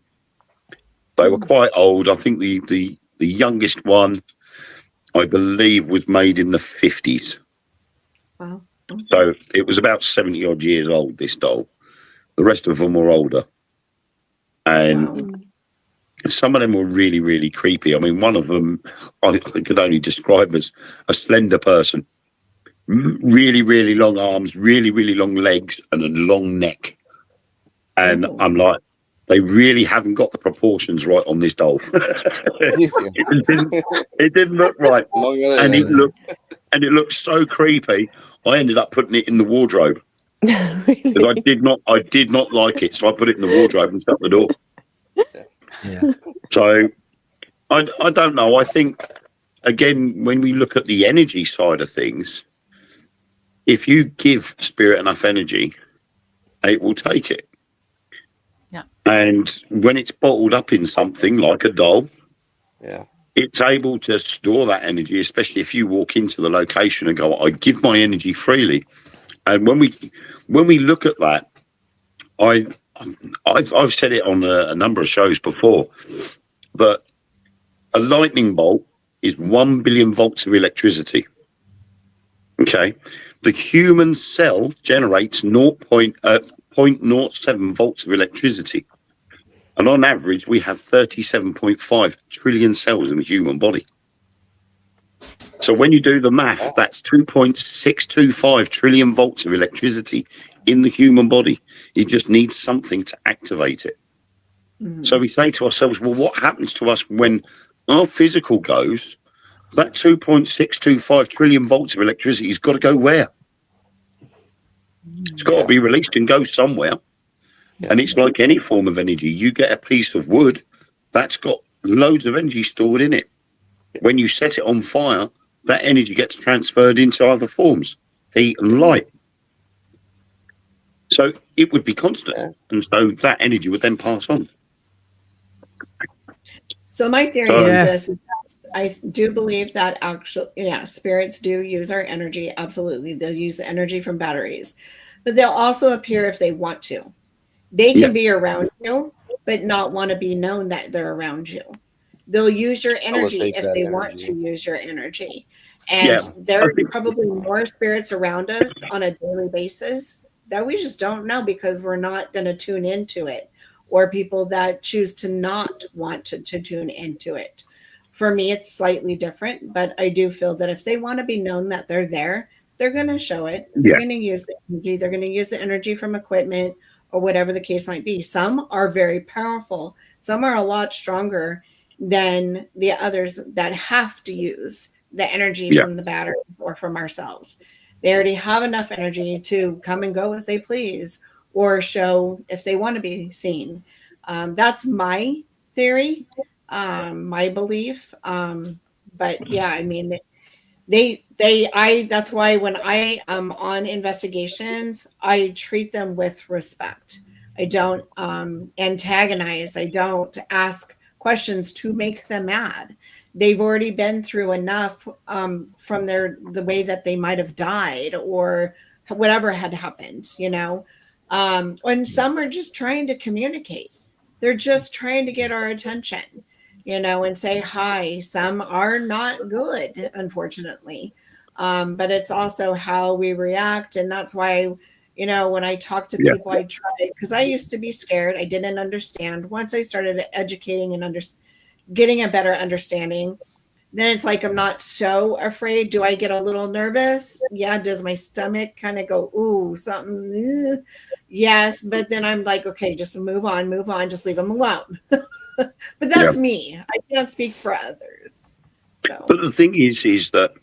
Speaker 7: They were quite old. I think the youngest one, I believe, was made in the 50s.
Speaker 3: Wow.
Speaker 7: So it was about 70 odd years old, this doll. The rest of them were older. And some of them were really, really creepy. I mean, one of them I could only describe as a slender person. Really, really long arms, really, really long legs, and a long neck. And I'm like, they really haven't got the proportions right on this doll. it didn't look right. And it looked so creepy. I ended up putting it in the wardrobe. Because I did not like it. So I put it in the wardrobe and shut the door.
Speaker 1: Yeah.
Speaker 7: So I don't know. I think, again, when we look at the energy side of things, if you give spirit enough energy, it will take it.
Speaker 4: Yeah.
Speaker 7: And when it's bottled up in something like a doll, it's able to store that energy, especially if you walk into the location and go, I give my energy freely. And when we look at that, I've said it on a number of shows before, but a lightning bolt is 1 billion volts of electricity. Okay. The human cell generates 0.07 volts of electricity. And on average, we have 37.5 trillion cells in the human body. So when you do the math, that's 2.625 trillion volts of electricity in the human body. It just needs something to activate it. So we say to ourselves, well, what happens to us when our physical goes? That 2.625 trillion volts of electricity has got to go where? It's got to be released and go somewhere. And it's like any form of energy. You get a piece of wood that's got loads of energy stored in it. When you set it on fire, that energy gets transferred into other forms, heat and light. So it would be constant. And so that energy would then pass on.
Speaker 3: So my theory is this. I do believe that spirits do use our energy. Absolutely. They'll use the energy from batteries. But they'll also appear if they want to. They can be around you, but not want to be known that they're around you. They'll use your energy if they want to use your energy. And there are probably more spirits around us on a daily basis that we just don't know because we're not going to tune into it, or people that choose to not want to tune into it. For me, it's slightly different, but I do feel that if they want to be known that they're there, they're going to show it. They're going to use the energy. They're going to use the energy from equipment or whatever the case might be. Some are very powerful. Some are a lot stronger than the others that have to use the energy from the batteries or from ourselves. They already have enough energy to come and go as they please or show if they want to be seen. That's my theory, my belief. But yeah, I mean, that's why when I am on investigations, I treat them with respect. I don't antagonize. I don't ask questions to make them mad. They've already been through enough from the way that they might have died or whatever had happened, and some are just trying to communicate. They're just trying to get our attention, and say hi. Some are not good, unfortunately. But it's also how we react. And that's why, when I talk to people, I try, because I used to be scared. I didn't understand. Once I started educating and getting a better understanding, then it's like I'm not so afraid. Do I get a little nervous? Yeah. Does my stomach kind of go, ooh, something? Yes. But then I'm like, okay, just move on, just leave them alone. But that's me. I can't speak for others. So.
Speaker 7: But the thing is that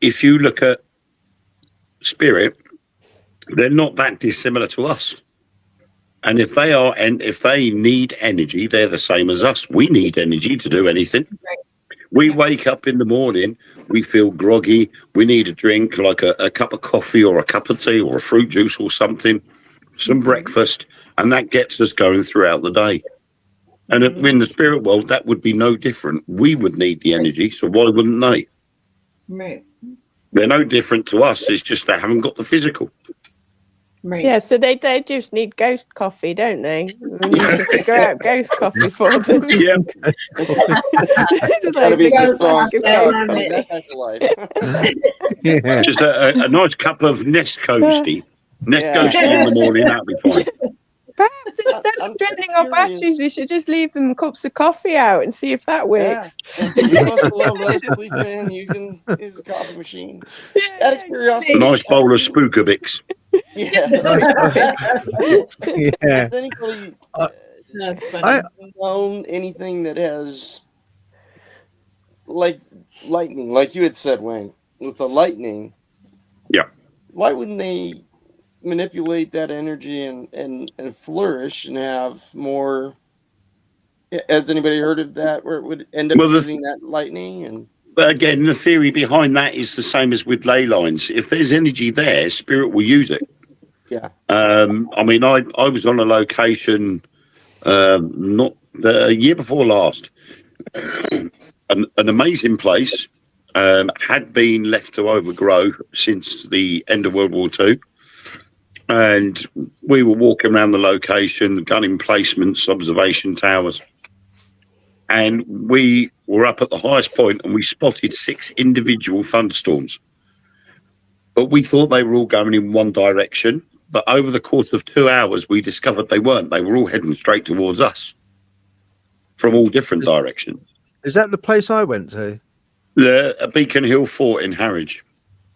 Speaker 7: if you look at spirit, they're not that dissimilar to us. And if they need energy, they're the same as us. We need energy to do anything. Right. We wake up in the morning, we feel groggy. We need a drink, like a cup of coffee or a cup of tea or a fruit juice or something, some breakfast, and that gets us going throughout the day. And in the spirit world, that would be no different. We would need the energy, so why wouldn't they?
Speaker 3: Right.
Speaker 7: They're no different to us. It's just they haven't got the physical.
Speaker 2: Right. Yeah, so they just need ghost coffee, don't they? We need to figure out ghost coffee for them.
Speaker 7: Yeah.
Speaker 3: It's like be so strong.
Speaker 7: Just a nice cup of Nest Coasty. Nest Coasty in the morning, that'll be fine.
Speaker 2: Perhaps instead of draining our batteries, we should just leave them cups of coffee out and see if that works.
Speaker 8: Leave us alone, let us sleep in. You can use a coffee machine. Out of curiosity.
Speaker 7: A nice bowl of Spookovics.
Speaker 8: Has anybody known anything that has, like lightning, like you had said, Wayne, with the lightning?
Speaker 7: Yeah.
Speaker 8: Why wouldn't they manipulate that energy and flourish and have more? Has anybody heard of that, where it would end up using that lightning?
Speaker 7: But again, the theory behind that is the same as with ley lines. If there's energy there, spirit will use it.
Speaker 8: Yeah.
Speaker 7: I mean, I was on a location not the year before last. An amazing place, had been left to overgrow since the end of World War II. And we were walking around the location, gun emplacements, observation towers. And we were up at the highest point and we spotted 6 individual thunderstorms. But we thought they were all going in one direction. But over the course of 2 hours, we discovered they weren't. They were all heading straight towards us from all different directions.
Speaker 1: Is that the place I went to?
Speaker 7: The Beacon Hill Fort in Harwich.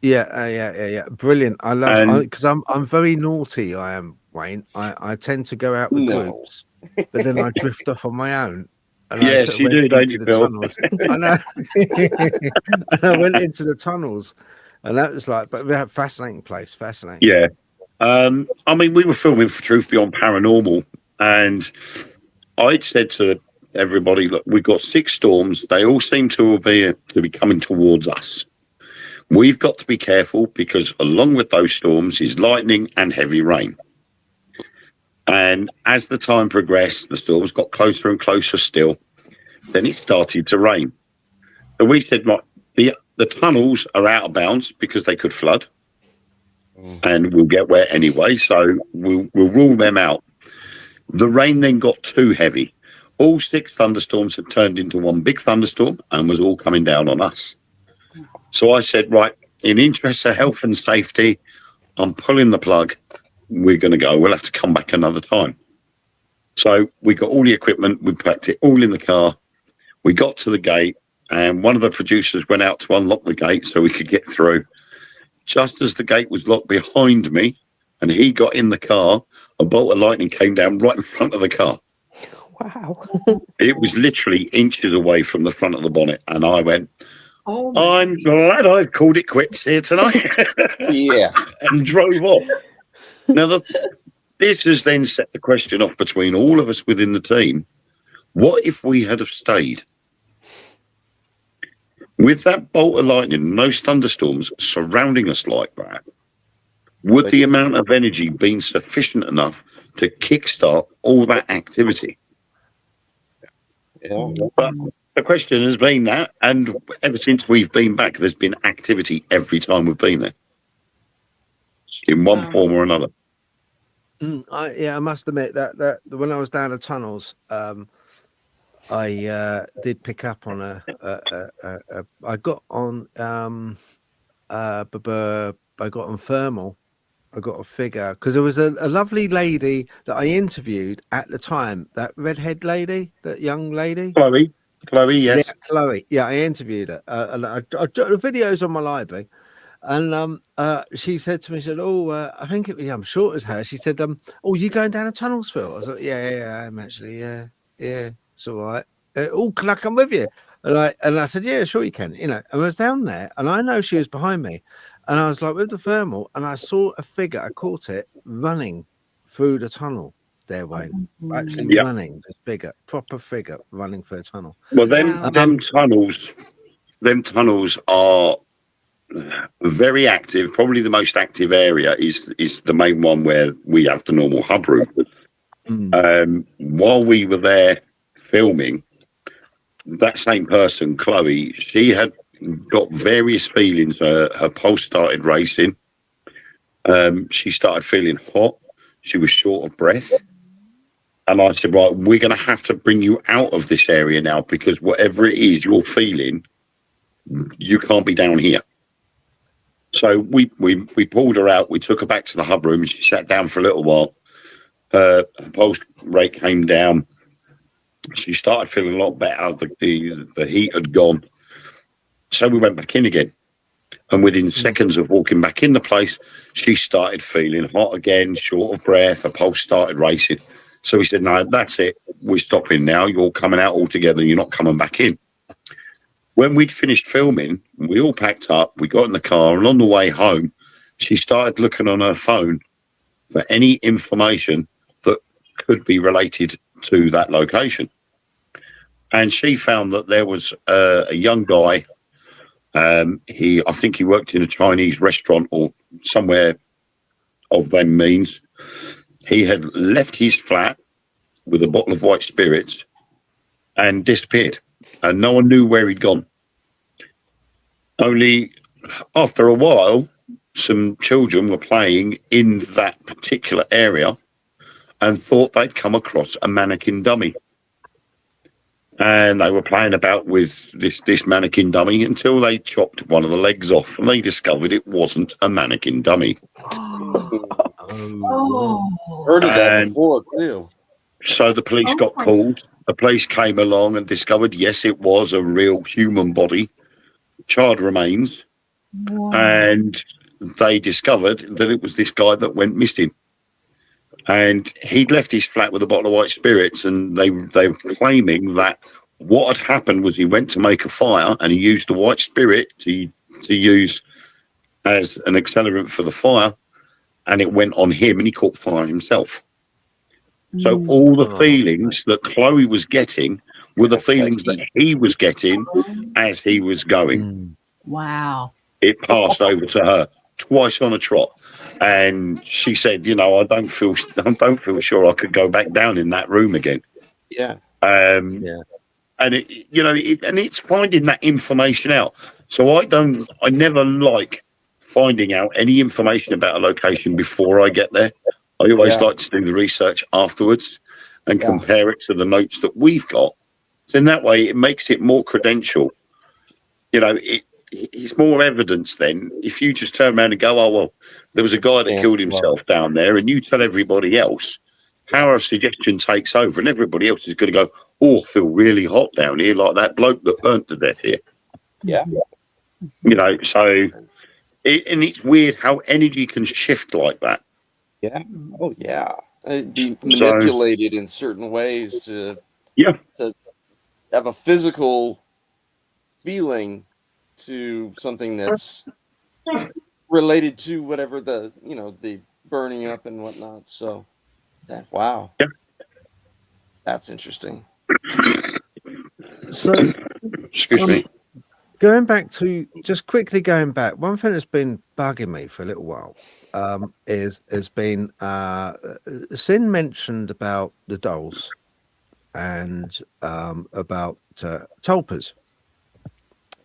Speaker 1: Yeah. Brilliant. I love because I'm very naughty. I am, Wayne. I tend to go out with groups, but then I drift off on my own. And
Speaker 7: yes, you do, don't you, Bill?
Speaker 1: I know. And I went into the tunnels, and that was like, but we had a fascinating place. Fascinating.
Speaker 7: Yeah. I mean, we were filming for Truth Beyond Paranormal, and I'd said to everybody, look, we've got 6 storms. They all seem to be coming towards us. We've got to be careful because along with those storms is lightning and heavy rain. And as the time progressed, the storms got closer and closer still. Then it started to rain. So we said, right, the tunnels are out of bounds because they could flood. And we'll get wet anyway, so we'll rule them out. The rain then got too heavy. All 6 thunderstorms had turned into one big thunderstorm and was all coming down on us. So I said, right, in interest of health and safety, I'm pulling the plug. We're going to go. We'll have to come back another time. So we got all the equipment. We packed it all in the car. We got to the gate, and one of the producers went out to unlock the gate so we could get through. Just as the gate was locked behind me and he got in the car, a bolt of lightning came down right in front of the car.
Speaker 2: Wow.
Speaker 7: It was literally inches away from the front of the bonnet. And I went,
Speaker 3: Oh,
Speaker 7: I'm glad I've called it quits here tonight.
Speaker 8: Yeah.
Speaker 7: And drove off. Now, this has then set the question off between all of us within the team. What if we had have stayed? With that bolt of lightning and those thunderstorms surrounding us like that, would the amount of energy been sufficient enough to kickstart all that activity?
Speaker 8: Yeah.
Speaker 7: But the question has been that, and ever since we've been back, there's been activity every time we've been there, in one form or another.
Speaker 1: I must admit that when I was down the tunnels, I did pick up on I got on I got on thermal. I got a figure because there was a lovely lady that I interviewed at the time, that redhead lady, that young lady.
Speaker 7: Chloe, yes.
Speaker 1: Yeah, Chloe. Yeah, I interviewed her. And I got the videos on my library. And she said to me, she said, I think it was, I'm sure it was her. She said, you going down the tunnels, Phil? I was like, yeah, I'm actually, yeah, it's all right. Can I come with you? And I said, yeah, sure you can. And I was down there, and I know she was behind me. And I was like with the thermal, and I saw a figure, I caught it, running through the tunnel their way. Actually running, this bigger, proper figure running through a tunnel.
Speaker 7: Well, them tunnels are very active. Probably the most active area is the main one where we have the normal hub room. While we were there filming, that same person, Chloe, she had got various feelings. Her pulse started racing. She started feeling hot. She was short of breath. And I said, right, we're going to have to bring you out of this area now, because whatever it is you're feeling, you can't be down here. So we pulled her out. We took her back to the hub room, and she sat down for a little while. Her pulse rate came down. She started feeling a lot better. The heat had gone. So we went back in again. And within seconds of walking back in the place, she started feeling hot again, short of breath. Her pulse started racing. So we said, no, that's it. We're stopping now. You're coming out altogether. You're not coming back in. When we'd finished filming, we all packed up. We got in the car. And on the way home, she started looking on her phone for any information that could be related to that location. And she found that there was a young guy. I think he worked in a Chinese restaurant or somewhere of them means. He had left his flat with a bottle of white spirits and disappeared, and no one knew where he'd gone. Only after a while, some children were playing in that particular area and thought they'd come across a mannequin dummy. And they were playing about with this mannequin dummy until they chopped one of the legs off, and they discovered it wasn't a mannequin dummy.
Speaker 8: Heard of that before too.
Speaker 7: So the police got called. The police came along and discovered, yes, it was a real human body, charred remains, and they discovered that it was this guy that went missing. And he'd left his flat with a bottle of white spirits, and they were claiming that what had happened was he went to make a fire, and he used the white spirit to use as an accelerant for the fire. and it went on him, and he caught fire himself. So all the feelings that Chloe was getting were the feelings that he was getting as he was going.
Speaker 4: Wow.
Speaker 7: It passed over to her twice on a trot, and she said, "You know, I don't feel sure I could go back down in that room again."
Speaker 8: Yeah.
Speaker 7: And it, and it's finding that information out. So I never like finding out any information about a location before I get there. I always like to do the research afterwards and compare it to the notes that we've got. So in that way, it makes it more credential. It's more evidence then. If you just turn around and go, "Oh, well, there was a guy that killed himself down there," and you tell everybody else, power of suggestion takes over, and everybody else is going to go, "Oh, I feel really hot down here, like that bloke that burnt to death here."
Speaker 8: Yeah.
Speaker 7: So it's weird how energy can shift like that.
Speaker 8: Yeah. Oh, yeah. It'd be manipulated in certain ways to have a physical feeling to something that's related to whatever the burning up and whatnot. So wow.
Speaker 7: Yeah.
Speaker 8: That's interesting.
Speaker 1: So
Speaker 7: excuse me.
Speaker 1: Going back, one thing that's been bugging me for a little while has been Sin mentioned about the dolls and about tulpas,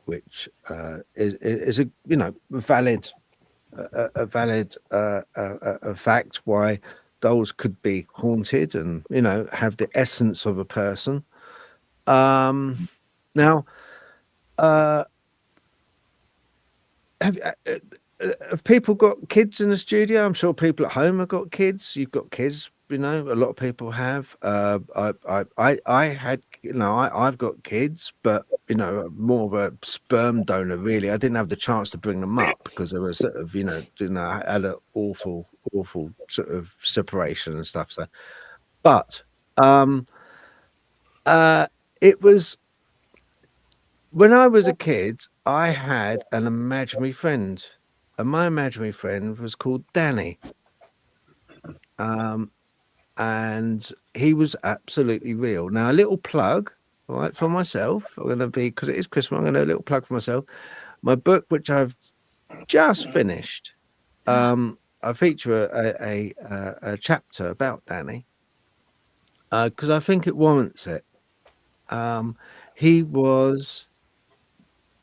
Speaker 1: which is a valid fact why dolls could be haunted and have the essence of a person. Now, have people got kids in the studio? I'm sure people at home have got kids. You've got kids, a lot of people have. I had, I've got kids, but more of a sperm donor really. I didn't have the chance to bring them up because they were sort of, I had an awful sort of separation and stuff. So, but it was when I was a kid, I had an imaginary friend, and my imaginary friend was called Danny. And he was absolutely real. Now, a little plug, right, for myself. I'm going to be, because it is Christmas, I'm going to do a little plug for myself. My book, which I've just finished, I feature a chapter about Danny because I think it warrants it. He was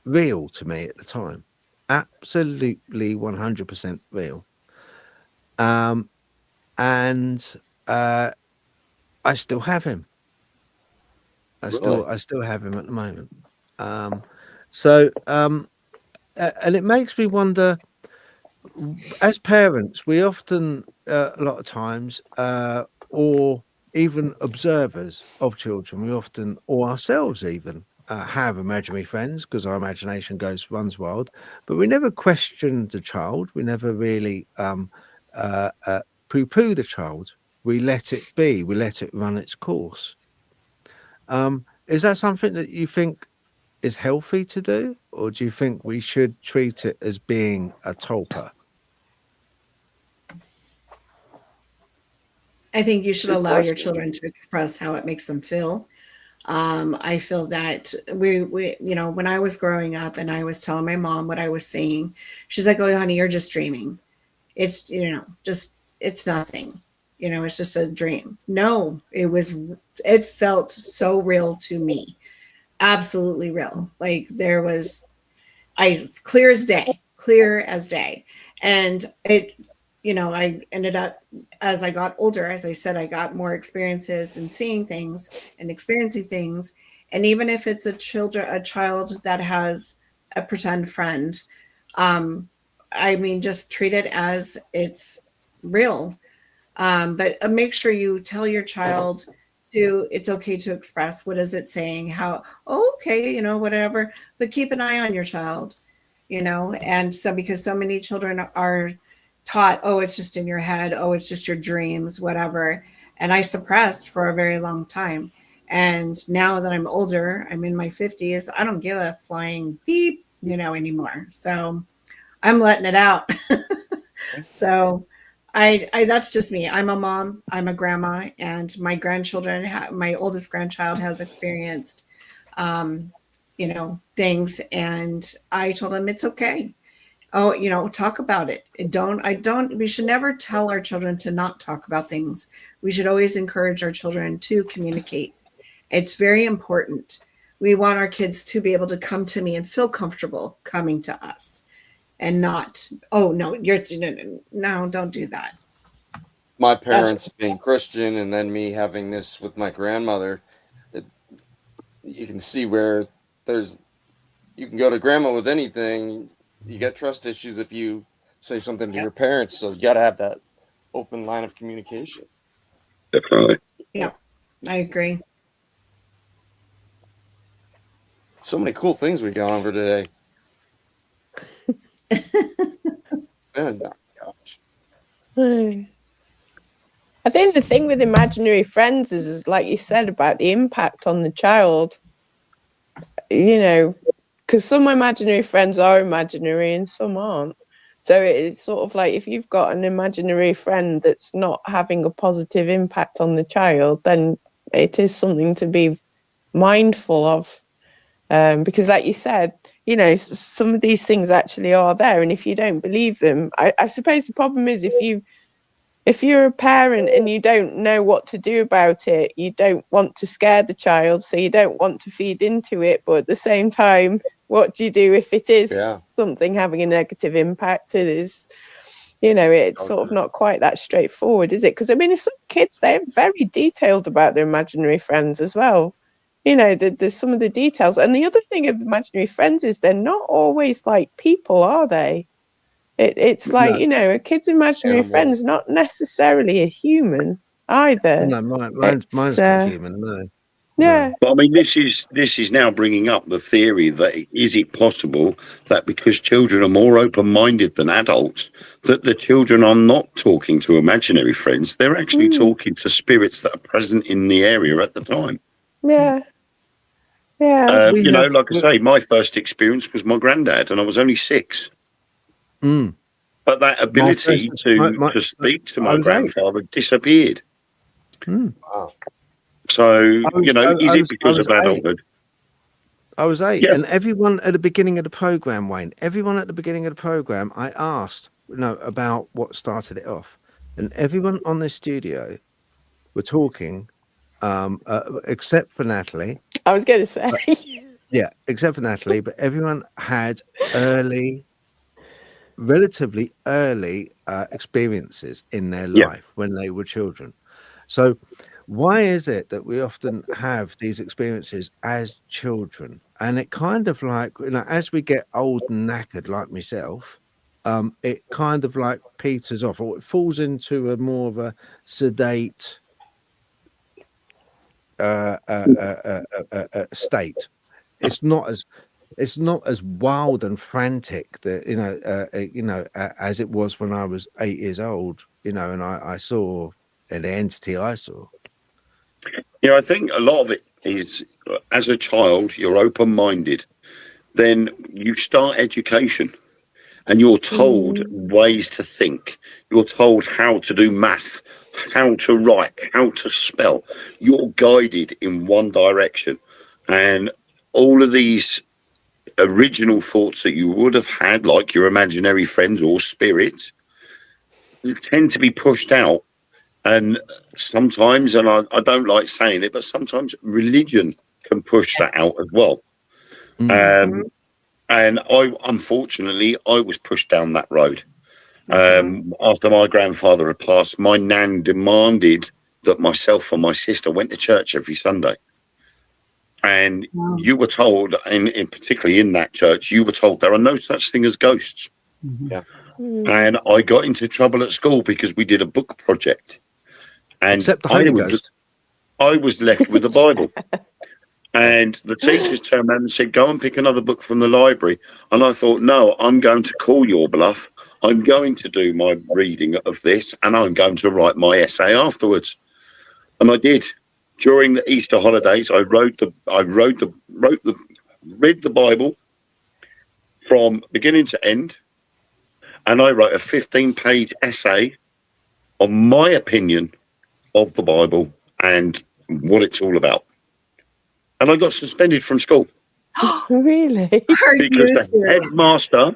Speaker 1: real to me at the time, absolutely 100% real. And I still have him. I still have him at the moment. And it makes me wonder, as parents, we often a lot of times or even observers of children, we often, or ourselves even, have imaginary friends because our imagination runs wild, but we never question the child. We never really poo-poo the child. We let it be. We let it run its course. Is that something that you think is healthy to do, or do you think we should treat it as being a tulpa?
Speaker 3: I think you should allow your children to express how it makes them feel. I feel that we when I was growing up and I was telling my mom what I was seeing, she's like, "Oh, honey, you're just dreaming. It's, it's nothing. It's just a dream." No, it felt so real to me. Absolutely real. Like clear as day. And it, I ended up, as I got older, as I said, I got more experiences in seeing things and experiencing things. And even if it's a child that has a pretend friend, just treat it as it's real. But make sure you tell your child it's okay to express. What is it saying? How, okay, whatever, but keep an eye on your child, and so, because so many children are taught, it's just in your head. It's just your dreams, whatever. And I suppressed for a very long time. And now that I'm older, I'm in my 50s, I don't give a flying beep, anymore. So I'm letting it out. So I that's just me. I'm a mom, I'm a grandma, and my grandchildren, my oldest grandchild has experienced, things, and I told him it's okay. Oh, talk about it. We should never tell our children to not talk about things. We should always encourage our children to communicate. It's very important. We want our kids to be able to come to me and feel comfortable coming to us, and not, oh no, no, don't do that.
Speaker 8: My parents being Christian, and then me having this with my grandmother, you can see where you can go to grandma with anything. You get trust issues if you say something to your parents. So you got to have that open line of communication.
Speaker 7: Definitely.
Speaker 3: Yeah, I agree.
Speaker 8: So many cool things we got on for today. Oh, gosh.
Speaker 2: I think the thing with imaginary friends is like you said about the impact on the child. Because some imaginary friends are imaginary and some aren't. So it's sort of like if you've got an imaginary friend that's not having a positive impact on the child, then it is something to be mindful of. Because like you said, some of these things actually are there. And if you don't believe them, I suppose the problem is if you're a parent and you don't know what to do about it, you don't want to scare the child, so you don't want to feed into it. But at the same time, what do you do if it is something having a negative impact? It is, it's sort of not quite that straightforward, is it? Because, some kids, they're very detailed about their imaginary friends as well. There's some of the details. And the other thing of imaginary friends is they're not always like people, are they? It's like, a kid's imaginary friend's not necessarily a human either.
Speaker 1: No, mine's not human, no.
Speaker 2: Yeah.
Speaker 7: But this is now bringing up the theory that is it possible that because children are more open-minded than adults, that the children are not talking to imaginary friends, they're actually talking to spirits that are present in the area at the time.
Speaker 2: Yeah. Yeah.
Speaker 7: Like I say, my first experience was my granddad, and I was only 6. But that ability to speak to my grandfather disappeared.
Speaker 8: Wow.
Speaker 7: So, is it because of adulthood?
Speaker 1: I was 8, and everyone at the beginning of the program, Wayne, I asked, about what started it off. And everyone on the studio were talking, except for Natalie.
Speaker 2: I was going to say.
Speaker 1: Except for Natalie, but everyone had relatively early experiences in their life when they were children. So why is it that we often have these experiences as children, and it kind of like, as we get old and knackered like myself, it kind of like peters off, or it falls into a more of a sedate state. It's not as wild and frantic that as it was when I was 8 years old, and I saw an entity I saw.
Speaker 7: I think a lot of it is, as a child, you're open-minded. Then you start education, and you're told ways to think. You're told how to do math, how to write, how to spell. You're guided in one direction, and all of these original thoughts that you would have had, like your imaginary friends or spirits, tend to be pushed out. And sometimes, and I don't like saying it, but sometimes religion can push that out as well. And unfortunately, I was pushed down that road. After my grandfather had passed, my nan demanded that myself and my sister went to church every Sunday. And you were told, and particularly in that church, you were told there are no such thing as ghosts. And I got into trouble at school because we did a book project. And
Speaker 1: except the Holy Ghost.
Speaker 7: I was left with the Bible. And the teachers turned around and said, go and pick another book from the library. And I thought, no, I'm going to call your bluff. I'm going to do my reading of this, and I'm going to write my essay afterwards. And I did. During the Easter holidays, I read the Bible from beginning to end, and I wrote a 15-page essay on my opinion of the Bible and what it's all about. And I got suspended from school.
Speaker 2: Really?
Speaker 7: Because the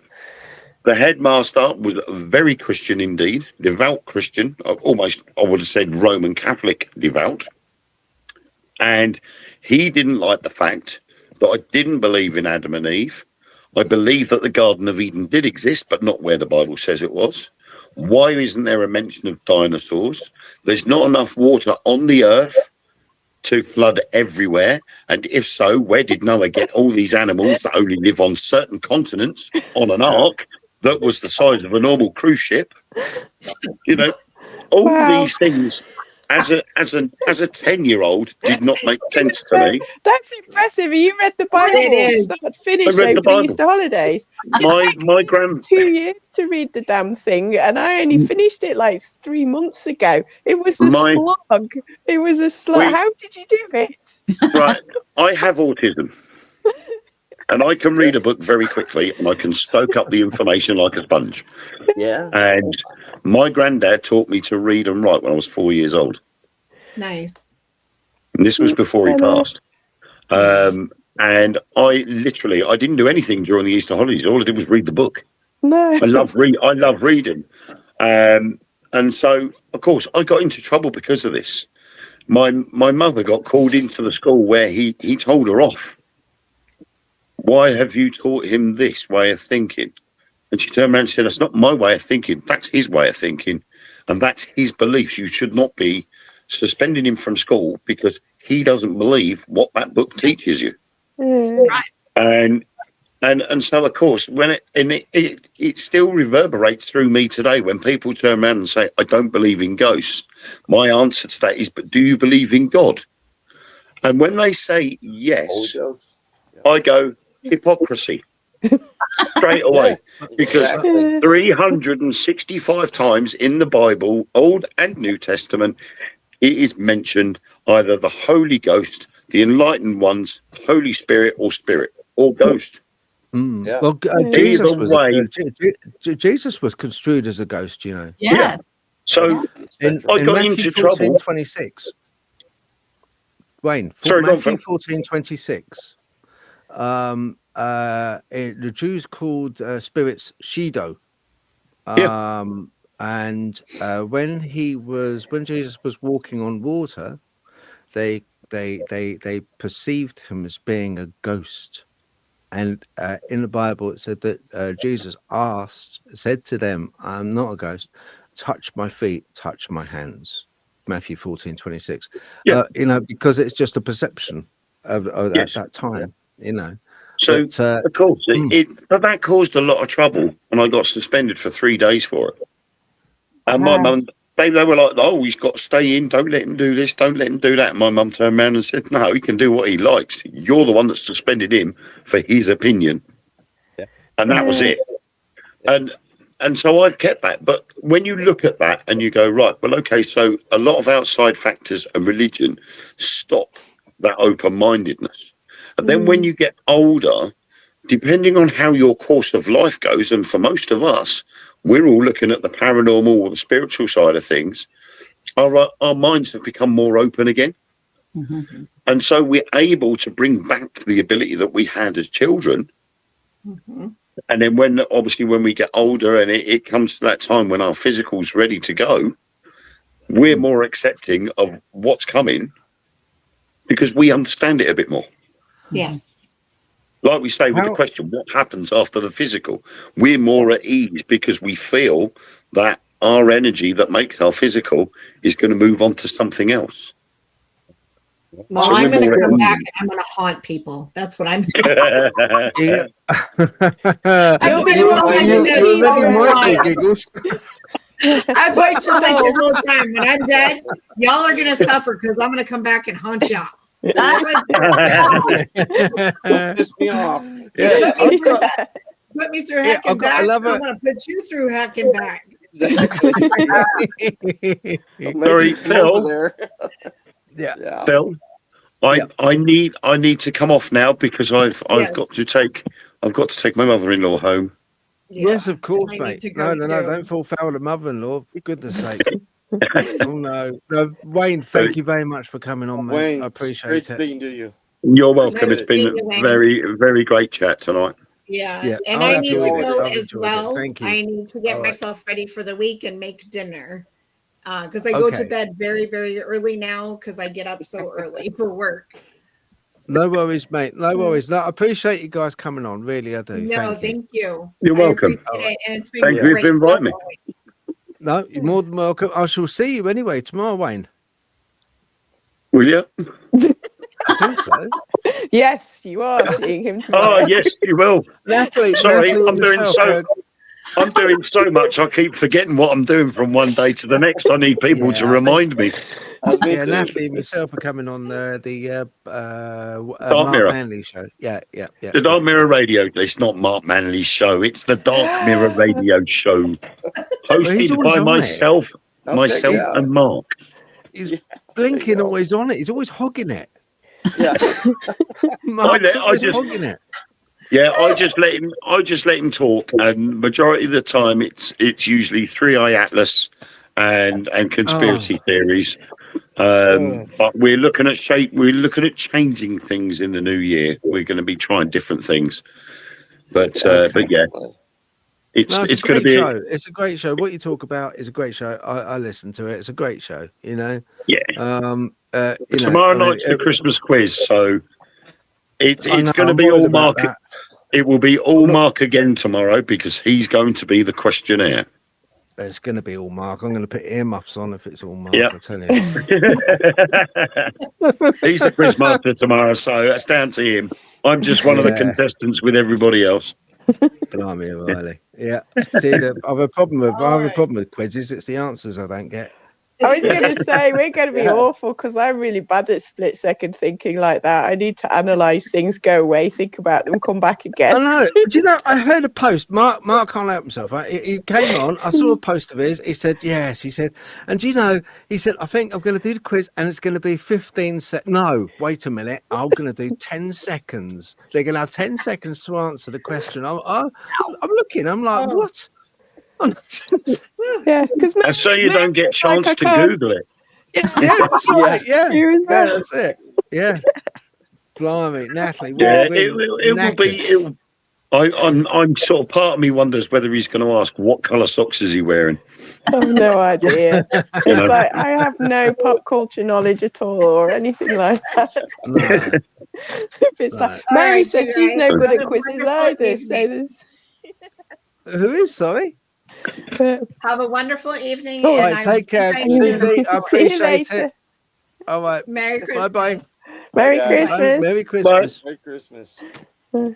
Speaker 7: headmaster was very Christian indeed, devout Christian, almost, I would have said Roman Catholic devout. And he didn't like the fact that I didn't believe in Adam and Eve. I believe that the Garden of Eden did exist, but not where the Bible says it was. Why isn't there a mention of dinosaurs? There's not enough water on the earth to flood everywhere. And if so, where did Noah get all these animals that only live on certain continents on an ark that was the size of a normal cruise ship? You know, all these things as a 10-year-old did not make sense to me.
Speaker 2: That's impressive. You read the Bible. That's finished over the Easter holidays.
Speaker 7: My grand
Speaker 2: 2 years to read the damn thing, and I only finished it like 3 months ago. It was a slog. It was a slog. How did you do it?
Speaker 7: Right, I have autism, and I can read a book very quickly, and I can soak up the information like a sponge.
Speaker 1: Yeah.
Speaker 7: And my granddad taught me to read and write when I was 4 years old.
Speaker 3: Nice.
Speaker 7: And this was before he passed. And I didn't do anything during the Easter holidays. All I did was read the book.
Speaker 2: No.
Speaker 7: I love reading. And so, of course, I got into trouble because of this. My mother got called into the school where he told her off. Why have you taught him this way of thinking? And she turned around and said, that's not my way of thinking. That's his way of thinking. And that's his beliefs. You should not be suspending him from school because he doesn't believe what that book teaches you.
Speaker 4: Right.
Speaker 7: And so, of course, when it still reverberates through me today when people turn around and say, I don't believe in ghosts. My answer to that is, but do you believe in God? And when they say yes, I go, hypocrisy. Straight away, because 365 times in the Bible, Old and New Testament, it is mentioned either the Holy Ghost, the enlightened ones, Holy Spirit, or Spirit, or Ghost.
Speaker 1: Yeah. Well, Jesus was construed as a ghost, you know.
Speaker 4: Yeah.
Speaker 7: So I got into trouble.
Speaker 1: 26. Wayne,
Speaker 7: Sorry,
Speaker 1: Matthew 14:26. The Jews called spirits Shido. And when Jesus was walking on water, they perceived him as being a ghost. And in the Bible, it said that Jesus said to them, I'm not a ghost. Touch my feet, touch my hands. Matthew 14:26. You know, because it's just a perception of at that time, you know.
Speaker 7: So, of course, but that caused a lot of trouble, and I got suspended for 3 days for it. And my mum, they were like, oh, he's got to stay in, don't let him do this, don't let him do that. And my mum turned around and said, no, he can do what he likes. You're the one that suspended him for his opinion. Yeah. And that was it. And so I've kept that. But when you look at that and you go, right, well, okay, so a lot of outside factors and religion stop that open-mindedness. And then when you get older, depending on how your course of life goes, and for most of us, we're all looking at the paranormal or the spiritual side of things, our minds have become more open again. Mm-hmm. And so we're able to bring back the ability that we had as children. Mm-hmm. And then when we get older and it comes to that time when our physical's ready to go, we're more accepting of what's coming because we understand it a bit more.
Speaker 3: Yes.
Speaker 7: Like we say with the question, what happens after the physical? We're more at ease because we feel that our energy that makes our physical is going to move on to something else.
Speaker 3: Well, so I'm going to come back and I'm going to haunt people. That's what I'm doing. That's why I tell my kids all the time. When I'm dead, y'all are going to suffer because I'm going to come back and haunt y'all.
Speaker 8: Piss me off.
Speaker 3: Yeah. Put me through heck and back. I'm going to put you through heck and back.
Speaker 7: Sorry, Phil.
Speaker 1: Yeah.
Speaker 7: Phil, I need to come off now because I've got to take my mother-in-law home.
Speaker 1: Yes, of course, mate. No, don't fall foul of mother-in-law. For goodness sake. Oh no, Wayne, thank you very much for coming on, mate.
Speaker 8: Wayne,
Speaker 1: I appreciate
Speaker 8: great
Speaker 1: it.
Speaker 8: speaking to you.
Speaker 7: You're welcome.
Speaker 3: Nice
Speaker 7: It's been
Speaker 3: meeting you,
Speaker 7: a
Speaker 3: Wayne.
Speaker 7: very, very great chat tonight.
Speaker 3: Yeah, and
Speaker 1: I've
Speaker 3: I need to
Speaker 1: enjoyed it.
Speaker 3: go
Speaker 1: I've
Speaker 3: as
Speaker 1: enjoyed
Speaker 3: well.
Speaker 1: it. Thank you.
Speaker 3: I need to get
Speaker 1: All right.
Speaker 3: myself ready for the week and make dinner because I go to bed very, very early now because I get up so early for work.
Speaker 1: No worries, mate. No worries. No, I appreciate you guys coming on. Really, I do.
Speaker 3: No,
Speaker 1: Thank you.
Speaker 3: thank you.
Speaker 7: You're
Speaker 3: I
Speaker 7: welcome.
Speaker 3: appreciate it, and it's been
Speaker 7: Thank you
Speaker 3: great.
Speaker 7: for inviting me.
Speaker 1: No, you're more than welcome. I shall see you anyway tomorrow, Wayne.
Speaker 7: Will you?
Speaker 1: I think so.
Speaker 2: Yes, you are seeing him tomorrow.
Speaker 7: Oh, yes, you will.
Speaker 1: Natalie,
Speaker 7: Sorry,
Speaker 1: Natalie
Speaker 7: I'm doing
Speaker 1: yourself,
Speaker 7: I'm doing so much. I keep forgetting what I'm doing from one day to the next. I need people to remind me.
Speaker 1: Yeah, Natalie and myself are coming on the
Speaker 7: Dark
Speaker 1: Mark
Speaker 7: Mirror.
Speaker 1: Manley show. Yeah.
Speaker 7: The Dark Mirror Radio. It's not Mark Manley's show. It's the Dark Mirror Radio show, hosted
Speaker 1: always
Speaker 7: by
Speaker 1: on
Speaker 7: myself, and Mark.
Speaker 1: He's blinking always on it. He's always hogging it.
Speaker 8: Yeah.
Speaker 1: Mark's always hogging it.
Speaker 7: Yeah, I just let him talk, and majority of the time it's usually 3i Atlas and conspiracy theories. But we're looking at changing things in the new year. We're going to be trying different things, but yeah, it's going to be
Speaker 1: show. It's a great show. What you talk about is a great show. I listen to it. It's a great show. You know.
Speaker 7: Yeah.
Speaker 1: Tomorrow
Speaker 7: night's the Christmas quiz, so it's going to be all Mark. It will be all Mark again tomorrow because he's going to be the questionnaire.
Speaker 1: It's going to be all Mark. I'm going to put earmuffs on if it's all Mark.
Speaker 7: Yep.
Speaker 1: I tell you.
Speaker 7: He's the quiz master tomorrow, so that's down to him. I'm just one of the contestants with everybody else.
Speaker 1: Blimey, Riley. Yeah. See, I have a problem with quizzes. It's the answers I don't get.
Speaker 2: I was going to say, we're going to be awful because I'm really bad at split second thinking like that. I need to analyse things, go away, think about them, come back again.
Speaker 1: I know. Do you know, I heard a post. Mark can't help himself. He came on. I saw a post of his. He said, yes. He said, and do you know, he said, I think I'm going to do the quiz and it's going to be 15 seconds. No, wait a minute. I'm going to do 10 seconds. They're going to have 10 seconds to answer the question. I'm looking. I'm like, what?
Speaker 2: Yeah, because
Speaker 7: so you don't get a chance to Google it.
Speaker 1: Yeah, that's right. Yeah, that's it. Yeah, blimey, Natalie.
Speaker 7: Yeah, it will be. I'm sort of part of me wonders whether he's going to ask what colour socks is he wearing.
Speaker 2: I have no idea. It's like I have no pop culture knowledge at all or anything like that.
Speaker 1: No.
Speaker 2: It's like Mary said she's no good at quizzes either. So there's
Speaker 1: who is sorry?
Speaker 3: Have a wonderful evening.
Speaker 1: All right, take care, Cindy. I appreciate it. All right,
Speaker 3: Merry Christmas.
Speaker 1: Bye.
Speaker 2: Merry Christmas.
Speaker 1: Merry Christmas.
Speaker 8: Merry Christmas.
Speaker 7: All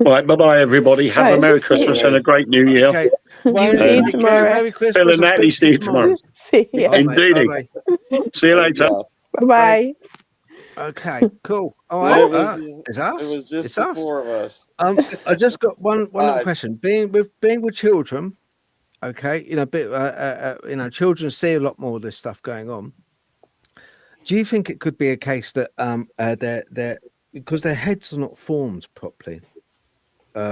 Speaker 7: right, bye, everybody. Have a Merry Christmas and a great New Year.
Speaker 1: Okay.
Speaker 2: See you tomorrow.
Speaker 1: Merry Christmas.
Speaker 7: Phil and Natalie, see you tomorrow.
Speaker 2: See you.
Speaker 7: Indeed. See you later.
Speaker 2: Bye.
Speaker 1: Okay, cool. All right, it's us.
Speaker 8: It was just
Speaker 1: it's
Speaker 8: the
Speaker 1: us.
Speaker 8: 4 of us.
Speaker 1: I just got one little question. Being with children, okay, children see a lot more of this stuff going on. Do you think it could be a case that they're because their heads are not formed properly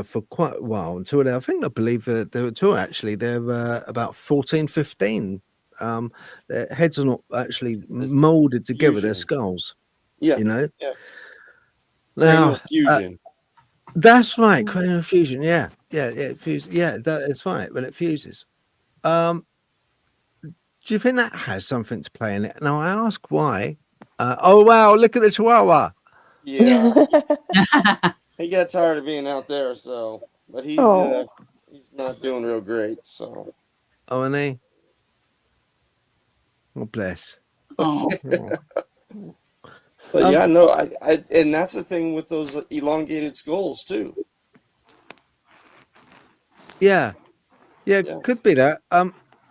Speaker 1: for quite a while until I believe they're about 14, 15. Their heads are not actually molded together. Their skulls.
Speaker 8: Yeah.
Speaker 1: You know.
Speaker 8: Yeah.
Speaker 1: Now,
Speaker 8: fusion.
Speaker 1: That's right. Cranial fusion. Yeah. That is right. When it fuses. Do you think that has something to play in it? Now I ask why. Oh wow! Look at the Chihuahua.
Speaker 8: Yeah. He got tired of being out there, but he's not doing real great. So.
Speaker 1: Oh, and he. Oh bless.
Speaker 4: Oh.
Speaker 8: But yeah, no, I and that's the thing with those elongated skulls too.
Speaker 1: Yeah, could be that.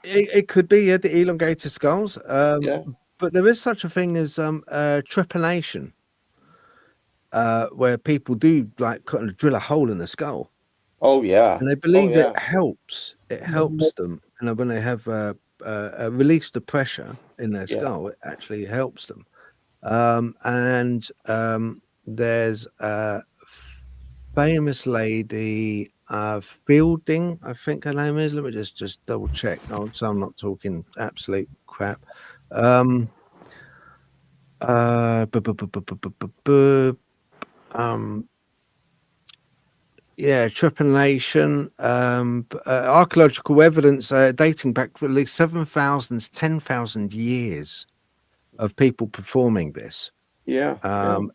Speaker 1: It could be the elongated skulls. But there is such a thing as trepanation, where people do like kind of drill a hole in the skull.
Speaker 8: Oh yeah,
Speaker 1: and they believe it helps. It helps them, and when they have released the pressure in their skull, it actually helps them. And there's a famous lady. Fielding, I think her name is. Let me just double check. Oh, so I'm not talking absolute crap. Yeah, trepanation, archaeological evidence dating back for at least 7,000 to 10,000 years of people performing this.
Speaker 8: Yeah.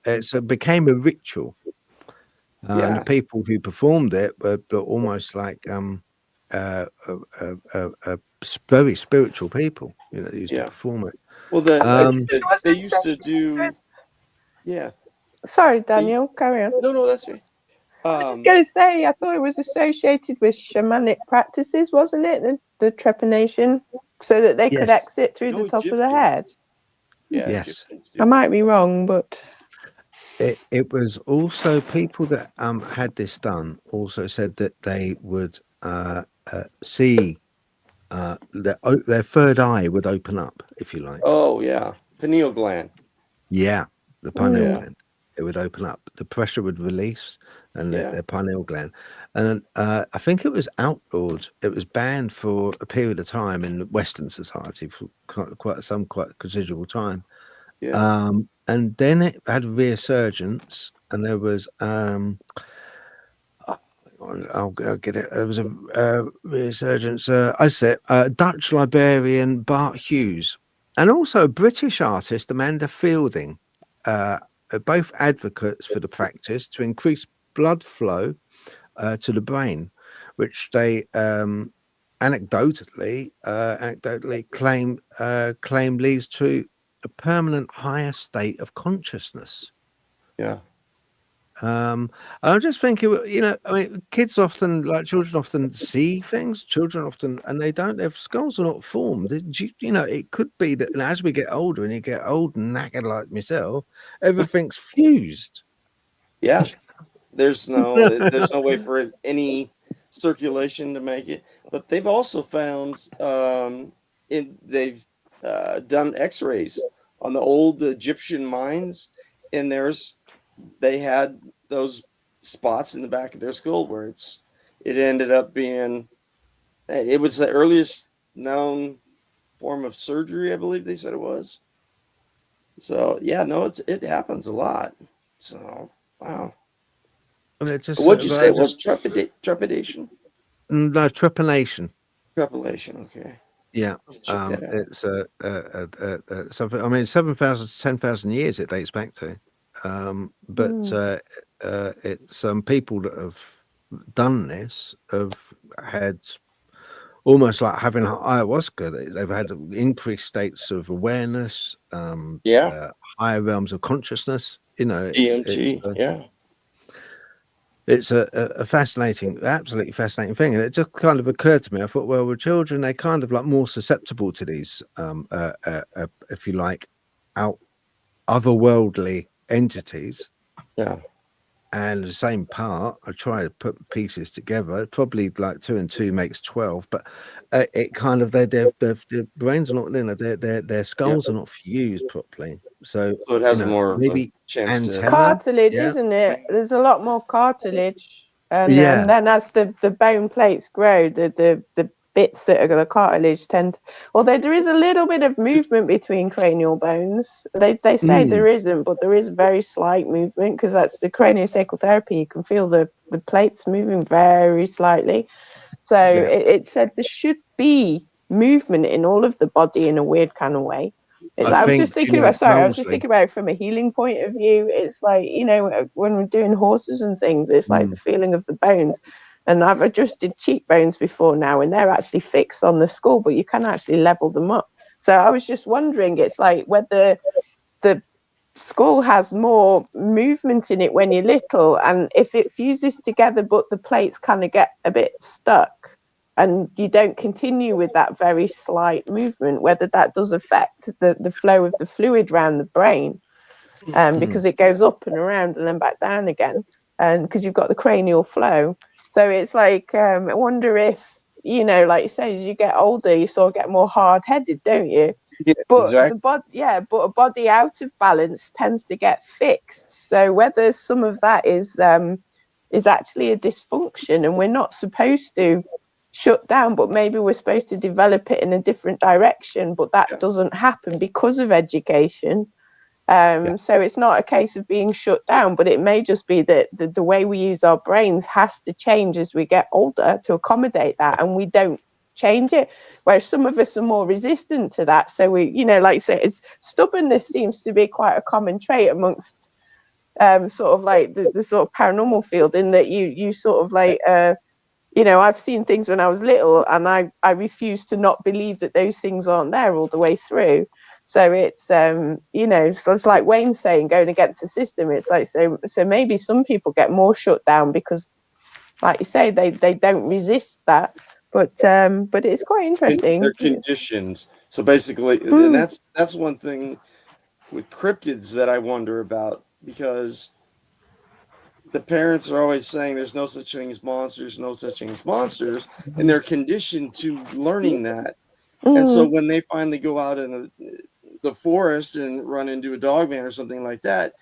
Speaker 1: It became a ritual. And the people who performed it were almost like very spiritual people, you know, used to perform it.
Speaker 8: Well, they used to do. Yeah.
Speaker 2: Sorry, Daniel. Carry on.
Speaker 8: No, that's right.
Speaker 2: I was going to say, I thought it was associated with shamanic practices, wasn't it? The trepanation, so that they could exit through the top of the head.
Speaker 8: Yeah.
Speaker 1: Yes.
Speaker 2: I might be wrong, but
Speaker 1: it was also people that had this done also said that they would see their third eye would open up, if you like.
Speaker 8: Oh yeah, pineal gland.
Speaker 1: Yeah, the pineal gland. It would open up. The pressure would release, and their pineal gland. And I think it was outlawed. It was banned for a period of time in Western society for quite considerable time.
Speaker 8: Yeah.
Speaker 1: And then it had a resurgence, and there was I'll get it. There was a resurgence. I said Dutch librarian Bart Hughes, and also British artist Amanda Fielding, both advocates for the practice to increase blood flow to the brain, which they anecdotally claim leads to a permanent higher state of consciousness.
Speaker 8: Yeah.
Speaker 1: I'm just thinking, you know, I mean, children often see things, and they don't, their skulls are not formed. You know, it could be that as we get older and you get old and knackered like myself, everything's fused.
Speaker 8: Yeah. There's no way for any circulation to make it. But they've also found they've done X-rays on the old Egyptian mines, and they had those spots in the back of their skull where it ended up being, it was the earliest known form of surgery, I believe they said it was. So yeah, no, it happens a lot. So wow. What'd you say it was? Trepidation?
Speaker 1: No, trepanation.
Speaker 8: Trepidation, okay.
Speaker 1: Yeah, it's something. I mean, 7,000 to 10,000 years it dates back to, but it's people that have done this have had almost like having ayahuasca. They've had increased states of awareness, higher realms of consciousness. You know,
Speaker 8: DMT,
Speaker 1: It's a fascinating, absolutely fascinating thing, and it just kind of occurred to me. I thought, well, with children, they're kind of like more susceptible to these, if you like, otherworldly entities.
Speaker 8: Yeah.
Speaker 1: And the same part, I try to put pieces together. Probably like 2 and 2 makes 12, but it kind of their brains are not, you know, their skulls are not fused properly. So
Speaker 8: it has more
Speaker 1: maybe
Speaker 8: of a chance to
Speaker 2: cartilage, isn't it? There's a lot more cartilage, and then as the bone plates grow, the bits that are the cartilage tend. Although there is a little bit of movement between cranial bones, they say there isn't, but there is very slight movement because that's the craniosacral therapy. You can feel the plates moving very slightly. So it said there should be movement in all of the body in a weird kind of way. I was just thinking about it from a healing point of view. It's like, you know, when we're doing horses and things, it's like the feeling of the bones. And I've adjusted cheekbones before now, and they're actually fixed on the skull, but you can actually level them up. So I was just wondering, it's like whether the skull has more movement in it when you're little, and if it fuses together, but the plates kind of get a bit stuck, and you don't continue with that very slight movement, whether that does affect the flow of the fluid around the brain, because it goes up and around and then back down again, and because you've got the cranial flow. So it's like, I wonder if, you know, like you say, as you get older, you sort of get more hard-headed, don't you?
Speaker 8: Yeah,
Speaker 2: but
Speaker 8: exactly.
Speaker 2: But a body out of balance tends to get fixed. So whether some of that is is actually a dysfunction, and we're not supposed to shut down, but maybe we're supposed to develop it in a different direction, but that doesn't happen because of education. So it's not a case of being shut down, but it may just be that the way we use our brains has to change as we get older to accommodate that, and we don't change it, whereas some of us are more resistant to that. So we, you know, like you say, it's stubbornness seems to be quite a common trait amongst sort of like the sort of paranormal field, in that you sort of like you know, I've seen things when I was little, and I refuse to not believe that those things aren't there all the way through. So it's you know, it's like Wayne saying, going against the system. It's like, so maybe some people get more shut down because, like you say, they don't resist that. But it's quite interesting.
Speaker 8: They're conditioned. So basically, and that's one thing with cryptids that I wonder about, because the parents are always saying there's no such thing as monsters, no such thing as monsters, and they're conditioned to learning that. And so when they finally go out in the forest and run into a Dogman or something like that,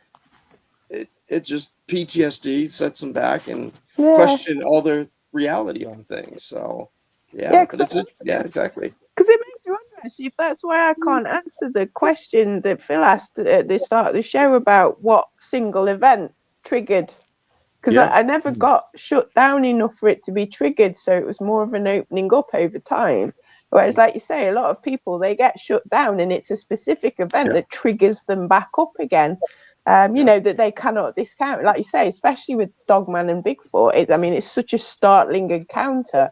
Speaker 8: it just PTSD sets them back and question all their reality on things. So but it's exactly.
Speaker 2: Because it makes me wonder, actually, if that's why I can't answer the question that Phil asked at the start of the show about what single event triggered. Because I never got shut down enough for it to be triggered, so it was more of an opening up over time. Whereas, like you say, a lot of people, they get shut down and it's a specific event that triggers them back up again. You know, that they cannot discount. Like you say, especially with Dogman and Bigfoot, I mean, it's such a startling encounter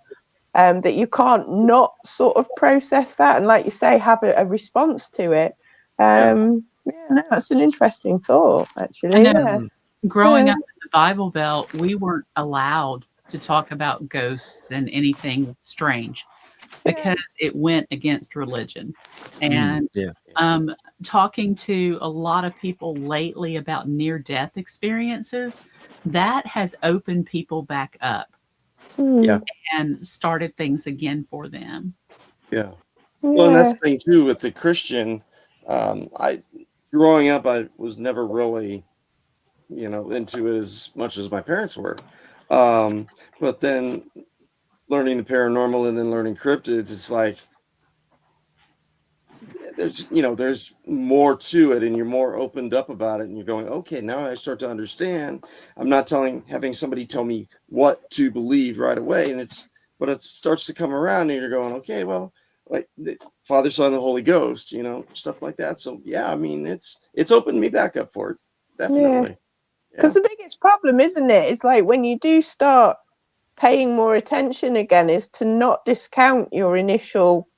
Speaker 2: that you can't not sort of process that, and like you say, have a response to it. No, that's an interesting thought, actually.
Speaker 4: Growing up in the Bible Belt, we weren't allowed to talk about ghosts and anything strange because it went against religion. And talking to a lot of people lately about near-death experiences, that has opened people back up. And started things again for them.
Speaker 8: Well, and that's the thing too with the Christian. Growing up, I was never really, you know, into it as much as my parents were. But then learning the paranormal and then learning cryptids, it's like there's more to it, and you're more opened up about it, and you're going, okay, now I start to understand. I'm not having somebody tell me what to believe right away, but it starts to come around, and you're going, okay, well, like the Father, Son, the Holy Ghost, you know, stuff like that. So I mean, it's opened me back up for it, definitely.
Speaker 2: Because the biggest problem, isn't it, is like when you do start paying more attention again, is to not discount your initial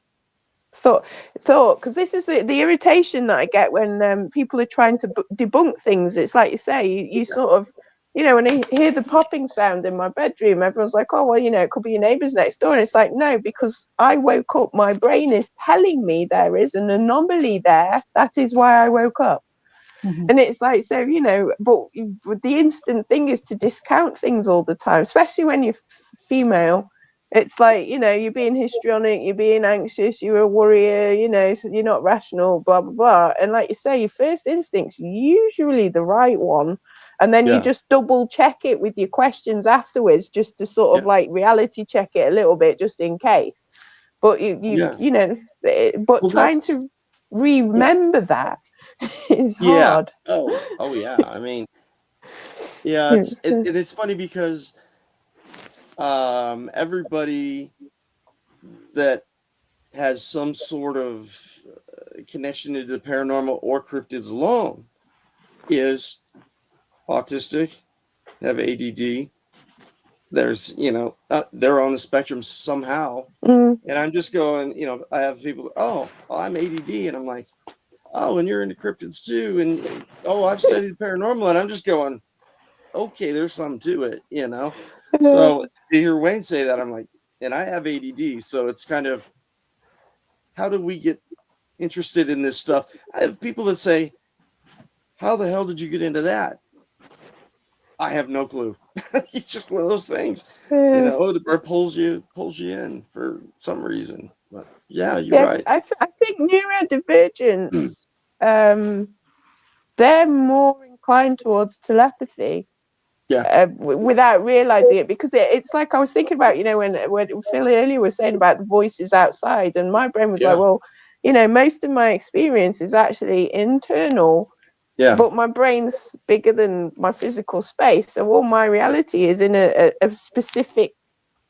Speaker 2: thought, because this is the irritation that I get when people are trying to debunk things. It's like you say, you sort of, you know, when I hear the popping sound in my bedroom, everyone's like, oh, well, you know, it could be your neighbours next door. And it's like, no, because I woke up, my brain is telling me there is an anomaly there. That is why I woke up. And it's like, so, you know, but the instant thing is to discount things all the time, especially when you're female. It's like, you know, you're being histrionic, you're being anxious, you're a worrier, you know, so you're not rational, blah, blah, blah. And like you say, your first instinct's usually the right one. And then you just double check it with your questions afterwards, just to sort of like reality check it a little bit, just in case. But you know, but trying to remember that is hard.
Speaker 8: Oh yeah. I mean, it's funny because everybody that has some sort of connection to the paranormal or cryptids alone is autistic, have ADD. There's, you know, they're on the spectrum somehow. And I'm just going, you know, I have people, I'm ADD. And I'm like, oh, and you're into cryptids too. And, I've studied the paranormal. And I'm just going, okay, there's something to it, you know? So to hear Wayne say that, I'm like, and I have ADD. So it's kind of, how do we get interested in this stuff? I have people that say, how the hell did you get into that? I have no clue. It's just one of those things, you know, it pulls you in for some reason. But you're right.
Speaker 2: I think neurodivergents, they're more inclined towards telepathy. without realizing it, because it's like I was thinking about, when Phil earlier was saying about the voices outside, and my brain was like, well, most of my experience is actually internal, but my brain's bigger than my physical space, so all my reality is in a specific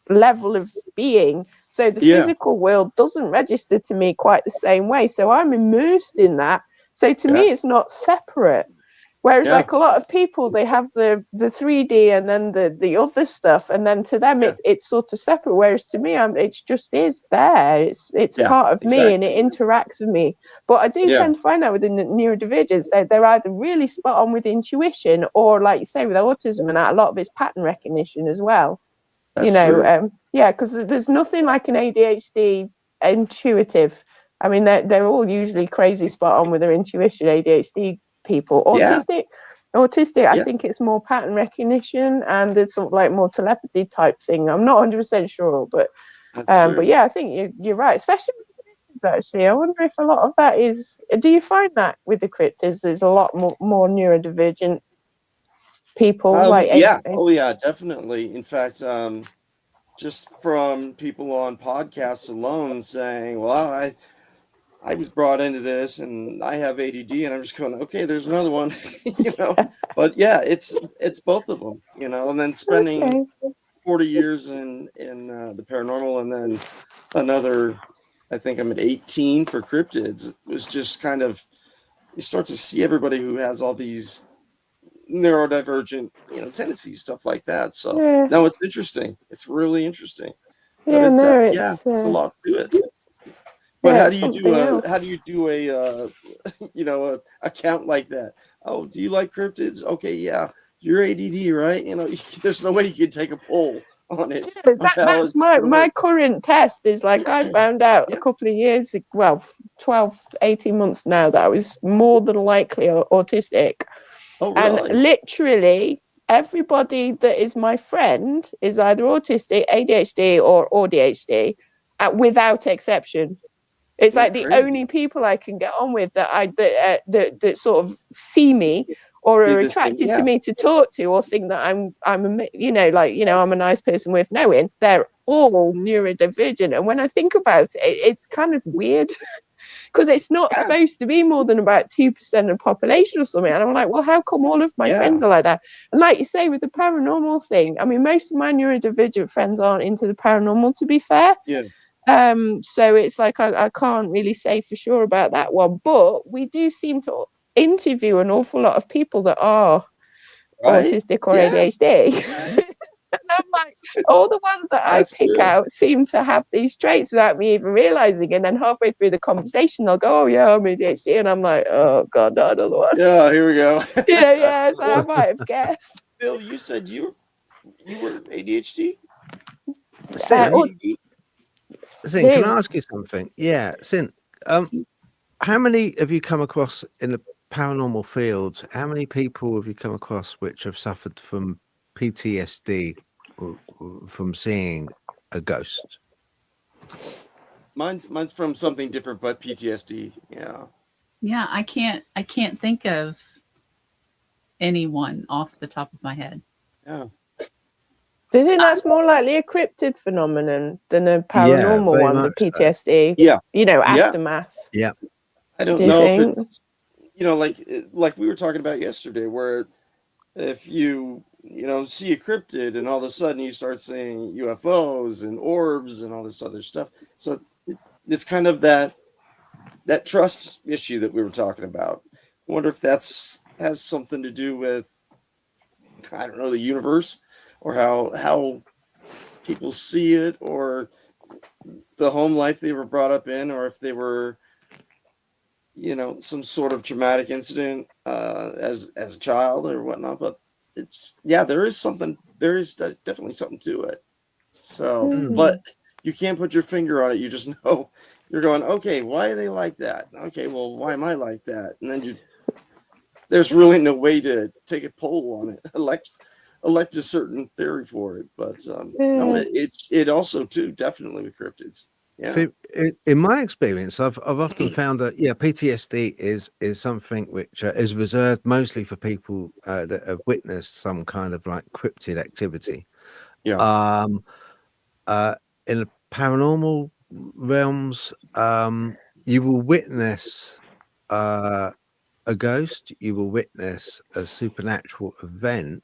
Speaker 2: level of being, so the physical world doesn't register to me quite the same way, so I'm immersed in that, so to me it's not separate. Whereas like a lot of people, they have the 3D and then the other stuff, and then to them it's sort of separate. Whereas to me, it's just is there. It's part of me, and it interacts with me. But I do tend to find out within the neurodivergence that they're either really spot on with intuition, or like you say with autism, and a lot of it's pattern recognition as well.
Speaker 8: That's
Speaker 2: because there's nothing like an ADHD intuitive. I mean, they're all usually crazy spot on with their intuition. ADHD people. Autistic, I think it's more pattern recognition, and there's sort of like more telepathy type thing. I'm not 100% sure, but I think you're right, especially with the cryptids. Actually, I wonder if a lot of that is. Do you find that with the cryptids, there's a lot more neurodivergent people?
Speaker 8: Definitely. In fact, just from people on podcasts alone saying, "Well, I was brought into this and I have ADD," and I'm just going, okay, there's another one, but it's both of them, and then spending 40 years in the paranormal, and then another, I think I'm at 18 for cryptids. It was just kind of, you start to see everybody who has all these neurodivergent, tendencies, stuff like that. So no, it's interesting. It's really interesting. But it's a lot to it. But how do you do a a count like that? Oh, do you like cryptids? Okay, yeah, you're ADD, right? There's no way you can take a poll on it.
Speaker 2: That's my current test. Is like I found out a couple of years, 18 months now, that I was more than likely autistic.
Speaker 8: Oh, really?
Speaker 2: And literally everybody that is my friend is either autistic, ADHD, or ADHD, without exception. It's like the only people I can get on with that sort of see me or are attracted to me to talk to, or think that I'm I'm a nice person worth knowing. They're all neurodivergent, and when I think about it, it's kind of weird because it's not supposed to be more than about 2% of the population or something. And I'm like, well, how come all of my friends are like that? And like you say with the paranormal thing, I mean, most of my neurodivergent friends aren't into the paranormal, to be fair. So it's like I can't really say for sure about that one, but we do seem to interview an awful lot of people that are autistic or ADHD. And I'm like, all the ones that I pick out seem to have these traits without me even realizing. And then halfway through the conversation, they'll go, "Oh yeah, I'm ADHD," and I'm like, "Oh god, not another one."
Speaker 8: Yeah, here we go.
Speaker 2: So I might have guessed.
Speaker 8: Bill, you said you were ADHD.
Speaker 1: Sin, can I ask you something? Yeah, Sin, how many have you come across in the paranormal field? How many people have you come across which have suffered from PTSD from seeing a ghost?
Speaker 8: Mine's from something different, but PTSD.
Speaker 4: Yeah, I can't think of anyone off the top of my head.
Speaker 8: Yeah.
Speaker 2: Do you think that's more likely a cryptid phenomenon than a paranormal one, the PTSD?
Speaker 8: So.
Speaker 2: Aftermath.
Speaker 1: Yeah.
Speaker 8: I don't know if it's, like we were talking about yesterday, where if you see a cryptid and all of a sudden you start seeing UFOs and orbs and all this other stuff. So it's kind of that trust issue that we were talking about. I wonder if has something to do with, I don't know, the universe, or how people see it, or the home life they were brought up in, or if they were, some sort of traumatic incident as a child or whatnot. But there is definitely something to it. So, but you can't put your finger on it. You just know, you're going, okay, why are they like that? Okay, well, why am I like that? And then there's really no way to take a poll on it, elect a certain theory for it. But no, it also too, definitely with cryptids. Yeah.
Speaker 1: See, in my experience, I've often found that PTSD is something which is reserved mostly for people that have witnessed some kind of like cryptid activity.
Speaker 8: Yeah.
Speaker 1: In the paranormal realms, you will witness a ghost, you will witness a supernatural event,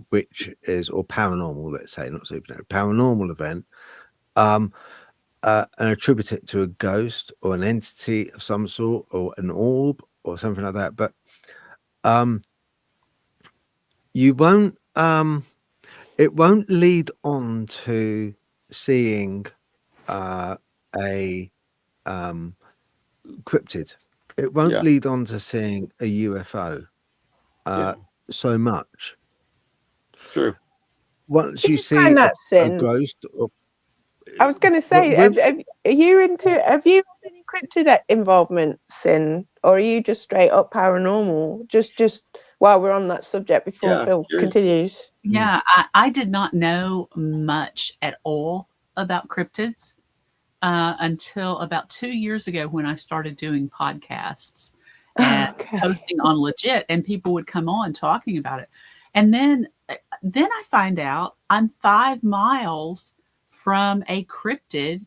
Speaker 1: which is, or paranormal, let's say, not supernatural, paranormal event, and attribute it to a ghost or an entity of some sort, or an orb or something like that. But you won't, it won't lead on to seeing a cryptid. It won't lead on to seeing a UFO so much.
Speaker 8: True.
Speaker 1: Once you see a ghost,
Speaker 2: I was going to say, have you had any cryptid involvement, Sin, or are you just straight up paranormal? Just while we're on that subject before Phil continues.
Speaker 4: Yeah, I did not know much at all about cryptids until about 2 years ago when I started doing podcasts and posting on Legit, and people would come on talking about it. And then I find out I'm 5 miles from a cryptid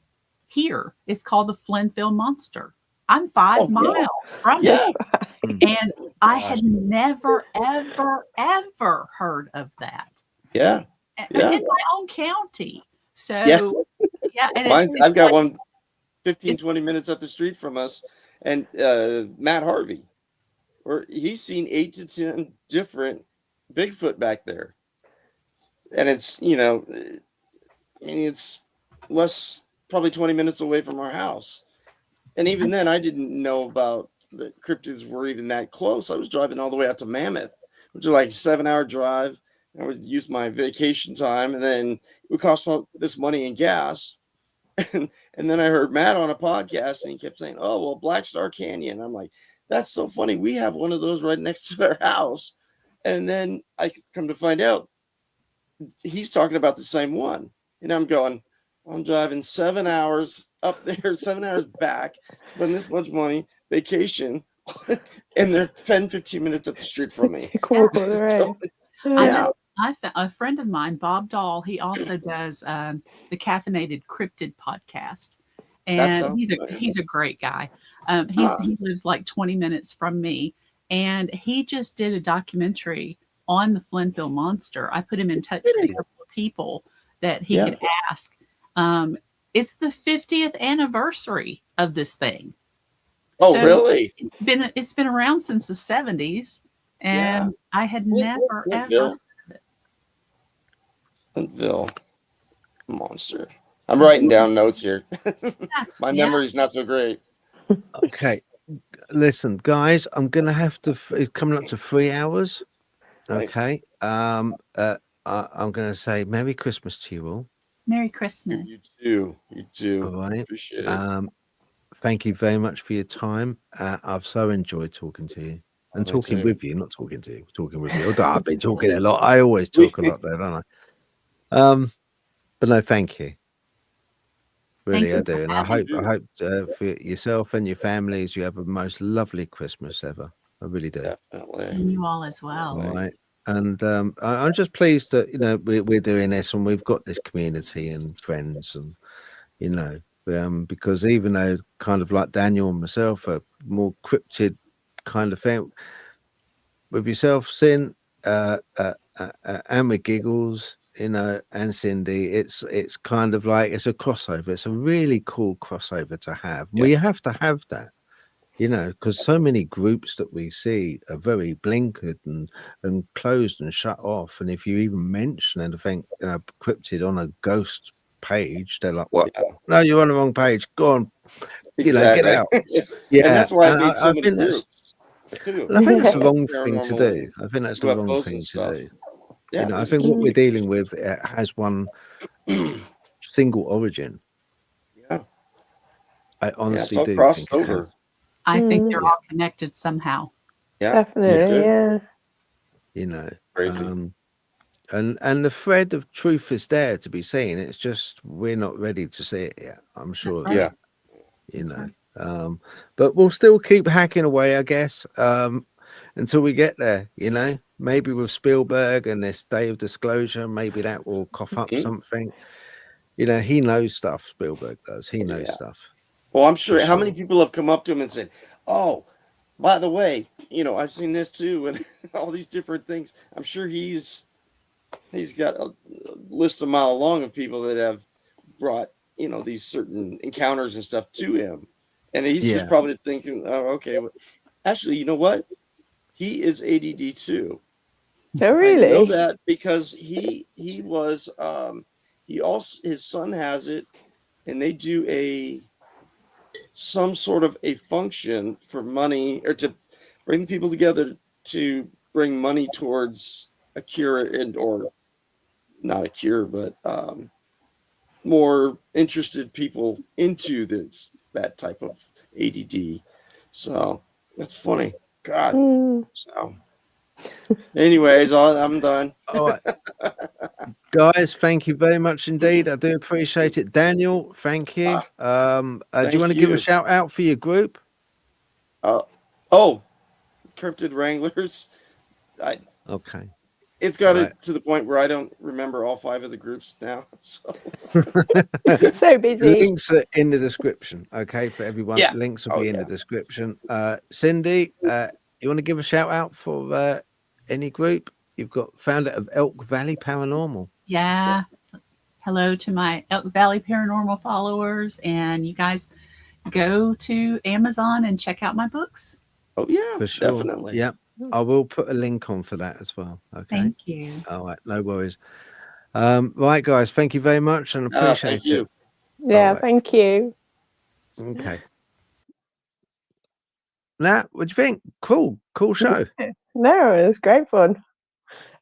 Speaker 4: here. It's called the Flynville Monster. I'm 5 miles from it. And I had never, ever, ever heard of that.
Speaker 8: Yeah.
Speaker 4: In my own county. So, and
Speaker 8: I've got one 15, 20 minutes up the street from us. And Matt Harvey, or he's seen 8 to 10 different Bigfoot back there. And it's, it's probably 20 minutes away from our house. And even then, I didn't know about the cryptids were even that close. I was driving all the way out to Mammoth, which is like a 7-hour drive. I would use my vacation time, and then it would cost all this money in gas. And then I heard Matt on a podcast, and he kept saying, "Oh, well, Black Star Canyon." I'm like, "That's so funny. We have one of those right next to our house." And then I come to find out he's talking about the same one. And I'm going, I'm driving 7 hours up there, 7 hours back, spend this much money, vacation, and they're 10, 15 minutes up the street from me.
Speaker 4: A friend of mine, Bob Dahl, he also does the Caffeinated Cryptid podcast. And he's a great guy. He lives like 20 minutes from me. And he just did a documentary on the Flynville Monster. I put him in touch with a couple of people that he could ask. It's the 50th anniversary of this thing.
Speaker 8: Oh, so really?
Speaker 4: It's been around since the 70s, and I had never ever heard of it.
Speaker 8: Flynville Monster. I'm writing down notes here. My memory's not so great.
Speaker 1: Okay, listen, guys, I'm gonna have to. It's coming up to 3 hours. Okay. I'm gonna say Merry Christmas to you all.
Speaker 4: Merry Christmas.
Speaker 8: You too.
Speaker 1: All right.
Speaker 8: Appreciate it.
Speaker 1: Thank you very much for your time. I've so enjoyed talking to you and talking with you, not talking to you, talking with you. Although I've been talking a lot. I always talk a lot there, don't I? But no, thank you. Really, I do. And I hope for yourself and your families, you have the most lovely Christmas ever. I really do.
Speaker 8: Definitely.
Speaker 4: And you all as well.
Speaker 1: All right. And I'm just pleased that, we're doing this and we've got this community and friends and, because even though kind of like Daniel and myself are more cryptid kind of thing, with yourself, Sin, and with Giggles, and Cindy, it's kind of like, it's a crossover. It's a really cool crossover to have. Yeah. We have to have that. Because so many groups that we see are very blinkered and closed and shut off. And if you even mention anything, cryptid on a ghost page, they're like, "What? No, you're on the wrong page. Go on, get out."
Speaker 8: Yeah, and that's why I made so many groups.
Speaker 1: I think that's the wrong thing to do. I think that's the wrong thing to do. Yeah, I think what we're dealing with has one single origin.
Speaker 8: Yeah,
Speaker 1: I honestly
Speaker 8: do. Crossed over.
Speaker 4: I think they're all connected somehow.
Speaker 2: Yeah, definitely. Yeah.
Speaker 8: Crazy.
Speaker 1: And the thread of truth is there to be seen. It's just we're not ready to see it yet. I'm sure.
Speaker 4: Right.
Speaker 8: Yeah.
Speaker 1: You know.
Speaker 4: Right.
Speaker 1: But we'll still keep hacking away, I guess, until we get there. You know, maybe with Spielberg and this day of disclosure, maybe that will cough up something. You know, he knows stuff. Spielberg does. He knows stuff.
Speaker 8: Well, I'm sure. How many people have come up to him and said, "Oh, by the way, you know, I've seen this too," and all these different things. I'm sure he's got a list a mile long of people that have brought, you know, these certain encounters and stuff to him, and he's just probably thinking, "Oh, okay." Well, actually, you know what? He is ADD too.
Speaker 2: Oh, really?
Speaker 8: I know that because he was he also, his son has it, and they do some sort of a function for money, or to bring people together to bring money towards a cure, or not a cure, but more interested people into that type of ADD. So that's funny. God. So anyways, I'm done.
Speaker 1: All right. Guys, thank you very much indeed. I do appreciate it. Daniel, thank you. Do you want to give a shout out for your group?
Speaker 8: Oh, Cryptid Wranglers.
Speaker 1: Okay.
Speaker 8: It's got it to the point where I don't remember all 5 of the groups now. So,
Speaker 2: so busy.
Speaker 1: Links are in the description. Okay, for everyone.
Speaker 8: Yeah.
Speaker 1: Links will be in the description. Cindy, you want to give a shout out for any group? You've got founder of Elk Valley Paranormal.
Speaker 4: Yeah. Hello to my Elk Valley Paranormal followers, and you guys go to Amazon and check out my books.
Speaker 8: Oh yeah,
Speaker 1: for sure.
Speaker 8: Definitely.
Speaker 1: Yeah, I will put a link on for that as well. Okay.
Speaker 4: Thank you.
Speaker 1: All right, no worries. Right, guys, thank you very much and appreciate it.
Speaker 2: Yeah, thank you.
Speaker 1: Okay. Nat, what do you think? Cool show.
Speaker 2: No, it was great fun.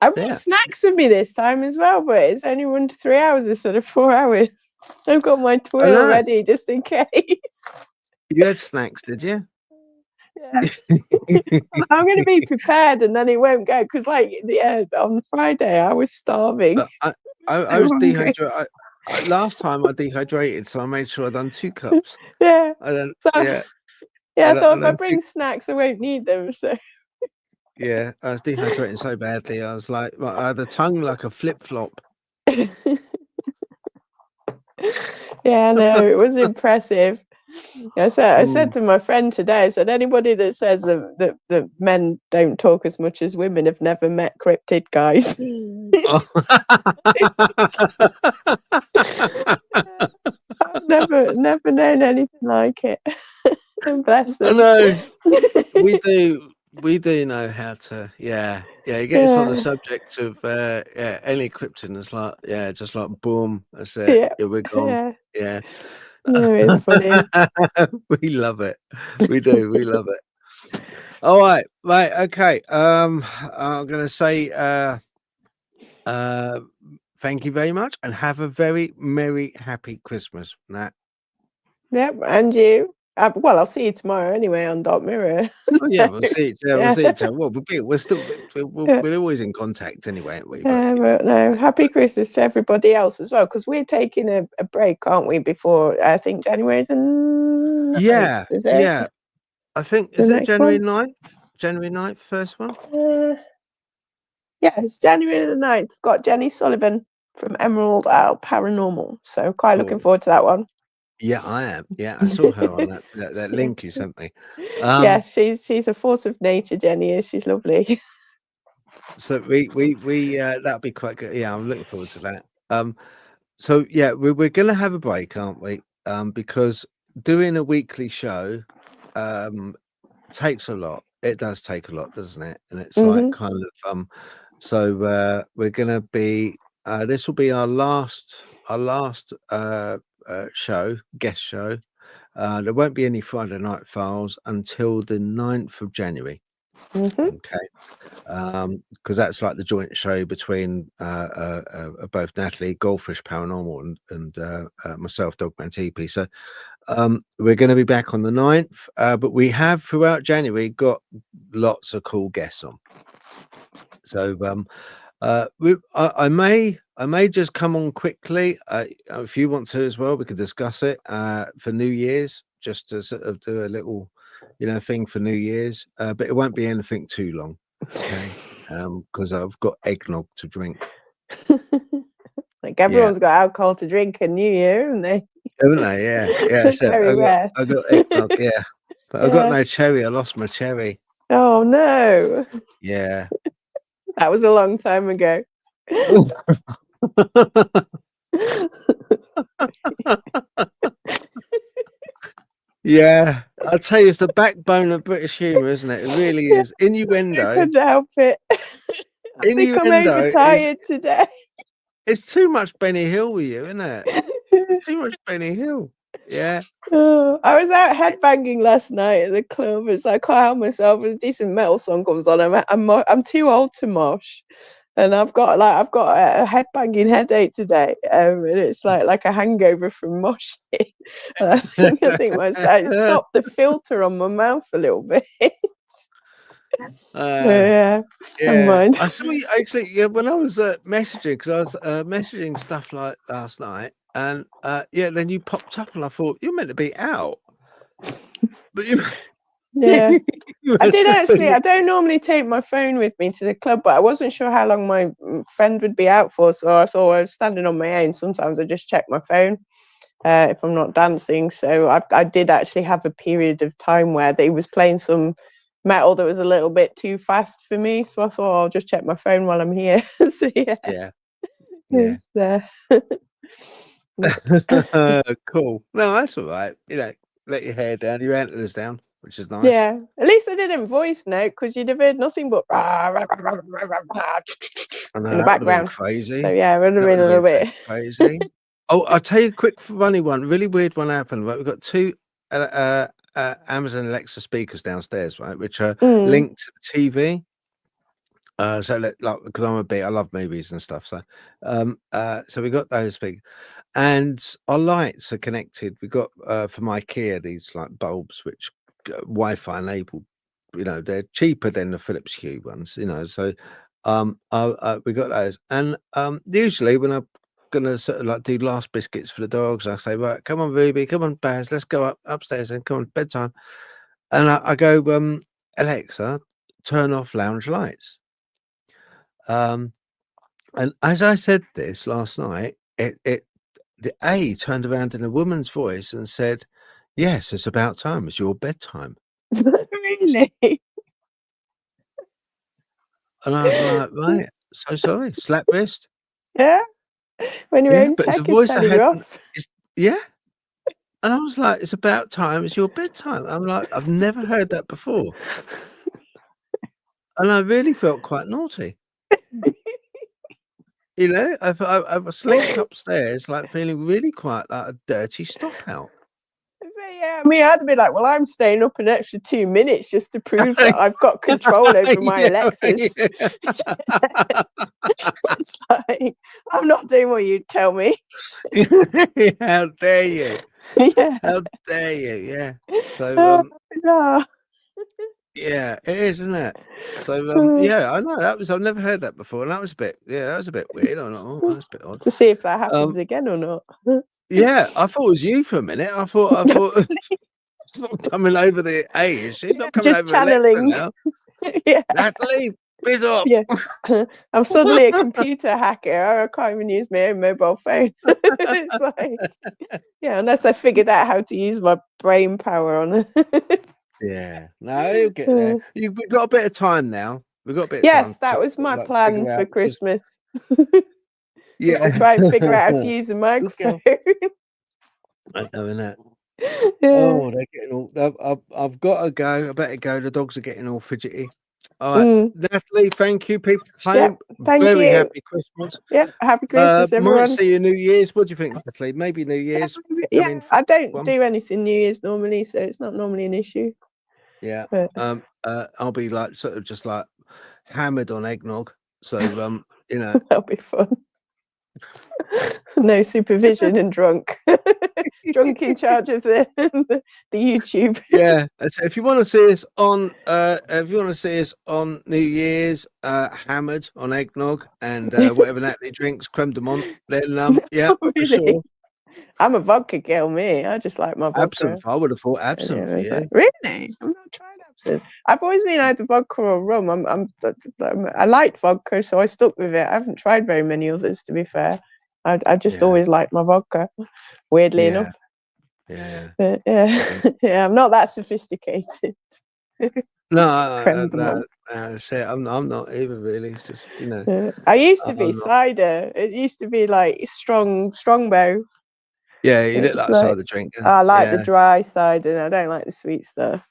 Speaker 2: I brought snacks with me this time as well, but it's only run to 3 hours instead of 4 hours. I've got my twirl ready just in case.
Speaker 1: You had snacks, did you?
Speaker 2: Yeah. I'm going to be prepared, and then it won't go because, like, on Friday I was starving.
Speaker 1: I was dehydrated. Last time I dehydrated, so I made sure I done 2 cups.
Speaker 2: Yeah.
Speaker 1: I don't,
Speaker 2: I thought if I bring snacks, I won't need them. So.
Speaker 1: Yeah, I was dehydrating so badly. I was like, I had a tongue like a flip flop.
Speaker 2: Yeah, no, it was impressive. I said to my friend today, I said, anybody that says that men don't talk as much as women have never met cryptid guys. I've never known anything like it. Bless them.
Speaker 1: I know. We do know how to, you get us on the subject of any cryptid, and it's like, just like boom, that's it. Yeah, we're gone. Yeah.
Speaker 2: No, it's funny.
Speaker 1: We love it. We do. We love it. All right. Okay. I'm gonna say thank you very much and have a very merry, happy Christmas, Nat.
Speaker 2: Yep, and you. Well, I'll see you tomorrow anyway on Dark Mirror.
Speaker 1: We'll see each other. We'll see each other. Well, we're always in contact anyway, aren't we?
Speaker 2: But no, happy Christmas to everybody else as well, because we're taking a break, aren't we? Before I think January the 9th.
Speaker 1: Yeah. I think is it January 9th? January 9th, first one.
Speaker 2: Yeah, it's January the 9th. Got Jenny Sullivan from Emerald Isle Paranormal, so quite looking forward to that one.
Speaker 1: Yeah, I am. Yeah, I saw her on that link you sent me.
Speaker 2: Yeah, she's a force of nature. Jenny is. She's lovely.
Speaker 1: So we that'll be quite good. Yeah, I'm looking forward to that. So yeah, we're gonna have a break, aren't we? Because doing a weekly show takes a lot. It does take a lot, doesn't it? And it's like kind of so we're gonna be this will be our last guest show. There won't be any Friday Night Files until the 9th of January. Okay, because that's like the joint show between both Natalie, Goldfish Paranormal, and myself, Dogman Teepee. So we're going to be back on the 9th, but we have throughout January got lots of cool guests on. So I may just come on quickly. If you want to as well, we could discuss it for New Year's, just to sort of do a little, thing for New Year's. But it won't be anything too long, okay? Because I've got eggnog to drink.
Speaker 2: Like everyone's got alcohol to drink in New Year, haven't they?
Speaker 1: Haven't they? Yeah. So I got eggnog. Yeah, but I got no cherry. I lost my cherry.
Speaker 2: Oh no.
Speaker 1: Yeah.
Speaker 2: That was a long time ago.
Speaker 1: Yeah, I'll tell you, it's the backbone of British humour, isn't it? It really is. Innuendo.
Speaker 2: I couldn't help it. I think I'm overtired today.
Speaker 1: It's too much Benny Hill with you, isn't it? It's too much Benny Hill. Yeah.
Speaker 2: I was out headbanging last night at the club. It's like, I can't help myself. A decent metal song comes on. I'm too old to mosh, and I've got a headbanging headache today. And it's like a hangover from moshing. And I think I stopped the filter on my mouth a little bit. Yeah.
Speaker 1: I saw you actually. Yeah, when I was messaging, because I was messaging stuff like last night, and then you popped up, and I thought you're meant to be out, but you.
Speaker 2: Yeah, I did actually. I don't normally take my phone with me to the club, but I wasn't sure how long my friend would be out for, so I thought I was standing on my own. Sometimes I just check my phone if I'm not dancing. So I did actually have a period of time where they was playing some metal that was a little bit too fast for me, so I thought I'll just check my phone while I'm here. So
Speaker 1: yeah.
Speaker 2: It's there.
Speaker 1: Cool. No, that's all right. Let your hair down, your antlers down, which is nice.
Speaker 2: Yeah, at least I didn't voice note, because you'd have heard nothing but
Speaker 1: in
Speaker 2: the background.
Speaker 1: Crazy.
Speaker 2: So yeah, it would have been a little bit
Speaker 1: crazy. Oh, I'll tell you a quick funny one. Really weird one happened. Right, we've got two Amazon Alexa speakers downstairs, right, which are linked to the TV. So because I love movies and stuff. So so we got those speakers, and our lights are connected. We got from IKEA these like bulbs which Wi-Fi enabled. They're cheaper than the Philips Hue ones. So we got those, and usually when I'm gonna sort of like do last biscuits for the dogs, I say, right, come on Ruby, come on Baz, let's go upstairs and come on bedtime. And I go, Alexa, turn off lounge lights. And as I said this last night, the A turned around in a woman's voice and said, yes, it's about time, it's your bedtime.
Speaker 2: Really?
Speaker 1: And I was like, right, so sorry, slap wrist.
Speaker 2: Yeah. When your own tech is telling you off.
Speaker 1: Yeah. And I was like, it's about time, it's your bedtime. I'm like, I've never heard that before. And I really felt quite naughty. I was slinked upstairs, like feeling really quite like a dirty stop out.
Speaker 2: So yeah, I mean, I'd be like, well, I'm staying up an extra 2 minutes just to prove that I've got control over my Alexas. It's like, I'm not doing what you tell me.
Speaker 1: How dare you?
Speaker 2: Yeah.
Speaker 1: How dare you? Yeah. So yeah, it is, isn't it? So yeah, I know I've never heard that before, and that was a bit weird. I don't know, that was a bit odd.
Speaker 2: To see if that happens again or not.
Speaker 1: Yeah, I thought it was you for a minute. I thought she's not coming over the age. She's not coming
Speaker 2: just
Speaker 1: over
Speaker 2: channeling.
Speaker 1: Now.
Speaker 2: Yeah.
Speaker 1: Natalie, biz up.
Speaker 2: Yeah. I'm suddenly a computer hacker. I can't even use my own mobile phone. It's like, yeah, unless I figured out how to use my brain power on it.
Speaker 1: Yeah, no, you'll get there. We've got a bit of time now. We've got a bit of time.
Speaker 2: Yes, that was my plan for Christmas.
Speaker 1: Yeah,
Speaker 2: to try and figure out how to use the microphone.
Speaker 1: I know, innit?
Speaker 2: Yeah.
Speaker 1: Oh, they're getting all. I've got to go. I better go. The dogs are getting all fidgety. All right, Natalie, thank you. People home,
Speaker 2: thank
Speaker 1: very
Speaker 2: you.
Speaker 1: happy Christmas.
Speaker 2: Yeah, happy Christmas, everyone.
Speaker 1: Might see you New Year's. What do you think, Natalie? Maybe New Year's.
Speaker 2: Yeah, I don't do anything New Year's normally, so it's not normally an issue.
Speaker 1: Yeah. But, I'll be like sort of just like hammered on eggnog. So that'll
Speaker 2: be fun. No supervision and drunk. Drunk in charge of the YouTube.
Speaker 1: Yeah. So if you want to see us on New Year's, hammered on eggnog and whatever Natalie drinks, creme de menthe, then yeah,
Speaker 2: Really?
Speaker 1: for sure.
Speaker 2: I'm a vodka girl, me. I just like my vodka.
Speaker 1: Absinthe. I would have thought absinthe for you.
Speaker 2: Really? I've not tried absinthe. I've always been either vodka or rum. I liked vodka, so I stuck with it. I haven't tried very many others, to be fair. I just always liked my vodka, weirdly enough.
Speaker 1: Yeah.
Speaker 2: But, yeah, I'm not that sophisticated.
Speaker 1: No, I'm not either, really. It's just, you know.
Speaker 2: I used to be cider. It used to be like strongbow.
Speaker 1: Yeah, you look like a cider drinker.
Speaker 2: I like the dry cider. I don't like the sweet stuff.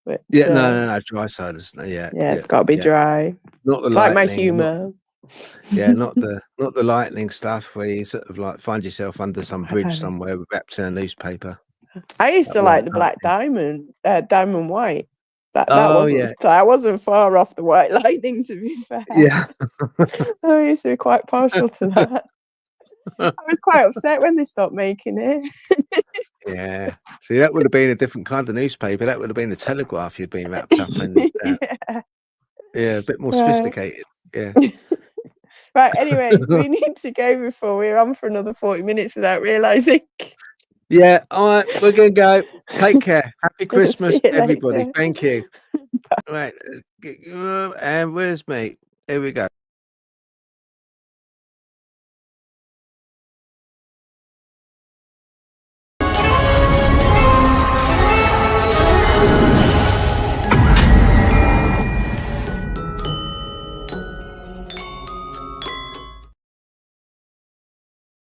Speaker 2: But,
Speaker 1: no, dry ciders.
Speaker 2: It's got to be dry.
Speaker 1: Not the
Speaker 2: like my humour.
Speaker 1: Not the lightning stuff where you sort of like find yourself under some bridge somewhere wrapped in a newspaper.
Speaker 2: I used to like the black diamond, diamond white. That wasn't far off the white lightning, to be fair.
Speaker 1: Yeah.
Speaker 2: I used to be quite partial to that. I was quite upset when they stopped making it.
Speaker 1: Yeah. See, that would have been a different kind of newspaper. That would have been the Telegraph you'd been wrapped up in. A bit more sophisticated. Yeah.
Speaker 2: Right, anyway, we need to go before we're on for another 40 minutes without realising.
Speaker 1: Yeah, all right, we're going to go. Take care. Happy Christmas, everybody. Thank you. Right, and where's me? Here we go.